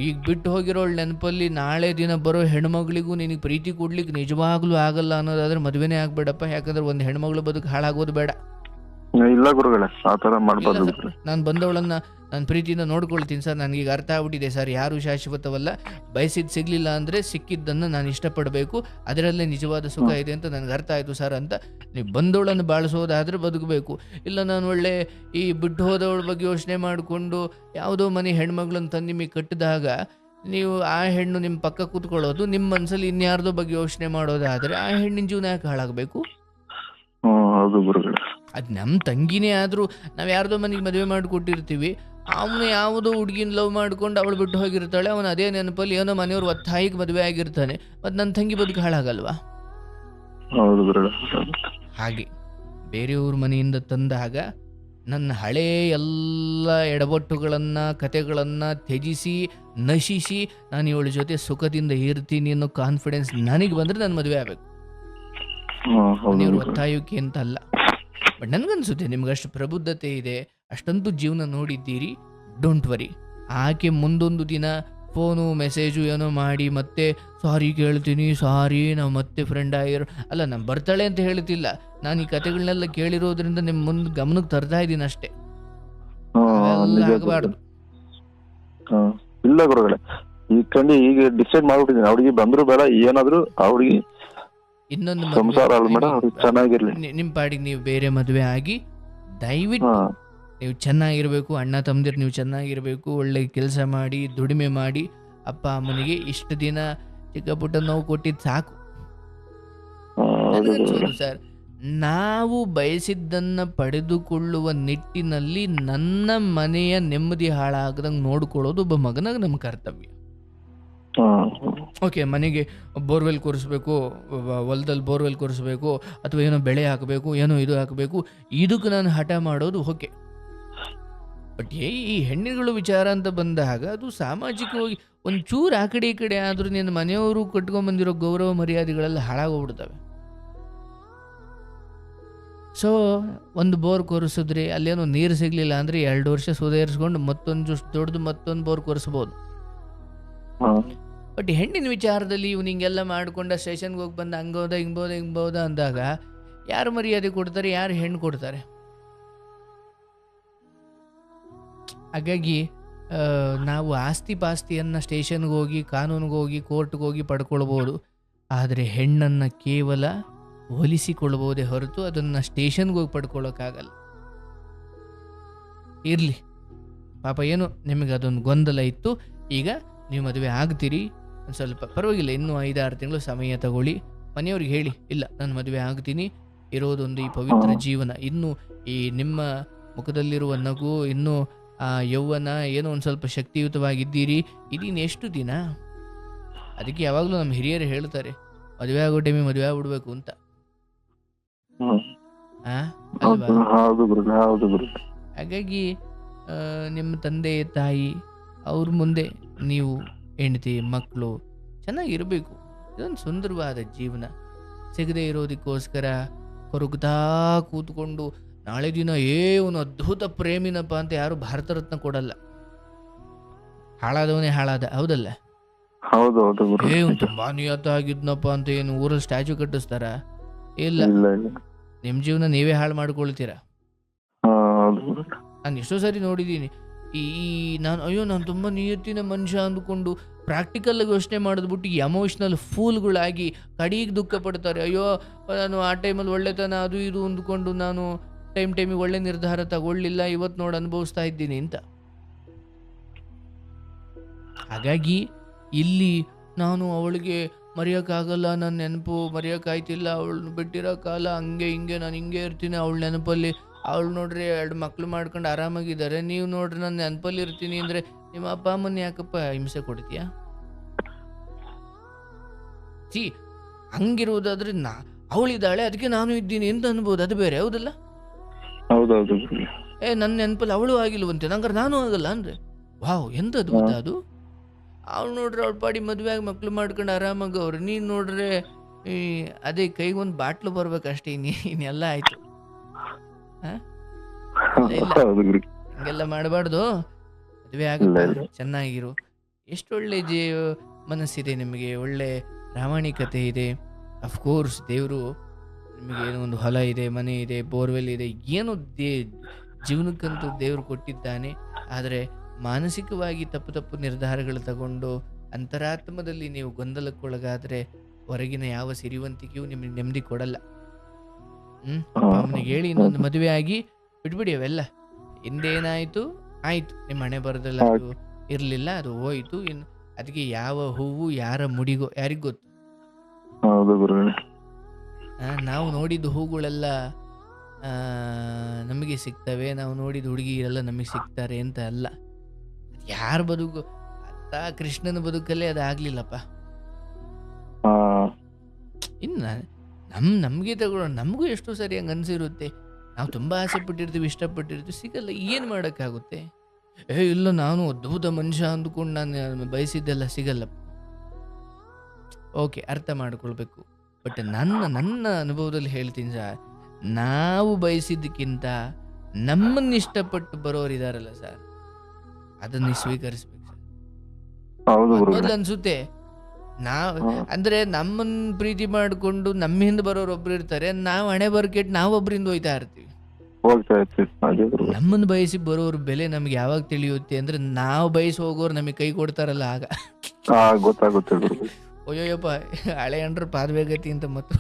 ಈಗ ಬಿಟ್ಟು ಹೋಗಿರೋಳು ನೆನಪಲ್ಲಿ ನಾಳೆ ದಿನ ಬರೋ ಹೆಣ್ಮಗಳಿಗೂ ನಿನಗೆ ಪ್ರೀತಿ ಕೊಡ್ಲಿಕ್ಕೆ ನಿಜವಾಗ್ಲೂ ಆಗಲ್ಲ ಅನ್ನೋದಾದ್ರೆ ಮದುವೆನೇ ಆಗ್ಬೇಡಪ್ಪ. ಯಾಕಂದ್ರೆ ಒಂದು ಹೆಣ್ಮಗಳು ಬದುಕು ಹಾಳಾಗೋದು ಬೇಡ. ಇಲ್ಲ ಗುರುಗಳೇ, ಆ ಥರ ಮಾಡ್ಬಾರ್ದು. ನಾನು ಬಂದವಳನ್ನ ನಾನು ಪ್ರೀತಿಯಿಂದ ನೋಡ್ಕೊಳ್ತೀನಿ ಸರ್, ನನಗೀಗ ಅರ್ಥ ಆಗ್ಬಿಟ್ಟಿದೆ ಸರ್, ಯಾರು ಶಾಶ್ವತವಲ್ಲ, ಬಯಸಿದ್ದು ಸಿಗಲಿಲ್ಲ ಅಂದರೆ ಸಿಕ್ಕಿದ್ದನ್ನು ನಾನು ಇಷ್ಟಪಡಬೇಕು, ಅದರಲ್ಲೇ ನಿಜವಾದ ಸುಖ ಇದೆ ಅಂತ ನನಗೆ ಅರ್ಥ ಆಯಿತು ಸರ್ ಅಂತ ನೀವು ಬಂದವಳನ್ನು ಬಾಳಿಸೋದಾದರೆ ಬದುಕಬೇಕು. ಇಲ್ಲ ನಾನು ಒಳ್ಳೆ ಈ ಬಿಟ್ಟು ಹೋದವಳ ಬಗ್ಗೆ ಯೋಚನೆ ಮಾಡಿಕೊಂಡು ಯಾವುದೋ ಮನೆ ಹೆಣ್ಮಗಳನ್ನ ತಂದು ನಿಮಗೆ ಕಟ್ಟಿದಾಗ ನೀವು ಆ ಹೆಣ್ಣು ನಿಮ್ಮ ಪಕ್ಕ ಕೂತ್ಕೊಳ್ಳೋದು, ನಿಮ್ಮ ಮನಸ್ಸಲ್ಲಿ ಇನ್ಯಾರ್ದೋ ಬಗ್ಗೆ ಯೋಚನೆ ಮಾಡೋದಾದರೆ ಆ ಹೆಣ್ಣಿನ ಜೀವನ ಯಾಕೆ ಹಾಳಾಗಬೇಕು? ಅದು ನಮ್ಮ ತಂಗಿನೇ ಆದರೂ ನಾವು ಯಾರ್ದೋ ಮನೆಗೆ ಮದುವೆ ಮಾಡಿಕೊಟ್ಟಿರ್ತೀವಿ, ಅವನು ಯಾವುದೋ ಹುಡುಗಿನ ಲವ್ ಮಾಡ್ಕೊಂಡು ಅವಳು ಬಿಟ್ಟು ಹೋಗಿರ್ತಾಳೆ, ಅವನು ಅದೇ ನೆನಪಲ್ಲಿ ಏನೋ ಮನೆಯವ್ರು ಒತ್ತಾಯಿಗೆ ಮದುವೆ ಆಗಿರ್ತಾನೆ, ಮತ್ತು ನನ್ನ ತಂಗಿ ಬದುಕು ಹಾಳಾಗಲ್ವಾ? ಹಾಗೆ ಬೇರೆಯವ್ರ ಮನೆಯಿಂದ ತಂದಾಗ ನನ್ನ ಹಳೇ ಎಲ್ಲ ಎಡವಟ್ಟುಗಳನ್ನು, ಕತೆಗಳನ್ನು ತ್ಯಜಿಸಿ ನಶಿಸಿ ನಾನು ಇವಳ ಜೊತೆ ಸುಖದಿಂದ ಇರ್ತೀನಿ ಅನ್ನೋ ಕಾನ್ಫಿಡೆನ್ಸ್ ನನಗೆ ಬಂದರೆ ನಾನು ಮದುವೆ ಆಗಬೇಕು. ಮನೆಯವ್ರು ಒತ್ತಾಯಕ್ಕೆ ಅಂತ ಅಲ್ಲ. ಬಟ್ ನನಗನ್ಸುತ್ತೆ ನಿಮ್ಗಷ್ಟು ಪ್ರಬುದ್ಧತೆ ಇದೆ, ಅಷ್ಟಂತೂ ಜೀವನ ನೋಡಿದ್ದೀರಿ. Don't worry. ಆಕೆ ಮುಂದೊಂದು ದಿನ ಫೋನು ಮೆಸೇಜು ಏನೋ ಮಾಡಿ ಮತ್ತೆ ಸಾರಿ ಕೇಳ್ತೀನಿ, ಸಾರಿ ನಾವು ಮತ್ತೆ ಫ್ರೆಂಡ್ ಆಗಿರೋ ಅಲ್ಲ, ನಾನು ಬರ್ತಾಳೆ ಅಂತ ಹೇಳ್ತಿಲ್ಲ, ನಾನು ಈ ಕತೆಗಳನ್ನೆಲ್ಲ ಕೇಳಿರೋದ್ರಿಂದ ನಿಮ್ಮ ಮುಂದೆ ಗಮನಕ್ಕೆ ತರ್ತಾ ಇದ್ದೀನಿ ಅಷ್ಟೇ. ಆಗಬಾರ್ದು. ಇಲ್ಲ ಗುರುಗಳೇ, ಈಗ ಡಿಸೈಡ್ ಮಾಡ್ಬಿಟ್ಟಿದ್ದೀನಿ, ಅವ್ರಿಗೆ ಬಂದ್ರು ಬೇಡ, ಏನಾದ್ರು ಅವ್ರಿಗೆ ಇನ್ನೊಂದು ಚೆನ್ನಾಗಿರ್ಲಿ, ನಿಮ್ಮ ಪಾಡಿಗೆ ನೀವು ಬೇರೆ ಮದುವೆ ಆಗಿ ದಯವಿಟ್ಟು ನೀವು ಚೆನ್ನಾಗಿರ್ಬೇಕು, ಅಣ್ಣ ತಮ್ಮದಿರು ನೀವು ಚೆನ್ನಾಗಿರ್ಬೇಕು, ಒಳ್ಳೆ ಕೆಲಸ ಮಾಡಿ ದುಡಿಮೆ ಮಾಡಿ ಅಪ್ಪ ಅಮ್ಮನಿಗೆ ಇಷ್ಟು ದಿನ ಚಿಕ್ಕ ಪುಟ್ಟ ನೋವು ಕೊಟ್ಟಿದ್ದು ಸಾಕು. ನನಗನ್ಸೋದು ಸರ್, ನಾವು ಬಯಸಿದ್ದನ್ನು ಪಡೆದುಕೊಳ್ಳುವ ನಿಟ್ಟಿನಲ್ಲಿ ನನ್ನ ಮನೆಯ ನೆಮ್ಮದಿ ಹಾಳಾಗದಂಗೆ ನೋಡ್ಕೊಳ್ಳೋದು ಒಬ್ಬ ಮಗನಾಗ ನಮ್ಮ ಕರ್ತವ್ಯ. ಓಕೆ, ಮನೆಗೆ ಬೋರ್ವೆಲ್ ಕೊರೆಸ್ಬೇಕು, ಹೊಲದಲ್ಲಿ ಬೋರ್ವೆಲ್ ಕೊರೆಸ್ಬೇಕು, ಅಥವಾ ಏನೋ ಬೆಳೆ ಹಾಕಬೇಕು, ಏನೋ ಇದು ಹಾಕಬೇಕು, ಇದಕ್ಕೆ ನಾನು ಹಠ ಮಾಡೋದು ಓಕೆ. ಬಟ್ ಈ ಹೆಣ್ಣುಗಳು ವಿಚಾರ ಅಂತ ಬಂದಾಗ ಅದು ಸಾಮಾಜಿಕವಾಗಿ ಒಂಚೂರು ಆ ಕಡೆ ಈ ಕಡೆ ಆದರೂ ನಿನ್ನ ಮನೆಯವರು ಕಟ್ಕೊಂಡ್ಬಂದಿರೋ ಗೌರವ ಮರ್ಯಾದೆಗಳೆಲ್ಲ ಹಾಳಾಗೋಗ್ಬಿಡ್ತವೆ. ಸೊ ಒಂದು ಬೋರ್ ಕೊರೆಸಿದ್ರಿ, ಅಲ್ಲೇನೋ ನೀರು ಸಿಗಲಿಲ್ಲ ಅಂದರೆ 2 ವರ್ಷ ಸುಧಾರಿಸ್ಕೊಂಡು ಮತ್ತೊಂದು ಬೋರ್ ಕೊರೆಸ್ಬೋದು. ಬಟ್ ಹೆಣ್ಣಿನ ವಿಚಾರದಲ್ಲಿ ಇವ್ನು ಹಿಂಗೆಲ್ಲ ಮಾಡ್ಕೊಂಡ ಸ್ಟೇಷನ್ಗೆ ಹೋಗಿ ಬಂದು ಹಿಂಗ್ಬೋದ ಅಂದಾಗ ಯಾರು ಮರ್ಯಾದೆ ಕೊಡ್ತಾರೆ, ಯಾರು ಹೆಣ್ಣು ಕೊಡ್ತಾರೆ? ಹಾಗಾಗಿ ನಾವು ಆಸ್ತಿ ಪಾಸ್ತಿಯನ್ನು ಸ್ಟೇಷನ್ಗೆ ಹೋಗಿ, ಕಾನೂನಿಗೆ ಹೋಗಿ, ಕೋರ್ಟ್ಗೆ ಹೋಗಿ ಪಡ್ಕೊಳ್ಬೋದು. ಆದರೆ ಹೆಣ್ಣನ್ನು ಕೇವಲ ಒಲಿಸಿಕೊಳ್ಬೋದೇ ಹೊರತು ಅದನ್ನು ಸ್ಟೇಷನ್ಗೆ ಹೋಗಿ ಪಡ್ಕೊಳ್ಳೋಕ್ಕಾಗಲ್ಲ. ಇರಲಿ ಪಾಪ, ಏನು ನಿಮಗೆ ಅದೊಂದು ಗೊಂದಲ ಇತ್ತು, ಈಗ ನೀವು ಮದುವೆ ಆಗ್ತೀರಿ, ಒಂದು ಸ್ವಲ್ಪ ಪರವಾಗಿಲ್ಲ, ಇನ್ನೂ 5-6 ತಿಂಗಳು ಸಮಯ ತಗೊಳ್ಳಿ. ಮನೆಯವ್ರಿಗೆ ಹೇಳಿ, ಇಲ್ಲ ನಾನು ಮದುವೆ ಆಗ್ತೀನಿ, ಇರೋದೊಂದು ಈ ಪವಿತ್ರ ಜೀವನ, ಇನ್ನೂ ಈ ನಿಮ್ಮ ಮುಖದಲ್ಲಿರುವ ನಗು, ಇನ್ನೂ ಆ ಯೌವನ, ಏನೋ ಒಂದು ಸ್ವಲ್ಪ ಶಕ್ತಿಯುತವಾಗಿದ್ದೀರಿ, ಇದೀನಿ ಎಷ್ಟು ದಿನ. ಅದಕ್ಕೆ ಯಾವಾಗಲೂ ನಮ್ಮ ಹಿರಿಯರು ಹೇಳ್ತಾರೆ, ಮದುವೆ ಆಗೋ ಟೈಮಿಗೆ ಮದುವೆ ಆಗ್ಬಿಡ್ಬೇಕು ಅಂತ. ಹಾಗಾಗಿ ನಿಮ್ಮ ತಂದೆ ತಾಯಿ ಅವ್ರ ಮುಂದೆ ನೀವು ಹೆಂಡತಿ ಮಕ್ಕಳು ಚೆನ್ನಾಗಿರಬೇಕು. ಇದೊಂದು ಸುಂದರವಾದ ಜೀವನ. ಸಿಗದೆ ಇರೋದಕ್ಕೋಸ್ಕರ ಕೊರಗ್ತಾ ಕೂತ್ಕೊಂಡು ನಾಳೆ ದಿನ ಒಂದು ಅದ್ಭುತ ಪ್ರೇಮಿನಪ್ಪ ಅಂತ ಯಾರು ಭಾರತ ರತ್ನ ಕೊಡಲ್ಲ. ಹಾಳಾದವನೇ ಹಾಳಾದ, ಹೌದಲ್ಲ? ತುಂಬಾ ನಿಯತ ಆಗಿದ್ನಪ್ಪ ಅಂತ ಏನು ಊರಲ್ಲಿ ಸ್ಟ್ಯಾಚು ಕಟ್ಟಿಸ್ತಾರ? ಇಲ್ಲ, ನಿಮ್ ಜೀವನ ನೀವೇ ಹಾಳು ಮಾಡ್ಕೊಳ್ತೀರ. ನಾನು ಎಷ್ಟೋ ಸರಿ ನೋಡಿದ್ದೀನಿ, ನಾನು ತುಂಬಾ ನಿಯತ್ತಿನ ಮನುಷ್ಯ ಅಂದ್ಕೊಂಡು ಪ್ರಾಕ್ಟಿಕಲ್ ಆಗಿ ಯೋಚನೆ ಮಾಡಿದ್ಬಿಟ್ಟು ಎಮೋಷನಲ್ ಫೂಲ್ಗಳಾಗಿ ಕಡೆಗೆ ದುಃಖ ಪಡ್ತಾರೆ. ಅಯ್ಯೋ, ನಾನು ಆ ಟೈಮಲ್ಲಿ ಒಳ್ಳೆತನ ಅದು ಇದು ಅಂದ್ಕೊಂಡು ನಾನು ಟೈಮಿಗೆ ಒಳ್ಳೆ ನಿರ್ಧಾರ ತಗೊಳ್ಳಿಲ್ಲ, ಇವತ್ತು ನೋಡಿ ಅನುಭವಿಸ್ತಾ ಇದ್ದೀನಿ ಅಂತ. ಹಾಗಾಗಿ ಇಲ್ಲಿ ನಾನು ಅವಳಿಗೆ ಮರೆಯೋಕ್ಕಾಗಲ್ಲ, ನನ್ನ ನೆನಪು ಮರೆಯೋಕ್ಕಾಯ್ತಿಲ್ಲ, ಅವಳನ್ನ ಬಿಟ್ಟಿರೋ ಕಾಲ ಹಂಗೆ ಹಿಂಗೆ, ನಾನು ಹಿಂಗೆ ಇರ್ತೀನಿ ಅವಳ ನೆನಪಲ್ಲಿ. ಅವಳು ನೋಡ್ರಿ 2 ಮಕ್ಳು ಮಾಡ್ಕೊಂಡು ಆರಾಮಾಗಿದ್ದಾರೆ, ನೀವು ನೋಡ್ರಿ ನಾನು ನೆನಪಲ್ಲಿ ಇರ್ತೀನಿ ಅಂದರೆ ನಿಮ್ಮ ಅಪ್ಪ ಅಮ್ಮನ ಯಾಕಪ್ಪ ಹಿಂಸೆ ಕೊಡ್ತೀಯಾ? ಹಂಗಿರುವುದಾದ್ರೆ ಅವಳಿದ್ದಾಳೆ ಅದಕ್ಕೆ ನಾನು ಇದ್ದೀನಿ ಅಂತ ಅನ್ಬೋದು, ಅದು ಬೇರೆ, ಹೌದಲ್ಲ? ನನ್ನ ನೆನಪಲ್ಲಿ ಅವಳು ಆಗಿಲ್ವಂತೆ, ನಂಗಾರೆ ನಾನು ಆಗಲ್ಲ ಅಂದ್ರೆ ವಾವ್, ಎಂತ ಅದ್ಭುತ ಅದು. ಅವ್ಳು ನೋಡ್ರಿ ಅವಳ ಪಾಡಿ ಮದುವೆ ಆಗಿ ಮಕ್ಳು ಮಾಡ್ಕೊಂಡು ಆರಾಮಾಗಿ ಅವ್ರು, ನೀನು ನೋಡ್ರೆ ಅದೇ ಕೈಗೆ ಒಂದು ಬಾಟ್ಲು ಬರ್ಬೇಕಷ್ಟೇ, ಇನ್ನೆಲ್ಲ ಆಯ್ತು. ಹಂಗೆಲ್ಲ ಮಾಡಬಾರ್ದು, ಮದುವೆ ಆಗಪ್ಪ, ಚೆನ್ನಾಗಿರು. ಎಷ್ಟೊಳ್ಳೆ ಮನಸ್ಸಿದೆ ನಿಮಗೆ, ಒಳ್ಳೆ ಪ್ರಾಮಾಣಿಕತೆ ಇದೆ. ಅಫ್ಕೋರ್ಸ್ ದೇವರು ನಿಮಗೆ ಏನೋ ಒಂದು ಹೊಲ ಇದೆ, ಮನೆ ಇದೆ, ಬೋರ್ವೆಲ್ ಇದೆ, ಏನೋ ಜೀವನಕ್ಕಂತೂ ದೇವರು ಕೊಟ್ಟಿದ್ದಾನೆ. ಆದರೆ ಮಾನಸಿಕವಾಗಿ ತಪ್ಪು ನಿರ್ಧಾರಗಳು ತಗೊಂಡು ಅಂತರಾತ್ಮದಲ್ಲಿ ನೀವು ಗೊಂದಲಕ್ಕೊಳಗಾದರೆ ಹೊರಗಿನ ಯಾವ ಸಿರಿವಂತಿಕೆಯೂ ನಿಮಗೆ ನೆಮ್ಮದಿ ಕೊಡಲ್ಲ. ಅವನಿಗೆ ಹೇಳಿ ಇನ್ನೊಂದು ಮದುವೆ ಆಗಿ ಬಿಟ್ಬಿಡಿ ಅವೆಲ್ಲ. ಹಿಂದೇನಾಯಿತು ಆಯಿತು, ನಿಮ್ಮ ಹಣೆ ಬರದಲ್ಲ, ಅದು ಇರಲಿಲ್ಲ, ಅದು ಹೋಯಿತು. ಇನ್ನು ಅದಕ್ಕೆ ಯಾವ ಹೂವು ಯಾರ ಮುಡಿಗೋ ಯಾರಿಗೂ ಗೊತ್ತು. ನಾವು ನೋಡಿದ ಹೂಗಳೆಲ್ಲ ನಮಗೆ ಸಿಗ್ತವೆ, ನಾವು ನೋಡಿದ ಹುಡುಗಿಯರೆಲ್ಲ ನಮಗೆ ಸಿಗ್ತಾರೆ ಅಂತ ಅಲ್ಲ. ಯಾರ ಬದುಕು ಅಂತ ಕೃಷ್ಣನ ಬದುಕಲ್ಲೇ ಅದಾಗ್ಲಿಲ್ಲಪ್ಪ. ಇನ್ನು ನಮಗೆ ತಗೊಳ್ಳೋಣ, ನಮಗೂ ಎಷ್ಟೋ ಸರಿ ಹಂಗೆ ಅನ್ಸಿರುತ್ತೆ. ನಾವು ತುಂಬ ಆಸೆ ಪಟ್ಟಿರ್ತೀವಿ, ಇಷ್ಟಪಟ್ಟಿರ್ತೀವಿ, ಸಿಗಲ್ಲ, ಏನು ಮಾಡೋಕ್ಕಾಗುತ್ತೆ? ಇಲ್ಲ, ನಾನು ಅದ್ಭುತ ಮನುಷ್ಯ ಅಂದ್ಕೊಂಡು ನಾನು ಬಯಸಿದ್ದೆಲ್ಲ ಸಿಗಲ್ಲಪ್ಪ. ಓಕೆ, ಅರ್ಥ ಮಾಡ್ಕೊಳ್ಬೇಕು. ಬಟ್ ನನ್ನ ಅನುಭವದಲ್ಲಿ ಹೇಳ್ತೀನಿ ಸರ್, ನಾವು ಬಯಸಿದ್ದಕ್ಕಿಂತ ನಮ್ಮನ್ನು ಇಷ್ಟಪಟ್ಟು ಬರೋರಿದಾರಲ್ಲ ಸರ್, ಅದನ್ನು ಸ್ವೀಕರಿಸ್ಬೇಕು ಸರ್. ಮೊದಲು ಅನ್ಸುತ್ತೆ ಅಂದ್ರೆ ನಮ್ಮನ್ನ ಪ್ರೀತಿ ಮಾಡಿಕೊಂಡು ನಮ್ಮ ಹಿಂದೆ ಬರೋರು ಒಬ್ರು ಇರ್ತಾರೆ, ನಾವು ಹಣೆ ಬರ್ಕೆಟ್ ನಾವೊಬ್ರಿಂದ ಹೋಯ್ತಾ ಇರ್ತೀವಿ. ನಮ್ಮನ್ನ ಬಯಸಿ ಬರೋರು ಬೆಲೆ ನಮ್ಗೆ ಯಾವಾಗ ತಿಳಿಯುತ್ತೆ ಅಂದ್ರೆ ನಾವು ಬಯಸಿ ಹೋಗೋರು ನಮಗೆ ಕೈ ಕೊಡ್ತಾರಲ್ಲ, ಆಗ ಅಯ್ಯೋಯಪ್ಪ ಹಳೆ ಅಂಡ್ರ ಪಾದವೇಗತಿ ಅಂತ ಮತ್ತೆ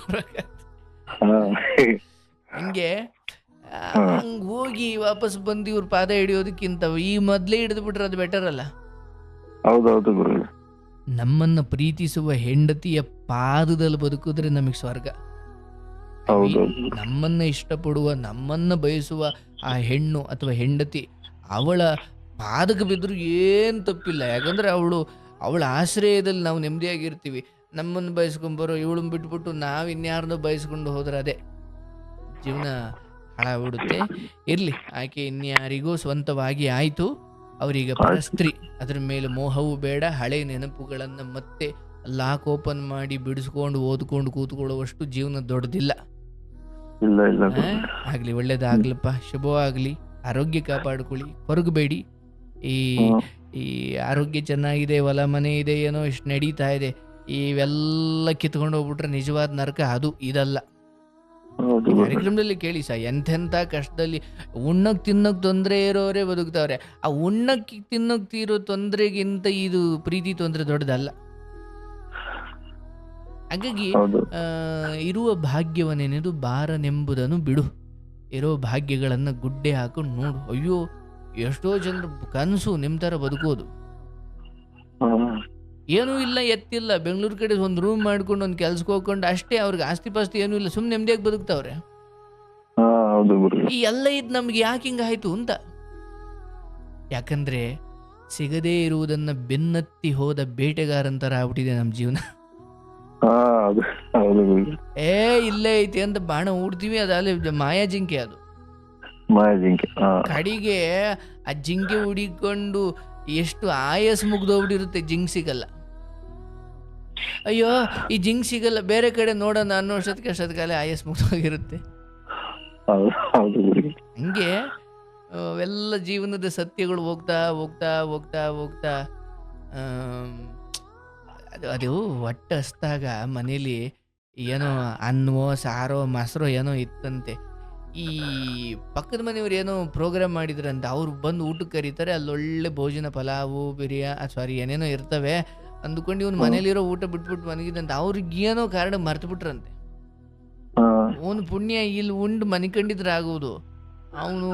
ಹಿಂಗೆ ಹಂಗ ಹೋಗಿ ವಾಪಸ್ ಬಂದು ಇವ್ರ ಪಾದ ಹಿಡಿಯೋದಕ್ಕಿಂತ ಈ ಮೊದ್ಲೇ ಹಿಡಿದು ಬಿಟ್ರೆ ಅದು ಬೆಟರ್ ಅಲ್ಲ? ನಮ್ಮನ್ನ ಪ್ರೀತಿಸುವ ಹೆಂಡತಿಯ ಪಾದದಲ್ಲಿ ಬದುಕಿದ್ರೆ ನಮಗೆ ಸ್ವರ್ಗ. ಹೌದೌದು. ನಮ್ಮನ್ನ ಇಷ್ಟಪಡುವ, ನಮ್ಮನ್ನ ಬಯಸುವ ಆ ಹೆಣ್ಣು ಅಥವಾ ಹೆಂಡತಿ, ಅವಳ ಪಾದಕ್ಕೆ ಬಿದ್ದರೂ ಏನು ತಪ್ಪಿಲ್ಲ. ಯಾಕಂದ್ರೆ ಅವಳ ಆಶ್ರಯದಲ್ಲಿ ನಾವು ನೆಮ್ಮದಿಯಾಗಿರ್ತೀವಿ. ನಮ್ಮನ್ನು ಬಯಸ್ಕೊಂಬರೋ ಇವಳನ್ನ ಬಿಟ್ಬಿಟ್ಟು ನಾವು ಇನ್ಯಾರನ್ನೋ ಬಯಸ್ಕೊಂಡು ಹೋದ್ರೆ ಅದೇ ಜೀವನ ಹಾಳಾಗ್ಬಿಡುತ್ತೆ. ಇರಲಿ, ಆಕೆ ಇನ್ಯಾರಿಗೂ ಸ್ವಂತವಾಗಿ ಆಯಿತು. ಅವರೀಗ ಪರಸ್ತ್ರೀ. ಅದರ ಮೇಲೆ ಮೋಹವೂ ಬೇಡ. ಹಳೆ ನೆನಪುಗಳನ್ನು ಮತ್ತೆ ಲಾಕ್ ಓಪನ್ ಮಾಡಿ ಬಿಡಿಸ್ಕೊಂಡು ಓದ್ಕೊಂಡು ಕೂತ್ಕೊಳ್ಳುವಷ್ಟು ಜೀವನ ದೊಡ್ಡದಿಲ್ಲ. ಇಲ್ಲ ಇಲ್ಲ ಆ? ಆಗ್ಲಿ, ಒಳ್ಳೇದಾಗ್ಲಪ್ಪ, ಶುಭವಾಗ್ಲಿ. ಆರೋಗ್ಯ ಕಾಪಾಡ್ಕೊಳ್ಳಿ, ಕೊರಗಬೇಡಿ. ಈ ಹ್ಮ್. ಈ ಆರೋಗ್ಯ ಚೆನ್ನಾಗಿದೆ, ಹೊಲ ಮನೆ ಇದೆ, ಏನೋ ಇಷ್ಟು ನಡೀತಾ ಇದೆ, ಇವೆಲ್ಲ ಕಿತ್ಕೊಂಡು ಹೋಗ್ಬಿಟ್ರೆ ನಿಜವಾದ ನರಕ ಅದು ಇದಲ್ಲ. ಹೌದು ಈ ಗುರುಗಳೇ. ಕಾರ್ಯಕ್ರಮದಲ್ಲಿ ಕೇಳಿ ಎಂಥೆಂಥ ಕಷ್ಟದಲ್ಲಿ ಉಣ್ಣಕ್ ತಿನ್ನಕ್ ತೊಂದರೆ ಇರೋರೇ ಬದುಕ್ತಾವ್ರೆ. ಆ ಉಣ್ಣಕ್ಕೆ ತಿನ್ನಕ್ ತೀರೋ ತೊಂದರೆಗಿಂತ ಇದು ಪ್ರೀತಿ ತೊಂದರೆ ದೊಡ್ಡದಲ್ಲ. ಹಾಗಾಗಿ ಹೌದು. ಇರುವ ಭಾಗ್ಯವನ್ನೇನಿದು ಬಾರನೆಂಬುದನ್ನು ಬಿಡು. ಇರೋ ಭಾಗ್ಯಗಳನ್ನು ಗುಡ್ಡೆ ಹಾಕೊಂಡು ನೋಡು. ಅಯ್ಯೋ, ಎಷ್ಟೋ ಜನರು ಕನಸು ನಿಮ್ಮ ಥರ ಬದುಕೋದು. ಹ್ಮ್. ಏನೂ ಇಲ್ಲ, ಎತ್ತಿಲ್ಲ, ಬೆಂಗಳೂರು ಕಡೆ ಒಂದು ರೂಮ್ ಮಾಡ್ಕೊಂಡು ಒಂದು ಕೆಲ್ಸಕ್ಕೆ ಹೋಗ್ಕೊಂಡು ಅಷ್ಟೇ. ಅವ್ರಿಗೆ ಆಸ್ತಿ ಪಾಸ್ತಿ ಏನೂ ಇಲ್ಲ, ಸುಮ್ಮನೆ ನೆಮ್ಮದಿಯಾಗಿ ಬದುಕ್ತಾವ್ರೆ. ಹೌದು ಗುರುಗಳೇ. ಈ ಎಲ್ಲ ಇದು ನಮ್ಗೆ ಯಾಕೆ ಹಿಂಗಾಯ್ತು ಅಂತ. ಯಾಕಂದ್ರೆ ಸಿಗದೇ ಇರುವುದನ್ನ ಬೆನ್ನತ್ತಿ ಹೋದ ಬೇಟೆಗಾರಂತರ ಆಗ್ಬಿಟ್ಟಿದೆ ನಮ್ಮ ಜೀವನ. ಹೌದು ಹೌದು ಗುರುಗಳೇ. ಇಲ್ಲೇ ಐತಿ ಅಂತ ಬಾಣ ಹೂಡ್ತೀವಿ, ಅದಲ್ಲಿ ಮಾಯಾ ಜಿಂಕೆ ಅದು. ಮಾಯ ಜಿಂಕೆ. ಕಡಿಗೆ ಆ ಜಿಂಕೆ ಹುಡಿಕೊಂಡು ಎಷ್ಟು ಆಯಸ್ ಮುಗ್ದೋಗ್ಬಿಟ್ಟಿರುತ್ತೆ, ಜಿಂಕ್ ಸಿಗಲ್ಲ. ಅಯ್ಯೋ, ಈ ಜಿಂಕ್ ಸಿಗಲ್ಲ, ಬೇರೆ ಕಡೆ ನೋಡೋಣ ಅನ್ನೋ ಅಷ್ಟೊತ್ತಿಗೆ ಆಯಸ್ ಮುಗ್ದೋಗಿರುತ್ತೆ. ಹೌದು ಹೌದು ಗುರುಗಳೇ. ಹಂಗೆ ಅವೆಲ್ಲ ಜೀವನದ ಸತ್ಯಗಳು ಹೋಗ್ತಾ ಹೋಗ್ತಾ ಹೋಗ್ತಾ ಹೋಗ್ತಾ ಅದು ಹೊಟ್ಟೆ ಹಸ್ದಾಗ ಮನೇಲಿ ಏನೋ ಅನ್ನವೋ ಸಾರೋ ಮೊಸರೋ ಏನೋ ಇತ್ತಂತೆ. ಈ ಪಕ್ಕದ ಮನೆಯವ್ರು ಏನೋ ಪ್ರೋಗ್ರಾಮ್ ಮಾಡಿದ್ರಂತೆ, ಅವ್ರು ಬಂದು ಊಟಕ್ಕೆ ಕರೀತಾರೆ. ಅಲ್ಲೊಳ್ಳೆ ಭೋಜನ, ಪಲಾವು, ಏನೇನೋ ಇರ್ತವೆ ಅಂದ್ಕೊಂಡು ಇವನು ಮನೇಲಿರೋ ಊಟ ಬಿಟ್ಬಿಟ್ಟು ಮನಗಿದಂತೆ. ಅವ್ರಿಗೆ ಏನೋ ಕಾರಣ ಮರ್ತು ಬಿಟ್ರಂತೆ. ಅವನು ಪುಣ್ಯ ಇಲ್ಲಿ ಉಂಡು ಮನಿಕಂಡಿದ್ರೆ ಆಗೋದು, ಅವನು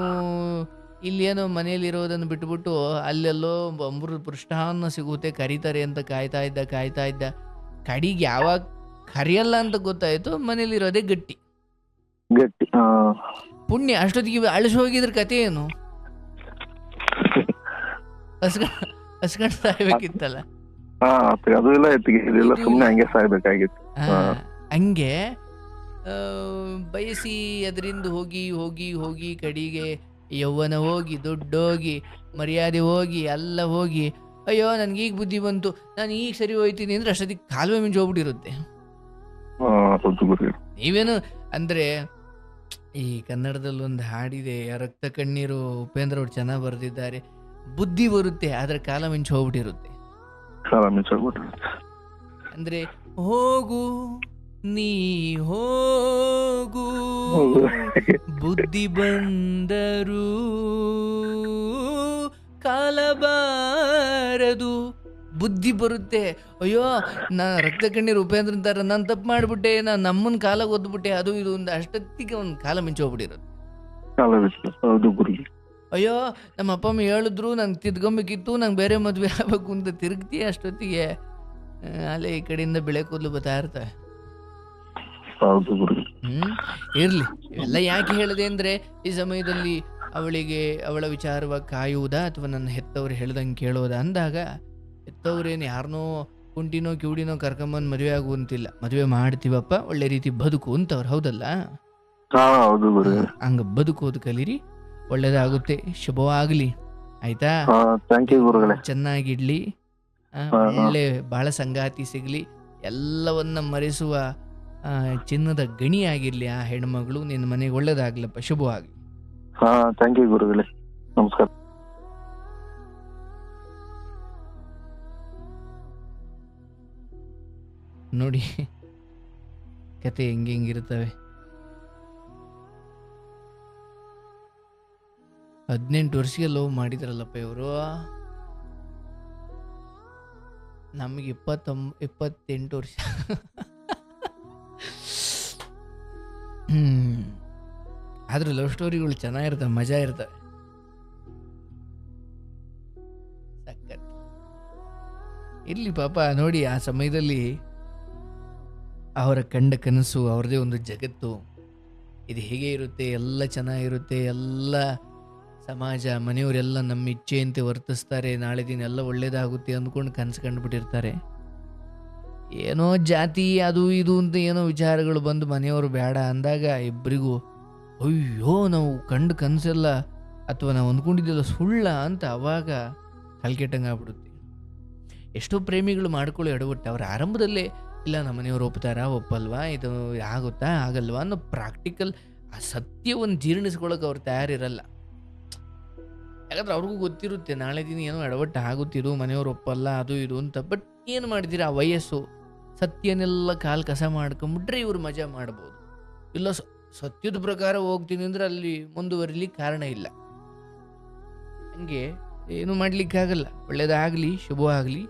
ಇಲ್ಲಿ ಏನೋ ಮನೇಲಿರೋದನ್ನು ಬಿಟ್ಬಿಟ್ಟು ಅಲ್ಲೆಲ್ಲೋ ಅಮೃತ ಪೃಷ್ಠಾನ್ನ ಸಿಗುತ್ತೆ, ಕರೀತಾರೆ ಅಂತ ಕಾಯ್ತಾ ಇದ್ದ. ಕಡಿಗೆ ಯಾವಾಗ ಕರಿಯಲ್ಲ ಅಂತ ಗೊತ್ತಾಯ್ತು, ಮನೇಲಿರೋದೇ ಗಟ್ಟಿ. ಪುಣ್ಯ ಅಷ್ಟೊತ್ತಿಗೆ ಅಳಿಸಿ ಹೋಗಿದ್ರ ಕತೆ ಏನು? ಹಸ್ಕೊಂಡು ಸಾಯ್ಬೇಕಿತ್ತಲ್ಲ. ಅದು ಇಲ್ಲ, ಎತ್ತಿಗೆ ಸುಮ್ಮನೆ ಹಂಗೆ ಸಾಯ್ಬೇಕಾಗಿತ್ತು. ಹಂಗೆ ಬಯಸಿ ಅದರಿಂದ ಹೋಗಿ ಹೋಗಿ ಹೋಗಿ ಕಡಿಗೆ ಯೌವನ ಹೋಗಿ, ದುಡ್ಡು ಹೋಗಿ, ಮರ್ಯಾದೆ ಹೋಗಿ, ಎಲ್ಲ ಹೋಗಿ, ಅಯ್ಯೋ ನನಗೀಗ ಬುದ್ಧಿ ಬಂತು, ನಾನು ಈಗ ಸರಿ ಹೋಯ್ತೀನಿ ಅಂದ್ರೆ ಅಷ್ಟೊತ್ತಿಗೆ ಕಾಲುವೆ ಮಿಂಚು ಹೋಗ್ಬಿಟ್ಟಿರುತ್ತೆ. ನೀವೇನು ಅಂದರೆ, ಈ ಕನ್ನಡದಲ್ಲಿ ಒಂದು ಹಾಡಿದೆ, ರಕ್ತ ಕಣ್ಣೀರು, ಉಪೇಂದ್ರ ಅವ್ರು ಚೆನ್ನಾಗಿ ಬರೆದಿದ್ದಾರೆ. ಬುದ್ಧಿ ಬರುತ್ತೆ, ಆದರೆ ಕಾಲ ಮಿಂಚು ಹೋಗ್ಬಿಟ್ಟಿರುತ್ತೆ. ಅಂದ್ರೆ ಹೋಗು ನೀ ಹೋಗು, ಬುದ್ಧಿ ಬಂದರು ಕಾಲಬಾರದು. ಬುದ್ಧಿ ಬರುತ್ತೆ, ಅಯ್ಯೋ ನಾನು ರಕ್ತ ಕಣ್ಣೀರು ಉಪೇಂದ್ರ ಅಂತಾರ, ನಾನು ತಪ್ಪು ಮಾಡಿಬಿಟ್ಟೆ, ನಾನು ನಮ್ಮನ್ನ ಕಾಲ ಓದ್ಬಿಟ್ಟೆ, ಅದು ಇದು ಒಂದು ಅಷ್ಟೊತ್ತಿಗೆ ಒಂದು ಕಾಲ ಮಿಂಚೋಗ್ಬಿಟ್ಟಿರುತ್ತೆ. ಅಯ್ಯೋ ನಮ್ಮ ಅಪ್ಪ ಅಮ್ಮ ಹೇಳಿದ್ರು ನಂಗೆ ತಿದ್ಕೊಂಬೇಕಿತ್ತು, ನಂಗೆ ಬೇರೆ ಮದುವೆ ಆಗಬೇಕು ಅಂತ ತಿರುಗ್ತಿ, ಅಷ್ಟೊತ್ತಿಗೆ ಅಲ್ಲೇ ಈ ಕಡೆಯಿಂದ ಬೆಳೆ ಕೂದಲು ಬರ್ತಾ ಇರ್ತವೆ. ಇರ್ಲಿ, ಇವೆಲ್ಲ ಯಾಕೆ ಹೇಳಿದೆ ಅಂದ್ರೆ, ಈ ಸಮಯದಲ್ಲಿ ಅವಳಿಗೆ ಅವಳ ವಿಚಾರವಾಗಿ ಕಾಯುವುದಾ ಅಥವಾ ನನ್ನ ಹೆತ್ತವ್ರು ಹೇಳ್ದಂಗೆ ಕೇಳೋದಾ ಅಂದಾಗ, ಹೆತ್ತವ್ರೇನು ಯಾರನ್ನೋ ಕುಂಟಿನೋ ಕಿವುಡಿನೋ ಕರ್ಕೊಂಬಂದು ಮದುವೆ ಆಗುವಂತಿಲ್ಲ. ಮದುವೆ ಮಾಡ್ತೀವಪ್ಪ, ಒಳ್ಳೆ ರೀತಿ ಬದುಕು ಅಂತವ್ರು, ಹೌದಲ್ಲ? ಹಂಗ ಬದುಕೋದು ಕಲೀರಿ, ಒಳ್ಳೇದಾಗುತ್ತೆ, ಶುಭವಾಗ್ಲಿ, ಆಯ್ತಾ? ಚೆನ್ನಾಗಿಡ್ಲಿ, ಒಳ್ಳೆ ಬಾಳ ಸಂಗಾತಿ ಸಿಗ್ಲಿ, ಎಲ್ಲವನ್ನ ಮರೆಸುವ ಚಿನ್ನದ ಗಣಿ ಆಗಿರ್ಲಿ ಆ ಹೆಣ್ಮಗಳು. ನಿನ್ನ ಮನೆಗೆ ಒಳ್ಳೇದಾಗ್ಲಪ್ಪ, ಶುಭವಾಗ್ಲಿ. ಗುರುಗಳೇ, ನಮಸ್ಕಾರ. ನೋಡಿ ಕತೆ ಹೆಂಗಿರ್ತವೆ. 18 ವರ್ಷಕ್ಕೆ ಲವ್ ಮಾಡಿದ್ರಲ್ಲಪ್ಪ ಇವರು. ನಮಗೆ 28 ವರ್ಷ. ಆದ್ರೆ ಲವ್ ಸ್ಟೋರಿಗಳು ಚೆನ್ನಾಗಿರ್ತವೆ, ಮಜಾ ಇರ್ತವೆ, ಸಖತ್. ಇರ್ಲಿ ಪಾಪ, ನೋಡಿ ಆ ಸಮಯದಲ್ಲಿ ಅವರ ಕಂಡ ಕನಸು, ಅವ್ರದೇ ಒಂದು ಜಗತ್ತು, ಇದು ಹೇಗೆ ಇರುತ್ತೆ, ಎಲ್ಲ ಚೆನ್ನಾಗಿರುತ್ತೆ, ಎಲ್ಲ ಸಮಾಜ ಮನೆಯವರೆಲ್ಲ ನಮ್ಮ ಇಚ್ಛೆಯಂತೆ ವರ್ತಿಸ್ತಾರೆ, ನಾಳೆ ದಿನ ಎಲ್ಲ ಒಳ್ಳೇದಾಗುತ್ತೆ ಅಂದ್ಕೊಂಡು ಕನಸು ಕಂಡುಬಿಟ್ಟಿರ್ತಾರೆ. ಏನೋ ಜಾತಿ ಅದು ಇದು ಅಂತ ಏನೋ ವಿಚಾರಗಳು ಬಂದು ಮನೆಯವರು ಬೇಡ ಅಂದಾಗ ಇಬ್ಬರಿಗೂ ಅಯ್ಯೋ ನಾವು ಕಂಡು ಕನಸೆಲ್ಲ ಅಥವಾ ನಾವು ಅಂದ್ಕೊಂಡಿದ್ದೆಲ್ಲ ಸುಳ್ಳ ಅಂತ ಅವಾಗ ತಲೆಕೆಟ್ಟಂಗೆ ಆಗ್ಬಿಡುತ್ತೆ. ಎಷ್ಟೋ ಪ್ರೇಮಿಗಳು ಮಾಡ್ಕೊಳ್ಳೋ ಎಡವಟ್ಟು ಅವ್ರ ಆರಂಭದಲ್ಲೇ ಇಲ್ಲ ನಮ್ಮ ಮನೆಯವರು ಒಪ್ತಾರಾ ಒಪ್ಪಲ್ವಾ, ಇದು ಆಗುತ್ತಾ ಆಗಲ್ವಾ ಅನ್ನೋ ಪ್ರಾಕ್ಟಿಕಲ್ ಆ ಸತ್ಯವನ್ನು ಜೀರ್ಣಿಸ್ಕೊಳ್ಳೋಕೆ ಅವ್ರು ತಯಾರಿರಲ್ಲ. ಯಾಕಂದ್ರೆ ಅವ್ರಿಗೂ ಗೊತ್ತಿರುತ್ತೆ ನಾಳೆ ದಿನ ಏನೋ ಎಡವಟ್ಟು ಆಗುತ್ತಿದ್ದು ಮನೆಯವರು ಒಪ್ಪಲ್ಲ ಅದು ಇದು ಅಂತ. ಬಟ್ ಏನು ಮಾಡಿದ್ದೀರಾ, ಆ ವಯಸ್ಸು ಸತ್ಯನೆಲ್ಲ ಕಾಲು ಕಸ ಮಾಡ್ಕೊಂಬಿಟ್ರೆ ಇವ್ರು ಮಜಾ ಮಾಡ್ಬೋದು. ಇಲ್ಲ ಸತ್ಯದ ಪ್ರಕಾರ ಹೋಗ್ತೀನಿ ಅಂದ್ರೆ ಅಲ್ಲಿ ಮುಂದುವರಿಲಿಕ್ಕೆ ಕಾರಣ ಇಲ್ಲ. ಹಂಗೆ ಏನು ಮಾಡ್ಲಿಕ್ಕಾಗಲ್ಲ. ಒಳ್ಳೇದಾಗಲಿ, ಶುಭವಾಗಲಿ.